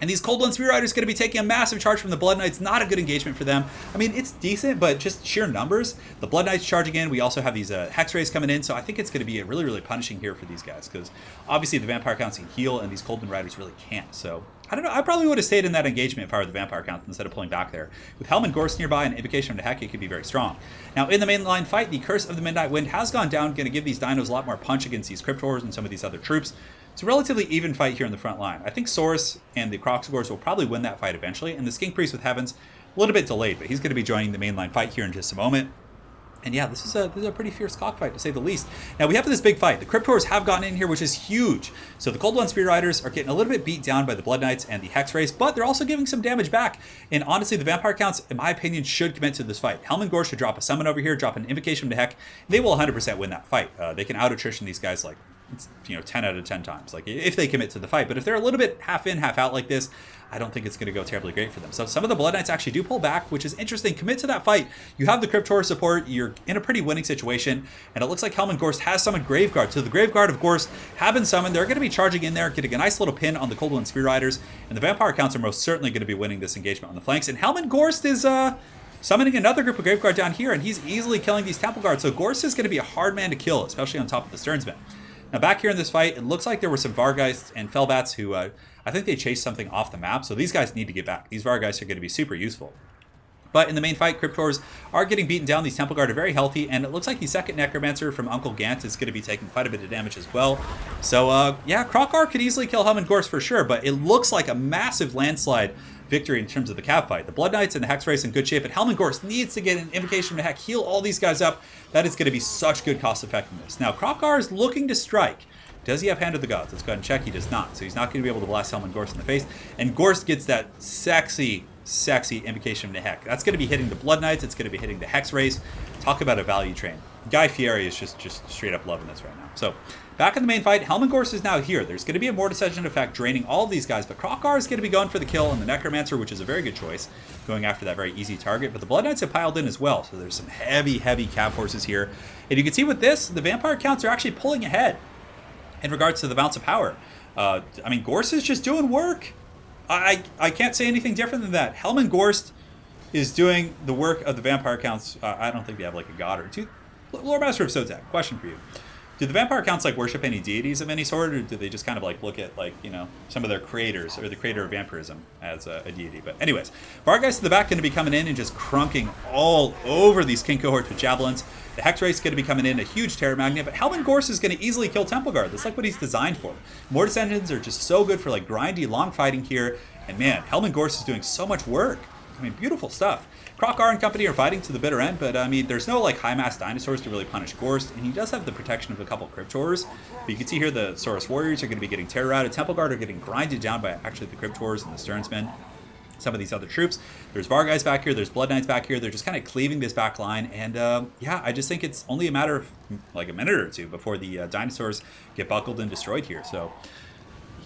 And these Cold One Spear Riders are going to be taking a massive charge from the Blood Knights. Not a good engagement for them. I mean, it's decent, but just sheer numbers. The Blood Knights charging in. We also have these Hexwraiths coming in. So I think it's going to be a really, really punishing here for these guys. Because obviously the Vampire Counts can heal, and these Cold One Riders really can't. So I don't know. I probably would have stayed in that engagement if I were the Vampire Count instead of pulling back there. With Helmine Gorst nearby and Invocation of the Heck, it could be very strong. Now, in the mainline fight, the Curse of the Midnight Wind has gone down. Going to give these dinos a lot more punch against these Cryptors and some of these other troops. It's a relatively even fight here in the front line. I think Saurus and the Kroxigors will probably win that fight eventually, and the Skink Priest with Heavens, a little bit delayed, but he's going to be joining the mainline fight here in just a moment. And yeah, this is a pretty fierce cockfight, to say the least. Now, we have this big fight. The Cryptors have gotten in here, which is huge. So the Cold One Spear Riders are getting a little bit beat down by the Blood Knights and the Hexwraiths, but they're also giving some damage back. And honestly, the Vampire Counts, in my opinion, should commit to this fight. Helmine Gorst should drop a summon over here, drop an Invocation of the Heck. They will 100% win that fight. They can out-attrition these guys like it's 10 out of 10 times, like if they commit to the fight. But if they're a little bit half in, half out like this, I don't think it's going to go terribly great for them. So some of the Blood Knights actually do pull back, which is interesting. Commit to that fight. You have the Cryptor support. You're in a pretty winning situation. And it looks like Helman Gorst has summoned Graveguard. So the Graveguard of Gorst have been summoned. They're going to be charging in there, getting a nice little pin on the Cold Wind Spear Riders. And the Vampire Counts are most certainly going to be winning this engagement on the flanks. And Helman Gorst is summoning another group of Graveguard down here, and he's easily killing these Temple Guards. So Gorst is going to be a hard man to kill, especially on top of the Sternsmen. Now back here in this fight, it looks like there were some Vargeists and Fellbats who, I think they chased something off the map. So these guys need to get back. These Vargeists are going to be super useful. But in the main fight, Cryptors are getting beaten down. These Temple Guard are very healthy, and it looks like the second Necromancer from Uncle Gant is going to be taking quite a bit of damage as well. So, yeah, Krokar could easily kill Helman Gorst for sure, but it looks like a massive landslide victory in terms of the Cav fight. The Blood Knights and the Hex Race in good shape, but Helman Gorst needs to get an Invocation to Heck, heal all these guys up. That is going to be such good cost effectiveness. Now, Krokar is looking to strike. Does he have Hand of the Gods? Let's go ahead and check. He does not. So he's not going to be able to blast Helman Gorst in the face. And Gorst gets that sexy Invocation of Heck. That's going to be hitting the Blood Knights. It's going to be hitting the Hex Race. Talk about a value train. Guy Fieri is just straight up loving this right now. So back in the main fight, Helman Gorst is now here. There's going to be a Mortis Engine effect draining all of these guys, but Krokar is going to be going for the kill on the Necromancer, which is a very good choice, going after that very easy target. But the Blood Knights have piled in as well, so there's some heavy Cav forces here. And you can see with this, the Vampire Counts are actually pulling ahead in regards to the Bounce of Power. I mean, Gorst is just doing work. I can't say anything different than that. Helman Gorst is doing the work of the Vampire Counts. I don't think they have like a god or two. Lord Master of Sodzak, question for you. Do the Vampire Counts like worship any deities of any sort, or do they just kind of like look at like, some of their creators, or the creator of vampirism as a deity? But anyways, Vargeist in the back going to be coming in and just crunking all over these King Cohorts with Javelins. The Hex Race is going to be coming in, a huge Terror Magnet, but Helman Gorst is going to easily kill Temple Guard. That's like what he's designed for. Mortis Engines are just so good for like grindy, long fighting here. And man, Helman Gorst is doing so much work. I mean, beautiful stuff. Krokar and company are fighting to the bitter end, but I mean, there's no like high mass dinosaurs to really punish Gorst, and he does have the protection of a couple Cryptors. But you can see here the Saurus Warriors are going to be getting terrorized. Temple Guard are getting grinded down by actually the Cryptors and the Sternsmen. Some of these other troops. There's Vargeists back here. There's Blood Knights back here. They're just kind of cleaving this back line. And yeah, I just think it's only a matter of like a minute or two before the dinosaurs get buckled and destroyed here. So,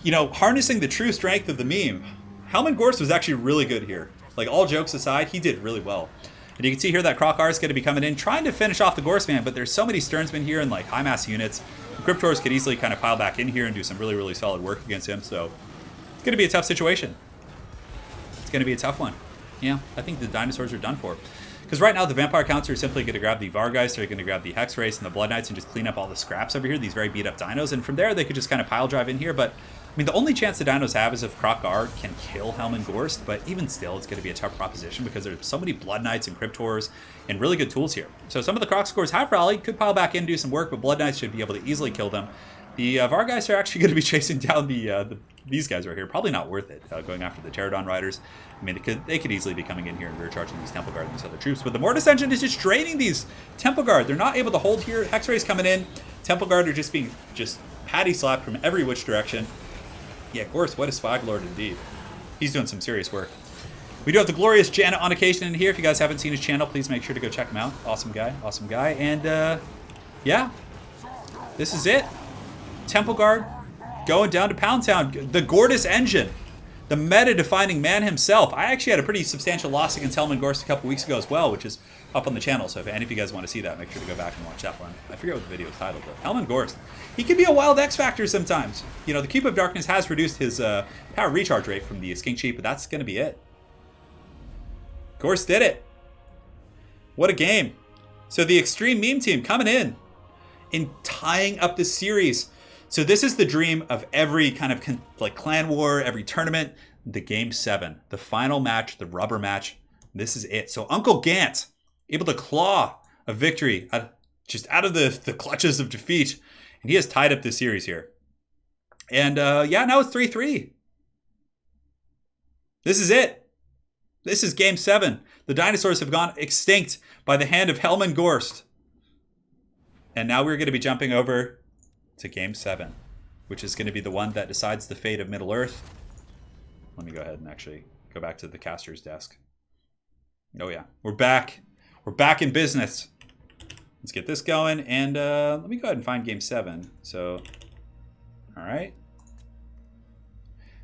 harnessing the true strength of the meme, Helman Gorst was actually really good here. Like, all jokes aside, he did really well. And you can see here that Krokar is going to be coming in, trying to finish off the Gorst man, but there's so many Sternsmen here and like high mass units. The Cryptors could easily kind of pile back in here and do some really, really solid work against him. So it's going to be a tough situation. It's going to be a tough one. Yeah, I think the dinosaurs are done for. Because right now the Vampire Counts are simply going to grab the Vargeist, they're going to grab the Hex Race and the Blood Knights and just clean up all the scraps over here, these very beat up dinos. And from there they could just kind of pile drive in here. But I mean, the only chance the dinos have is if Krokar can kill Helman Gorst. But even still, it's going to be a tough proposition because there's so many Blood Knights and Cryptors and really good tools here. So some of the Krok scores have rallied, could pile back in and do some work, but Blood Knights should be able to easily kill them. The Vargeist are actually going to be chasing down these guys right here. Probably not worth it, going after the Pterodon Riders. I mean, they could easily be coming in here and rear charging these Temple Guard and these other troops. But the Mortis Engine is just draining these Temple Guard. They're not able to hold here. Hex Race coming in. Temple Guard are just being patty slapped from every which direction. Yeah, Gorst, what a swag lord indeed. He's doing some serious work. We do have the glorious Janet on occasion in here. If you guys haven't seen his channel, please make sure to go check him out. Awesome guy, awesome guy. And yeah, this is it. Temple Guard going down to Pound Town. The Gortys Engine, the meta-defining man himself. I actually had a pretty substantial loss against Helman Gorst a couple weeks ago as well, which is up on the channel. So if any of you guys want to see that, make sure to go back and watch that one. I forget what the video is titled, but Helman Gorst, he can be a wild X Factor sometimes. The Cube of Darkness has reduced his power recharge rate from the Skink Sheep, but that's going to be it. Gorst did it. What a game. So the Extreme Meme team coming in and tying up the series. So this is the dream of every kind of like clan war, every tournament, the Game 7, the final match, the rubber match. This is it. So Uncle Gant able to claw a victory just out of the clutches of defeat. And he has tied up this series here. And yeah, now it's 3-3. This is it. This is Game 7. The dinosaurs have gone extinct by the hand of Helman Gorst. And now we're going to be jumping over to Game 7, which is going to be the one that decides the fate of Middle-earth. Let me go ahead and actually go back to the caster's desk. Oh yeah, we're back. We're back in business. Let's get this going, and let me go ahead and find Game 7. So All right.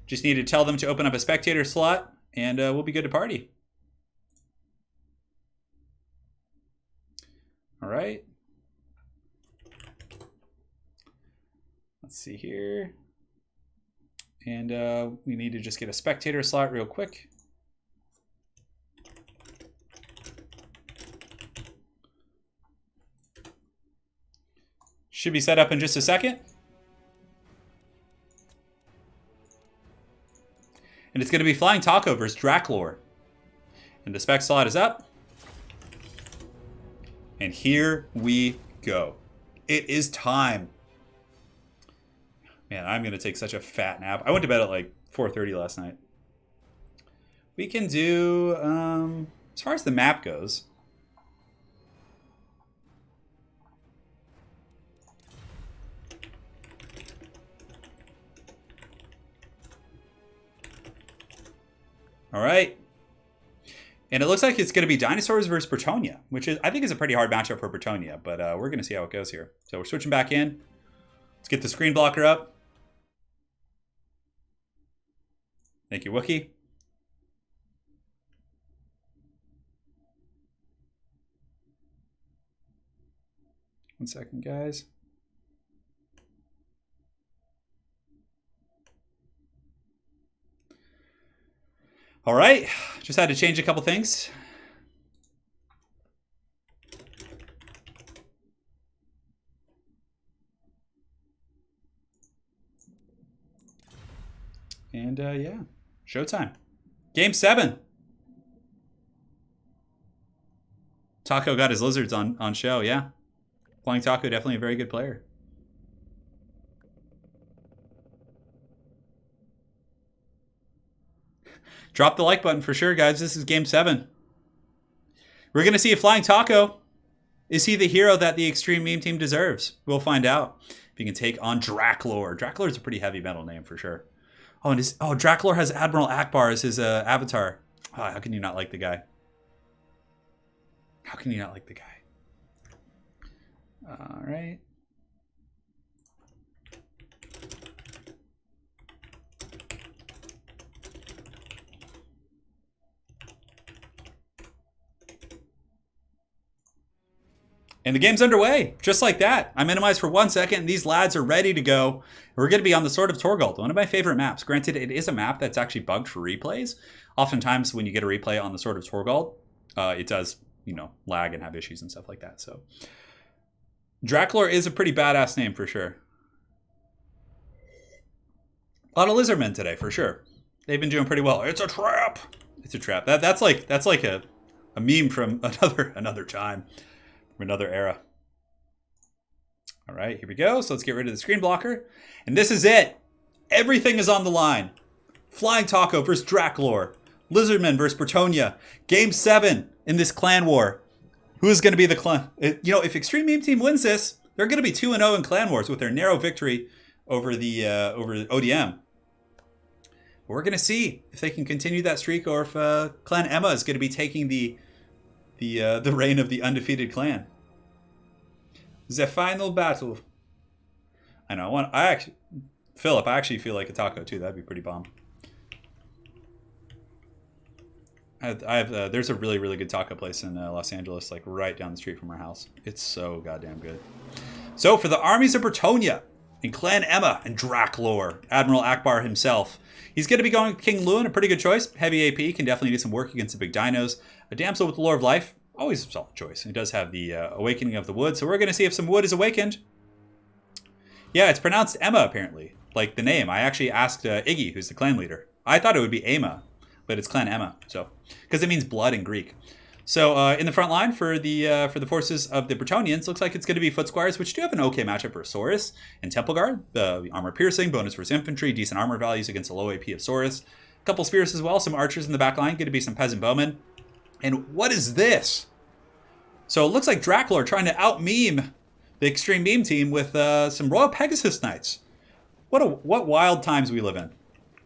Just need to tell them to open up a spectator slot, and we'll be good to party. All right. Let's see here. And we need to just get a spectator slot real quick. Should be set up in just a second. And it's going to be Flying Taco versus Draklor. And the spec slot is up. And here we go. It is time. Man, I'm going to take such a fat nap. I went to bed at like 4:30 last night. We can do, as far as the map goes. All right. And it looks like it's going to be Dinosaurs versus Bretonia, which is, I think, is a pretty hard matchup for Bretonia, but we're going to see how it goes here. So we're switching back in. Let's get the screen blocker up. Thank you, Wookie. One second, guys. All right, just had to change a couple things. And yeah, showtime. Game 7. Taco got his lizards on show, yeah. Flying Taco, definitely a very good player. Drop the like button for sure, guys. This is Game 7. We're going to see if Flying Taco, is he the hero that the Extreme Meme Team deserves? We'll find out. If he can take on Draklor. Draklor is a pretty heavy metal name for sure. Oh, and Draklor has Admiral Akbar as his avatar. Oh, how can you not like the guy? How can you not like the guy? All right. And the game's underway, just like that. I minimized for 1 second, and these lads are ready to go. We're going to be on the Sword of Torgold, one of my favorite maps. Granted, it is a map that's actually bugged for replays. Oftentimes, when you get a replay on the Sword of Torgold, it does, lag and have issues and stuff like that. So, Draklor is a pretty badass name for sure. A lot of lizardmen today, for sure. They've been doing pretty well. It's a trap. It's a trap. That's like a meme from another time. From another era. All right, here we go. So let's get rid of the screen blocker. And this is it. Everything is on the line. Flying Taco versus Draklor. Lizardmen versus Bretonia. Game 7 in this clan war. Who is going to be the clan? If Extreme Meme Team wins this, they're going to be 2-0 in clan wars with their narrow victory over the ODM. We're going to see if they can continue that streak or if Clan AIMA is going to be taking the reign of the undefeated clan. The final battle. I know. Philip, I actually feel like a taco too. That'd be pretty bomb. There's a really, really good taco place in Los Angeles, like right down the street from our house. It's so goddamn good. So for the Armies of Bretonia and Clan AIMA and Draklor, Admiral Akbar himself, he's going to be going King Lewin, a pretty good choice. Heavy AP, can definitely do some work against the big dinos. A Damsel with the Lore of Life, always a solid choice. He does have the Awakening of the Wood, so we're going to see if some wood is awakened. Yeah, it's pronounced Emma, apparently, like the name. I actually asked Iggy, who's the clan leader. I thought it would be AIMA, but it's Clan AIMA, so because it means blood in Greek. So in the front line for the forces of the Bretonians, looks like it's going to be Foot Squires, which do have an okay matchup for Saurus and Temple Guard. The armor piercing, bonus versus infantry, decent armor values against a low AP of Saurus. A couple spears as well, some archers in the back line, going to be some peasant bowmen. And what is this? So it looks like Draklor trying to out-meme the Extreme Meme Team with some Royal Pegasus Knights. What wild times we live in.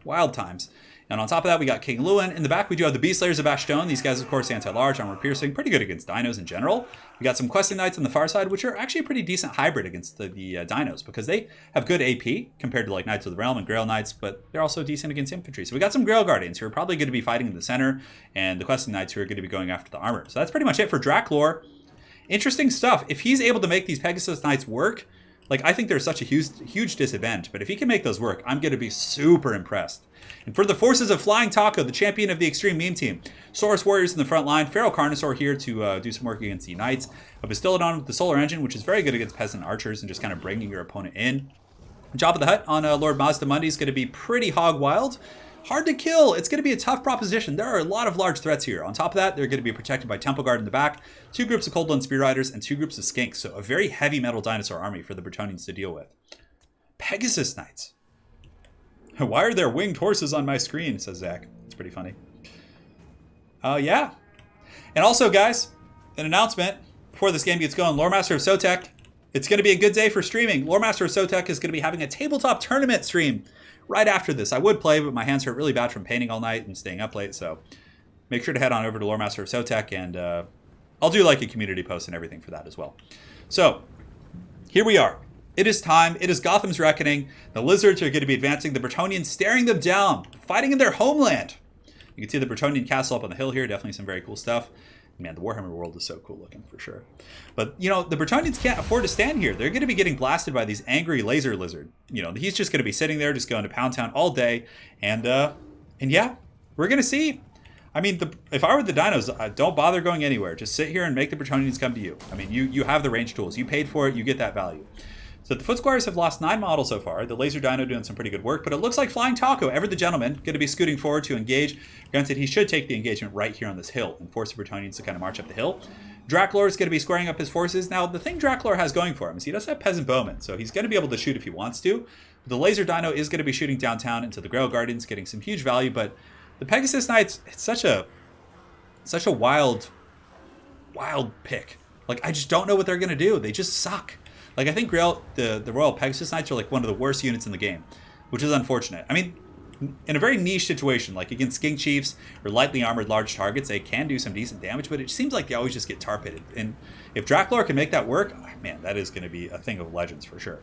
Wild times. And on top of that, we got King Lewin. In the back, we do have the Beast Slayers of Bastion. These guys, of course, anti-large, armor piercing, pretty good against dinos in general. We got some Questing Knights on the far side, which are actually a pretty decent hybrid against the dinos, because they have good AP compared to like Knights of the Realm and Grail Knights, but they're also decent against infantry. So we got some Grail Guardians who are probably going to be fighting in the center, and the Questing Knights who are going to be going after the armor. So that's pretty much it for Draklor. Interesting stuff. If he's able to make these Pegasus Knights work, like, I think there's such a huge disadvantage, but if he can make those work, I'm going to be super impressed. And for the forces of Flying Taco, the champion of the Extreme Meme Team, Saurus Warriors in the front line, Feral Carnosaur here to do some work against the Knights, a Bastillodon with the Solar Engine, which is very good against Peasant Archers and just kind of bringing your opponent in. Jabba the Hutt on Lord Mazdamundi is going to be pretty hog wild. Hard to kill. It's going to be a tough proposition. There are a lot of large threats here. On top of that, they're going to be protected by Temple Guard in the back, 2 groups of Cold Blood Spear Riders, and 2 groups of Skinks. So a very heavy metal dinosaur army for the Bretonnians to deal with. Pegasus Knights. Why are there winged horses on my screen, says Zach. It's pretty funny. Yeah. And also, guys, an announcement before this game gets going. Loremaster of Sotek. It's going to be a good day for streaming. Loremaster of Sotek is going to be having a tabletop tournament stream right after this. I would play, but my hands hurt really bad from painting all night and staying up late. So make sure to head on over to Loremaster of Sotek, and I'll do like a community post and everything for that as well. So here we are. It is time. It is Gotham's reckoning. The lizards are going to be advancing. The Bretonnians staring them down, fighting in their homeland. You can see the Bretonnian castle up on the hill here. Definitely some very cool stuff. Man, the Warhammer world is so cool looking for sure. But, you know, the Bretonnians can't afford to stand here. They're going to be getting blasted by these angry laser lizard. You know, he's just going to be sitting there, just going to Pound Town all day. And yeah, we're going to see. I mean, if I were the dinos, don't bother going anywhere. Just sit here and make the Bretonnians come to you. I mean, you have the range tools. You paid for it. You get that value. So the Foot Squires have lost 9 models so far. The Laser Dino doing some pretty good work, but it looks like Flying Taco, ever the gentleman, going to be scooting forward to engage. Granted, he should take the engagement right here on this hill and force the Bretonnians to kind of march up the hill. Draklor is going to be squaring up his forces. Now, the thing Draklor has going for him is he does have Peasant Bowmen, so he's going to be able to shoot if he wants to. The Laser Dino is going to be shooting downtown into the Grail Guardians, getting some huge value, but the Pegasus Knights, it's such a wild pick. Like, I just don't know what they're going to do. They just suck. Like, I think the Royal Pegasus Knights are like one of the worst units in the game, which is unfortunate. I mean, in a very niche situation, like against Skink Chiefs or lightly armored large targets, they can do some decent damage, but it seems like they always just get tar pitted. And if Draklor can make that work, man, that is going to be a thing of legends for sure.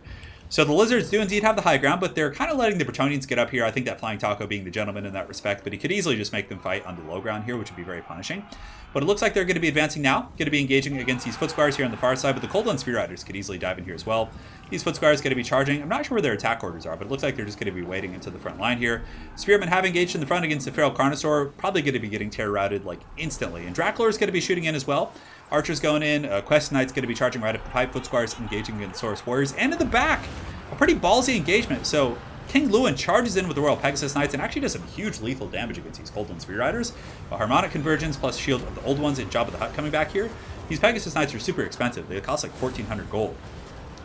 So the Lizards do indeed have the high ground, but they're kind of letting the Bretonnians get up here. I think that Flying Taco being the gentleman in that respect, but he could easily just make them fight on the low ground here, which would be very punishing. But it looks like they're going to be advancing now, going to be engaging against these Foot Squires here on the far side, but the Cold Blood Spear Riders could easily dive in here as well. These Foot Squires going to be charging. I'm not sure where their attack orders are, but it looks like they're just going to be waiting into the front line here. Spearmen have engaged in the front against the Feral Carnosaur, probably going to be getting terror routed like instantly. And Draklor is going to be shooting in as well. Archers going in. Quest Knight's going to be charging right up the pipe. Foot Squires engaging against Saurus Warriors. And in the back, a pretty ballsy engagement. So King Lewin charges in with the Royal Pegasus Knights and actually does some huge lethal damage against these Cold Blood Spear Riders. A Harmonic Convergence plus Shield of the Old Ones and Jabba the Hutt coming back here. These Pegasus Knights are super expensive. They cost like 1,400 gold.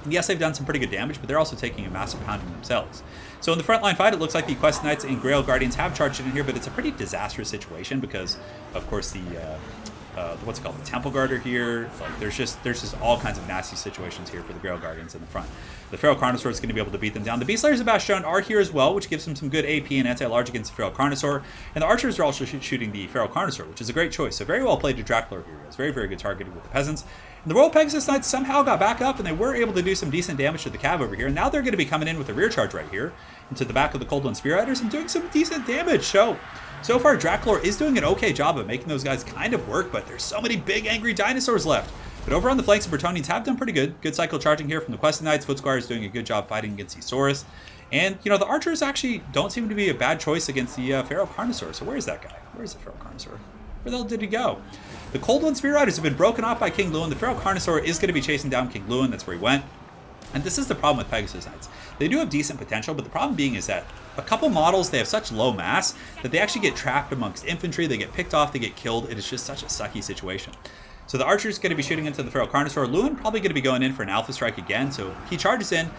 And yes, they've done some pretty good damage, but they're also taking a massive pounding themselves. So in the frontline fight, it looks like the Quest Knights and Grail Guardians have charged in here, but it's a pretty disastrous situation because, of course, the what's it called, the Temple Guard are here. Like, there's just all kinds of nasty situations here for the Grail Guardians in the front. The Feral Carnosaur is going to be able to beat them down. The Beast Slayers of Bastion are here as well, which gives them some good AP and anti-large against the Feral Carnosaur. And the Archers are also shooting the Feral Carnosaur, which is a great choice. So very well played to Draklor here. It's very, very good targeting with the Peasants. And the Royal Pegasus Knights somehow got back up, and they were able to do some decent damage to the Cav over here. And now they're going to be coming in with a rear charge right here into the back of the Cold Blood Spear Riders and doing some decent damage. So far, Draklor is doing an okay job of making those guys kind of work, but there's so many big angry dinosaurs left. But over on the flanks, the Bretonnians have done pretty good. Good cycle charging here from the Quest Knights. Foot Squires doing a good job fighting against the Saurus. And, you know, the Archers actually don't seem to be a bad choice against the Feral Carnosaur. So where is that guy? Where is the Feral Carnosaur? Where the hell did he go? The Cold Blood Spear Riders have been broken off by King Lewin. The Feral Carnosaur is going to be chasing down King Lewin. That's where he went. And this is the problem with Pegasus Knights. They do have decent potential, but the problem being is that a couple models, they have such low mass that they actually get trapped amongst infantry. They get picked off, they get killed. It is just such a sucky situation. So the Archer's going to be shooting into the Feral Carnosaur. Lewin probably going to be going in for an Alpha Strike again. So he charges in.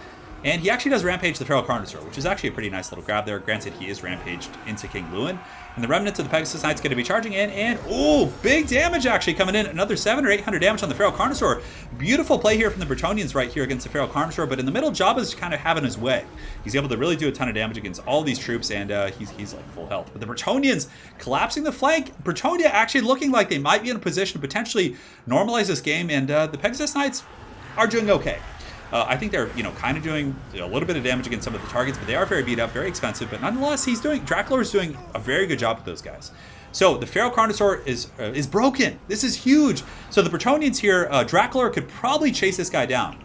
And he actually does rampage the Feral Carnosaur, which is actually a pretty nice little grab there. Granted, he is rampaged into King Lewin. And the remnants of the Pegasus Knight's going to be charging in. And, oh, big damage actually coming in. Another 700 or 800 damage on the Feral Carnosaur. Beautiful play here from the Bretonnians right here against the Feral Carnosaur. But in the middle, Jabba's kind of having his way. He's able to really do a ton of damage against all these troops. And he's like full health. But the Bretonnians collapsing the flank. Bretonnia actually looking like they might be in a position to potentially normalize this game. And the Pegasus Knights are doing okay. I think they're, kind of doing a little bit of damage against some of the targets, but they are very beat up, very expensive. But nonetheless, Draculaur is doing a very good job with those guys. So the Feral Carnosaur is broken. This is huge. So the Bretonnians here, Draculaur could probably chase this guy down.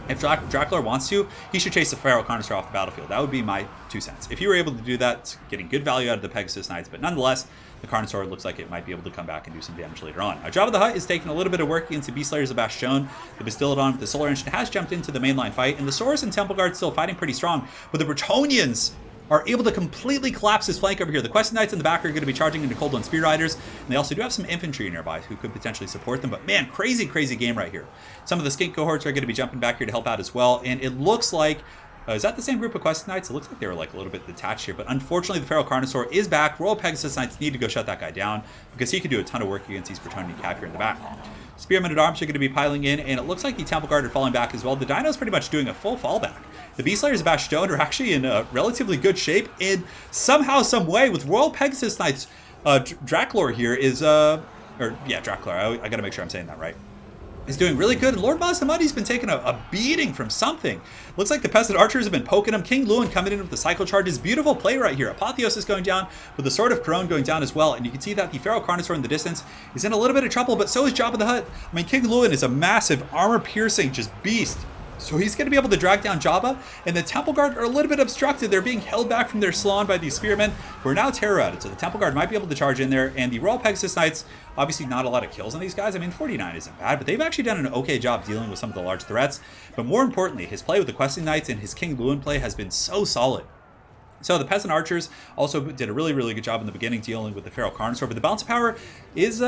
If Draculaur wants to, he should chase the Feral Carnosaur off the battlefield. That would be my 2 cents. If you were able to do that, it's getting good value out of the Pegasus Knights. But nonetheless, the Carnosaur looks like it might be able to come back and do some damage later on. Now, Jabba the Hutt is taking a little bit of work against the Beast Slayers of Bastion. The Bastiladon with the Solar Engine has jumped into the mainline fight, and the Saurus and Temple Guard still fighting pretty strong. But the Bretonnians are able to completely collapse his flank over here. The Questing Knights in the back are going to be charging into Cold One Spear Riders, and they also do have some infantry nearby who could potentially support them. But man, crazy game right here. Some of the Skink cohorts are going to be jumping back here to help out as well, and it looks like is that the same group of Questing Knights? It looks like they were like a little bit detached here, but unfortunately the Feral Carnosaur is back. Royal Pegasus Knights need to go shut that guy down because he can do a ton of work against these Bretonnian Cav here in the back. Spearmen at Arms are going to be piling in, and it looks like the Temple Guard are falling back as well. The Dino's pretty much doing a full fallback. The Beast Slayers of Bastion are actually in relatively good shape, and somehow, some way, with Royal Pegasus Knights, Draculaur here is, Draculaur, I got to make sure I'm saying that right. Is doing really good, and Lord Mazdamundi's been taking a beating from something. Looks like the Peasant Archers have been poking him. King Lewin coming in with the cycle charges. Beautiful play right here. Apotheosis going down, with the Sword of Corone going down as well, and you can see that the Feral Carnosaur in the distance is in a little bit of trouble, but so is Jabba the Hutt. I mean, King Lewin is a massive, armor-piercing, just beast. So he's going to be able to drag down Jabba, and the Temple Guard are a little bit obstructed. They're being held back from their salon by these spearmen, who are now terror-outed. So the Temple Guard might be able to charge in there, and the Royal Pegasus Knights, obviously not a lot of kills on these guys. I mean, 49 isn't bad, but they've actually done an okay job dealing with some of the large threats. But more importantly, his play with the Questing Knights and his King Lewin play has been so solid. So the Peasant Archers also did a really, really good job in the beginning dealing with the Feral Carnosaur, but the balance of power is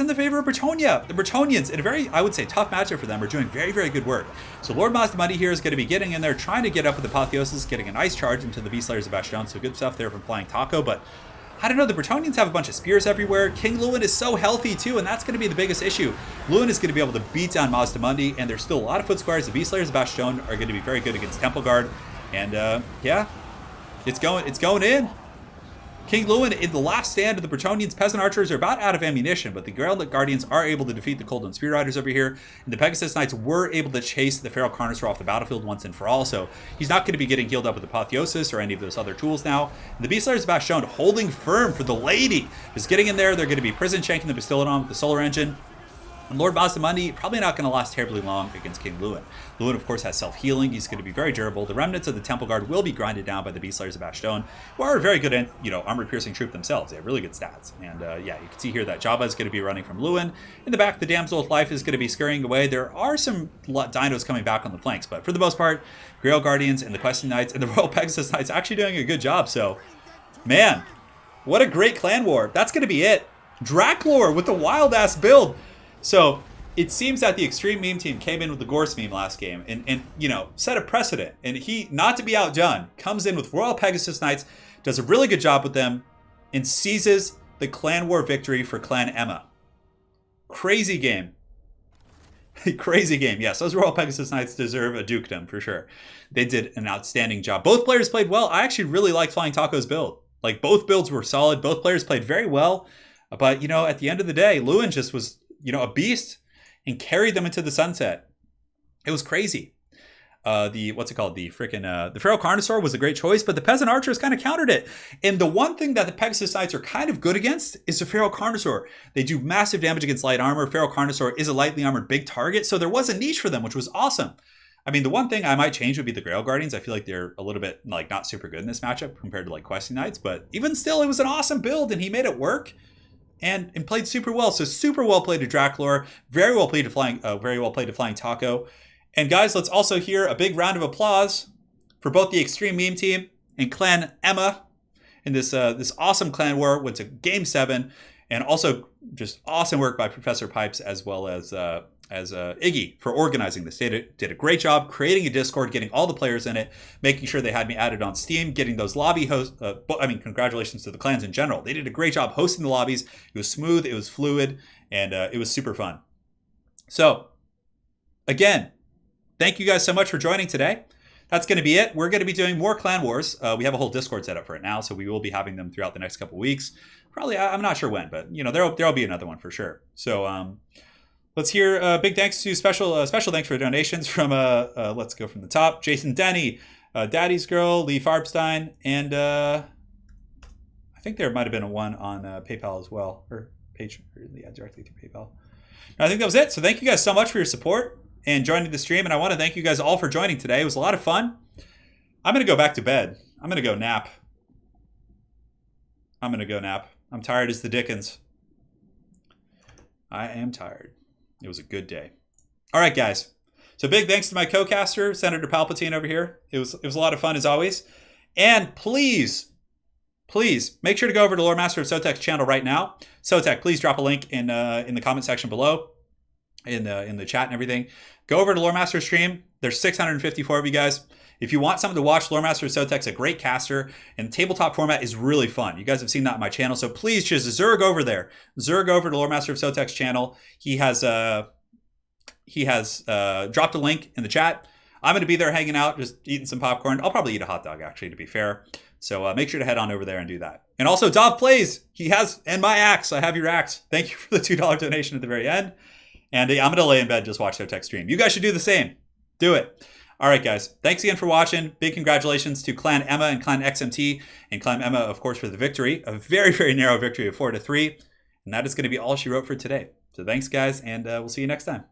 in the favor of Bretonnia. The Bretonnians, in a very, I would say, tough matchup for them, are doing very, very good work. So Lord Mazdamundi here is going to be getting in there, trying to get up with Apotheosis, getting a nice charge into the Beast Slayers of Bastion. So good stuff there from Flying Taco, but I don't know, the Bretonnians have a bunch of spears everywhere. King Lewin is so healthy too, and that's going to be the biggest issue. Lewin is going to be able to beat down Mazdamundi, and there's still a lot of foot squares. The Beast Slayers of Bastion are going to be very good against Temple Guard, and yeah, it's going in. King Lewin, in the last stand of the Bretonnians, Peasant Archers are about out of ammunition, but the Graillit Guardians are able to defeat the Cold One Spear Riders over here, and the Pegasus Knights were able to chase the Feral Carnosaur off the battlefield once and for all, so he's not going to be getting healed up with Apotheosis or any of those other tools now. And the Beast Slayers of Bastion holding firm for the lady, just getting in there. They're going to be prison shanking the Bastiladon with the Solar Engine. And Lord Mazdamundi probably not going to last terribly long against King Lewin. Lewin, of course, has self-healing. He's going to be very durable. The remnants of the Temple Guard will be grinded down by the Beast Slayers of Bastion, who are a very good, armor-piercing troop themselves. They have really good stats. And you can see here that Jabba is going to be running from Lewin. In the back, the Damsel with Life is going to be scurrying away. There are some dinos coming back on the flanks, but for the most part, Grail Guardians and the Questing Knights and the Royal Pegasus Knights actually doing a good job. So, man, what a great clan war. That's going to be it. Draculaur with the wild-ass build. So it seems that the Extreme Meme team came in with the Gorse meme last game and set a precedent. And he, not to be outdone, comes in with Royal Pegasus Knights, does a really good job with them, and seizes the clan war victory for Clan AIMA. Crazy game. Crazy game. Yes, those Royal Pegasus Knights deserve a dukedom for sure. They did an outstanding job. Both players played well. I actually really liked Flying Taco's build. Like, both builds were solid. Both players played very well. But, at the end of the day, Lewin just was a beast and carried them into the sunset. It was crazy. The Feral Carnosaur was a great choice, but the Peasant Archers kind of countered it. And the one thing that the Pegasus Knights are kind of good against is the Feral Carnosaur. They do massive damage against light armor. Feral Carnosaur is a lightly armored big target, so there was a niche for them, which was awesome. I mean, the one thing I might change would be the Grail Guardians. I feel like they're a little bit not super good in this matchup compared to Questing Knights, but even still, it was an awesome build, and he made it work. And played super well. So super well played to Draculaur. Very well played to Flying Taco. And guys, let's also hear a big round of applause for both the Extreme Meme team and Clan AIMA in this awesome clan war. Went to Game 7, and also just awesome work by Professor Pipes as well as Iggy for organizing this. They did a great job creating a Discord, getting all the players in it, making sure they had me added on Steam, getting those lobby hosts. Congratulations to the clans in general. They did a great job hosting the lobbies. It was smooth, it was fluid, and it was super fun. So, again, thank you guys so much for joining today. That's going to be it. We're going to be doing more Clan Wars. We have a whole Discord set up for it now, so we will be having them throughout the next couple weeks. Probably, I'm not sure when, but there'll be another one for sure. So, let's hear big thanks to special thanks for donations from let's go from the top. Jason Denny, Daddy's Girl, Lee Farbstein, and I think there might have been one on PayPal as well, or directly through PayPal. No, I think that was it. So thank you guys so much for your support and joining the stream, and I want to thank you guys all for joining today. It was a lot of fun. I'm gonna go back to bed. I'm gonna go nap. I'm tired as the dickens. I am tired. It was a good day. All right, guys. So big thanks to my co-caster, Senator Palpatine over here. It was a lot of fun as always. And please make sure to go over to Lore Master of Sotek's channel right now. Sotek, please drop a link in the comment section below, in the chat and everything. Go over to Lore Master's stream. There's 654 of you guys. If you want something to watch, Lore Master of Sotek's a great caster, and tabletop format is really fun. You guys have seen that on my channel, so please just Zerg over there. Zerg over to Lore Master of Sotek's channel. He has dropped a link in the chat. I'm going to be there hanging out, just eating some popcorn. I'll probably eat a hot dog, actually, to be fair. So make sure to head on over there and do that. And also, Dov Plays. He has, and my axe. I have your axe. Thank you for the $2 donation at the very end. And I'm going to lay in bed, just watch Sotek stream. You guys should do the same. Do it. All right, guys. Thanks again for watching. Big congratulations to Clan Emma and Clan XMT, and Clan Emma, of course, for the victory. A very, very narrow victory of 4-3. And that is going to be all she wrote for today. So thanks, guys, and we'll see you next time.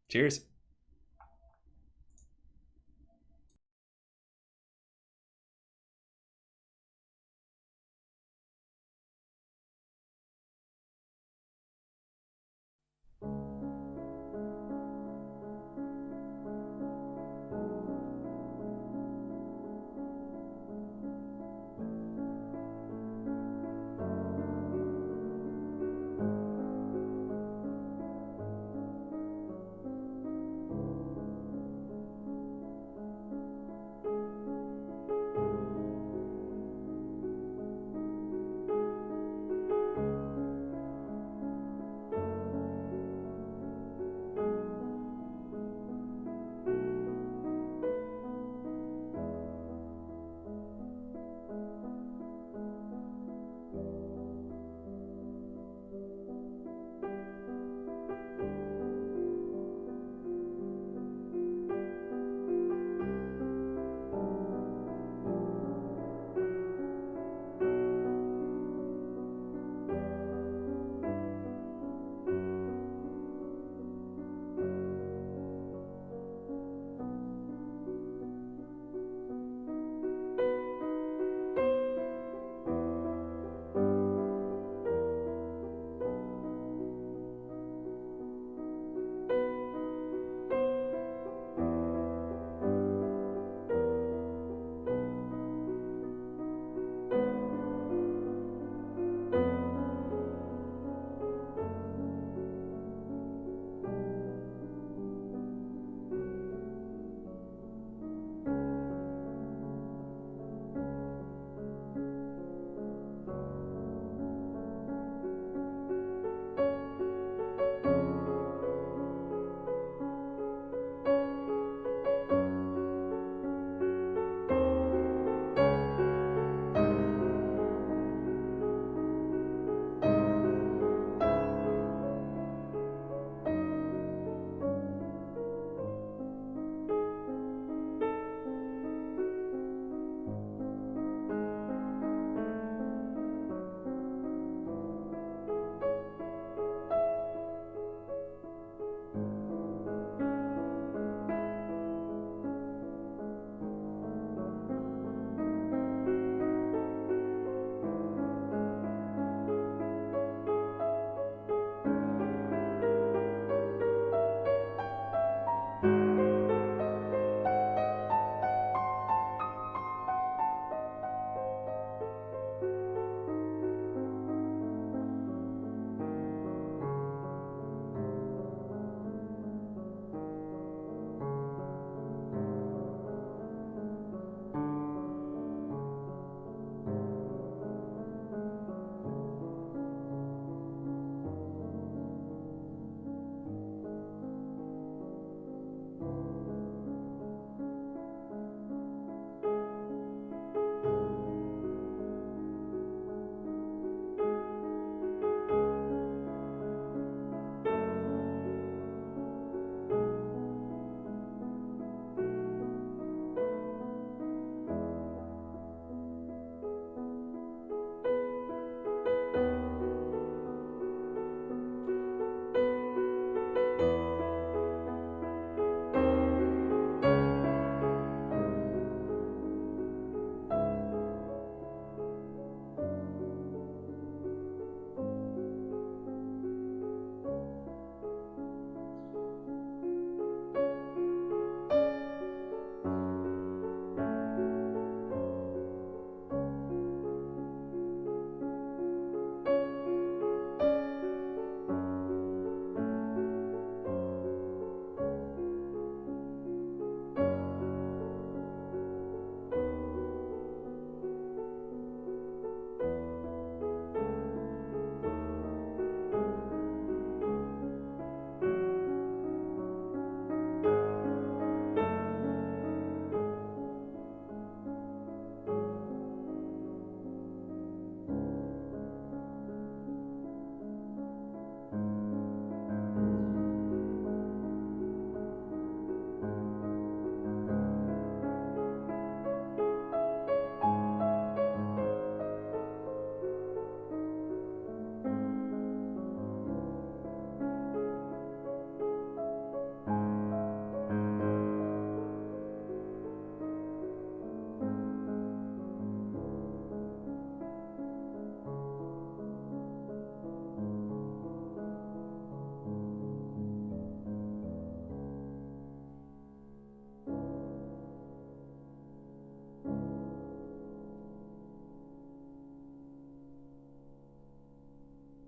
Cheers.